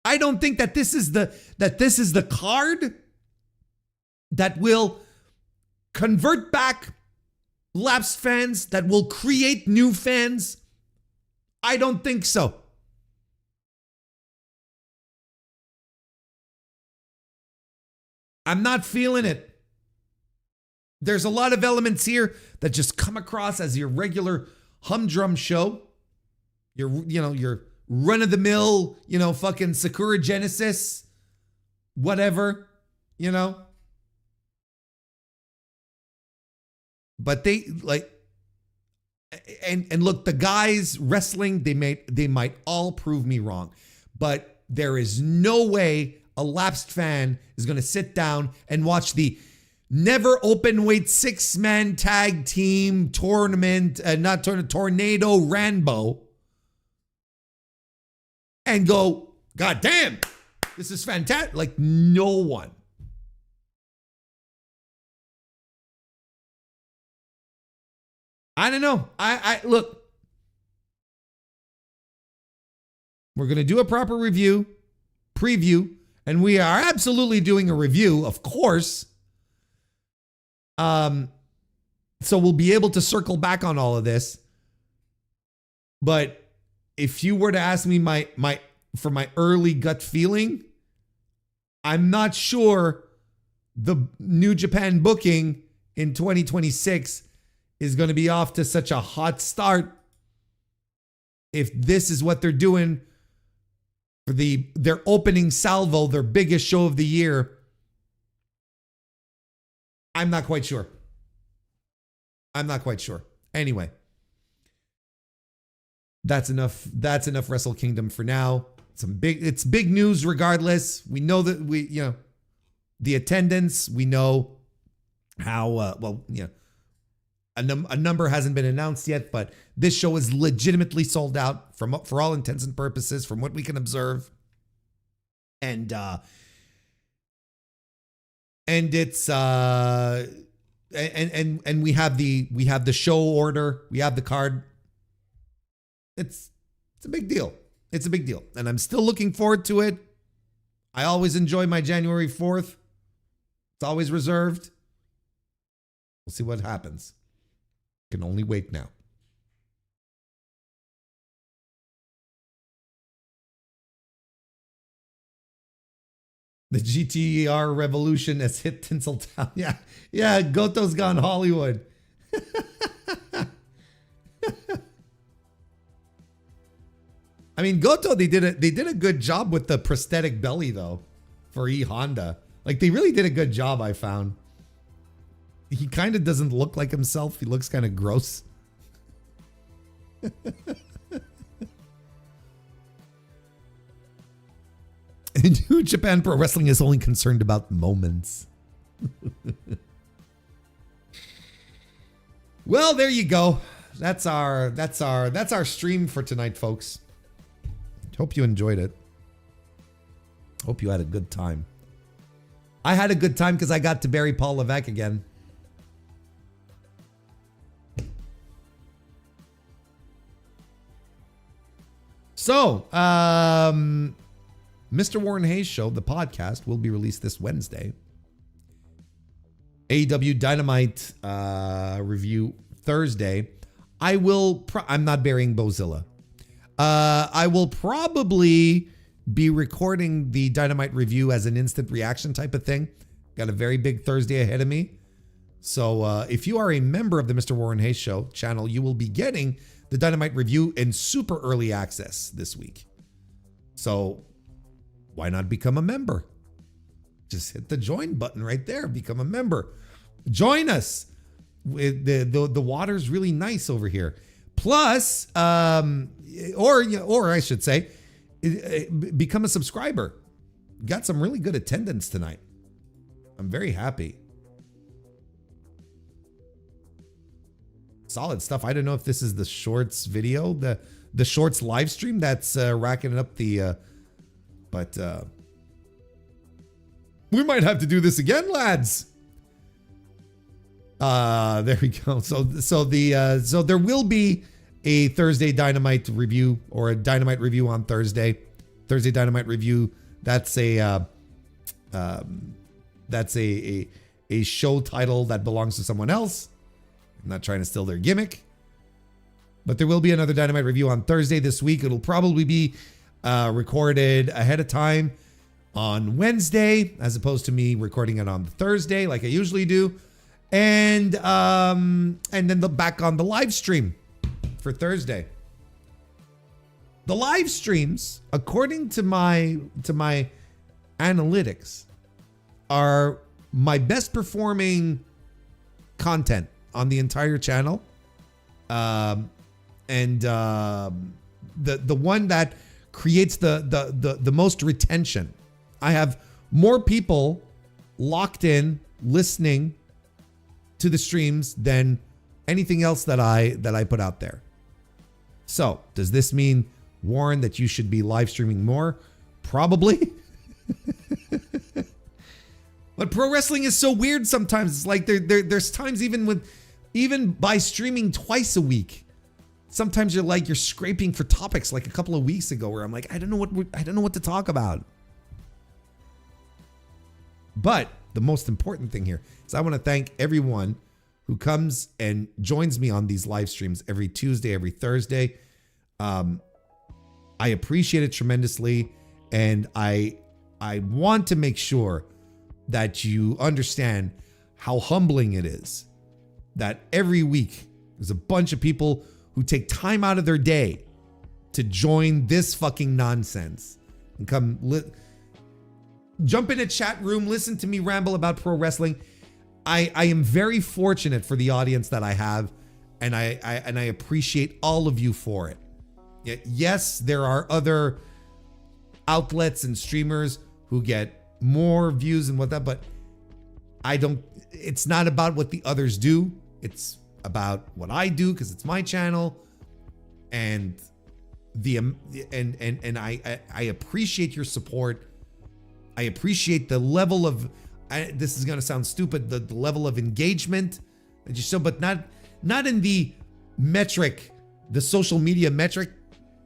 I don't think that this is the card that will convert back lapsed fans, that will create new fans. I don't think so. I'm not feeling it. There's a lot of elements here that just come across as your regular humdrum show. Your run-of-the-mill, fucking Sakura Genesis, whatever, But they and look, the guys wrestling, they might all prove me wrong, but there is no way a lapsed fan is going to sit down and watch the never open weight 6-man tag team tournament, Tornado Rambo, and go, God damn, this is fantastic. Like, no one. I don't know. I look, we're going to do a proper preview, and we are absolutely doing a review, of course. So we'll be able to circle back on all of this. But if you were to ask me for my early gut feeling, I'm not sure the New Japan booking in 2026 is going to be off to such a hot start if this is what they're doing for their opening salvo, their biggest show of the year. I'm not quite sure. Anyway, that's enough Wrestle Kingdom for now. It's big news regardless. We know that the attendance, we know how a number hasn't been announced yet, but this show is legitimately sold out for all intents and purposes from what we can observe. And it's and we have the show order, we have the card. It's a big deal. It's a big deal. And I'm still looking forward to it. I always enjoy my January 4th. It's always reserved. We'll see what happens. Can only wait now. The GTR revolution has hit Tinseltown. Yeah, Goto's gone Hollywood. I mean, Goto, they did a good job with the prosthetic belly though for E Honda. Like they really did a good job, I found. He kind of doesn't look like himself. He looks kind of gross. New Japan Pro Wrestling is only concerned about moments. Well, there you go. That's our stream for tonight, folks. Hope you enjoyed it. Hope you had a good time. I had a good time because I got to bury Paul Levesque again. So, Mr. Warren Hayes Show, the podcast, will be released this Wednesday. AEW Dynamite review Thursday. I'm not burying Bozilla. I will probably be recording the Dynamite review as an instant reaction type of thing. Got a very big Thursday ahead of me. So if you are a member of the Mr. Warren Hayes Show channel, you will be getting the Dynamite review in super early access this week. So why not become a member? Just hit the join button right there. Become a member. Join us. The water's really nice over here. Plus, or I should say, become a subscriber. Got some really good attendance tonight. I'm very happy. Solid stuff. I don't know if this is the shorts video, the shorts live stream that's racking up the, but we might have to do this again, lads. There we go. So there will be a Thursday Dynamite review or a Dynamite review on Thursday. Thursday Dynamite review. That's a show title that belongs to someone else. I'm not trying to steal their gimmick, but there will be another Dynamite review on Thursday this week. It'll probably be recorded ahead of time on Wednesday, as opposed to me recording it on Thursday like I usually do. And then back on the live stream for Thursday. The live streams, according to my analytics, are my best performing content on the entire channel. The one that creates the most retention. I have more people locked in listening to the streams than anything else that I put out there. So, does this mean, Warren, that you should be live streaming more? Probably. But pro wrestling is so weird sometimes. It's like there's times even by streaming twice a week, sometimes you're scraping for topics, like a couple of weeks ago where I'm like, I don't know what to talk about. But the most important thing here is I want to thank everyone who comes and joins me on these live streams every Tuesday, every Thursday. I appreciate it tremendously, and I I want to make sure that you understand how humbling it is that every week there's a bunch of people who take time out of their day to join this fucking nonsense and come jump in a chat room, listen to me ramble about pro wrestling. I am very fortunate for the audience that I have, and I appreciate all of you for it. Yes, there are other outlets and streamers who get more views and what that, but it's not about what the others do. It's about what I do because it's my channel, and I appreciate your support. I appreciate the level of, this is going to sound stupid, the level of engagement that you show, but not in the metric, the social media metric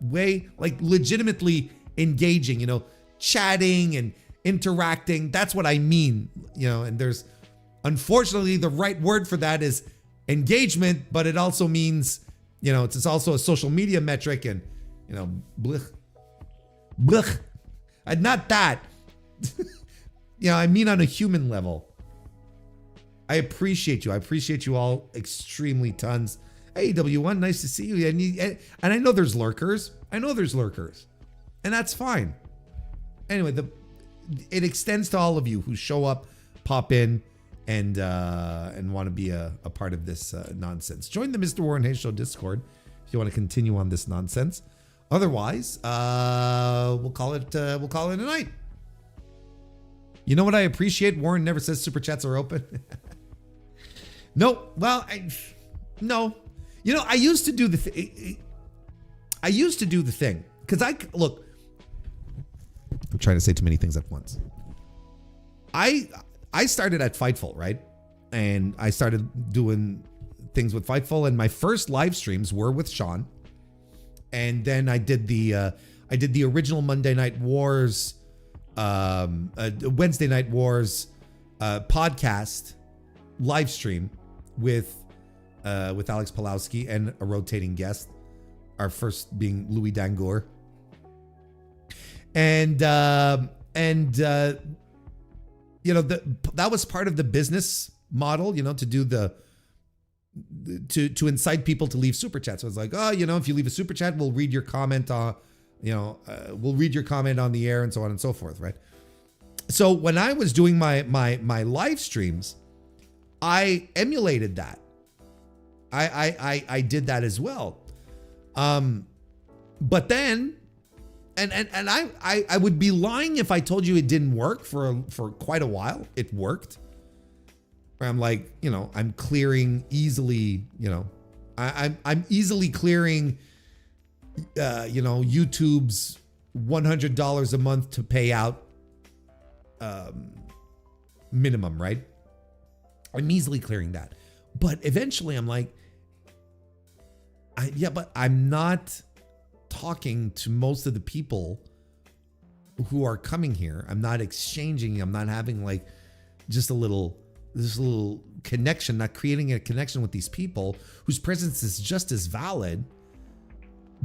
way, like legitimately engaging, chatting and interacting. That's what I mean, and there's, unfortunately, the right word for that is engagement, but it also means, it's also a social media metric, and, blech. Not that. I mean on a human level. I appreciate you. I appreciate you all extremely tons. Hey, W1, nice to see you. And I know there's lurkers. And that's fine. Anyway, it extends to all of you who show up, pop in, and want to be a part of this nonsense. Join the MrWarrenHayes Show Discord if you want to continue on this nonsense. Otherwise, we'll call it a night. You know what I appreciate? Warren never says super chats are open. No, well, no. I used to do the thing because look. I'm trying to say too many things at once. I started at Fightful, right? And I started doing things with Fightful, and my first live streams were with Sean. And then I did the original Monday Night Wars, Wednesday Night Wars podcast live stream with Alex Pulowski and a rotating guest. Our first being Louis Dangour. And that was part of the business model, to do to incite people to leave super chats. So it's like, if you leave a super chat, we'll read your comment on, we'll read your comment on the air and so on and so forth, right? So when I was doing my live streams, I emulated that. I did that as well. But then, and I would be lying if I told you it didn't work for quite a while. It worked. I'm like, I'm clearing easily, I'm easily clearing, YouTube's $100 a month to pay out minimum, right? I'm easily clearing that. But eventually I'm like, but I'm not talking to most of the people who are coming here. I'm not exchanging. I'm not having like just this little connection, not creating a connection with these people whose presence is just as valid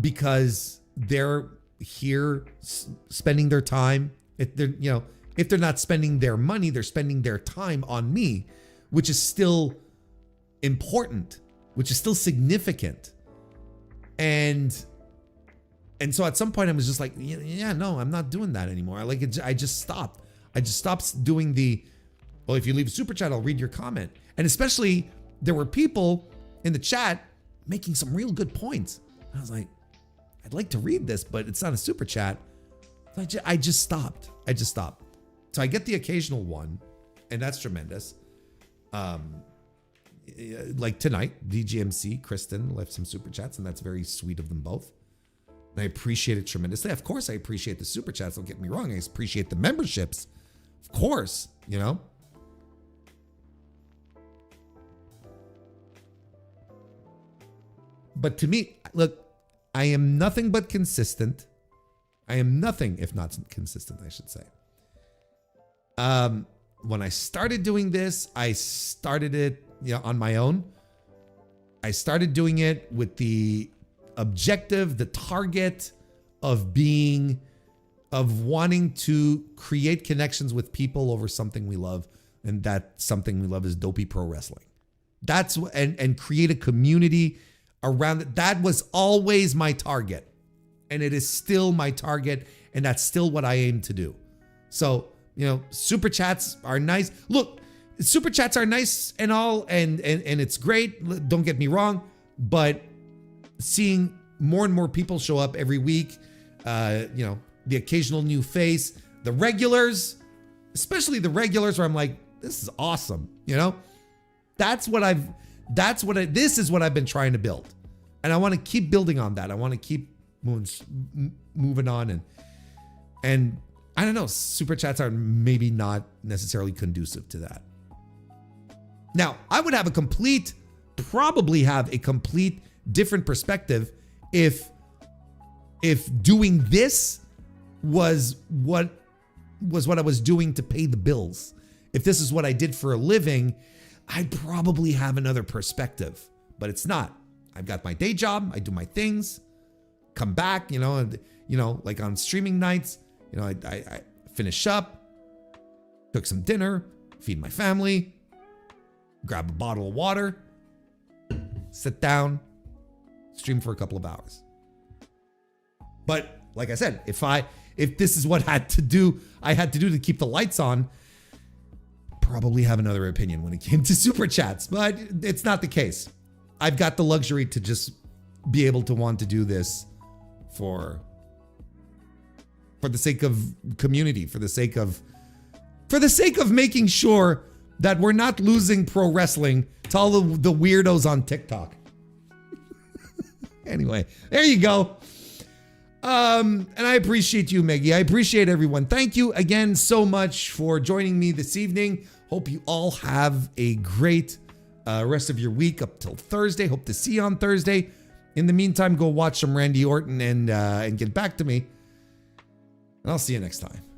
because they're here spending their time. If they're not spending their money, they're spending their time on me, which is still important, which is still significant. And so at some point I was just like, no, I'm not doing that anymore. I just stopped. I just stopped doing well, if you leave a super chat, I'll read your comment. And especially there were people in the chat making some real good points. I was like, I'd like to read this, but it's not a super chat. So I just stopped. So I get the occasional one, and that's tremendous. Like tonight, DGMC, Kristen left some super chats, and that's very sweet of them both. And I appreciate it tremendously. Of course, I appreciate the super chats. Don't get me wrong. I appreciate the memberships. Of course, But to me, look, I am nothing but consistent. I am nothing if not consistent, I should say. When I started doing this, I started it on my own. I started doing it with the objective, the target of being of wanting to create connections with people over something we love. And that something we love is dopey pro wrestling. And create a community around it. That was always my target. And it is still my target. And that's still what I aim to do. So, super chats are nice. Look, super chats are nice and all, and it's great. Don't get me wrong. But seeing more and more people show up every week, the occasional new face, the regulars, especially the regulars where I'm like, this is awesome. This is what I've been trying to build. And I want to keep building on that. I want to keep moving on. And I don't know, super chats are maybe not necessarily conducive to that. Now, I would probably have a complete different perspective if doing this was what I was doing to pay the bills. If this is what I did for a living, I'd probably have another perspective, but it's not. I've got my day job. I do my things, come back, like on streaming nights, I finish up, cook some dinner, feed my family, grab a bottle of water, sit down, stream for a couple of hours. But like I said, if this is what I had to do to keep the lights on, probably have another opinion when it came to super chats, but it's not the case. I've got the luxury to just be able to want to do this for the sake of community, for the sake of making sure that we're not losing pro wrestling to all the weirdos on TikTok. Anyway, there you go. And I appreciate you, Meggie. I appreciate everyone. Thank you again so much for joining me this evening. Hope you all have a great rest of your week up till Thursday. Hope to see you on Thursday. In the meantime, go watch some Randy Orton and get back to me. And I'll see you next time.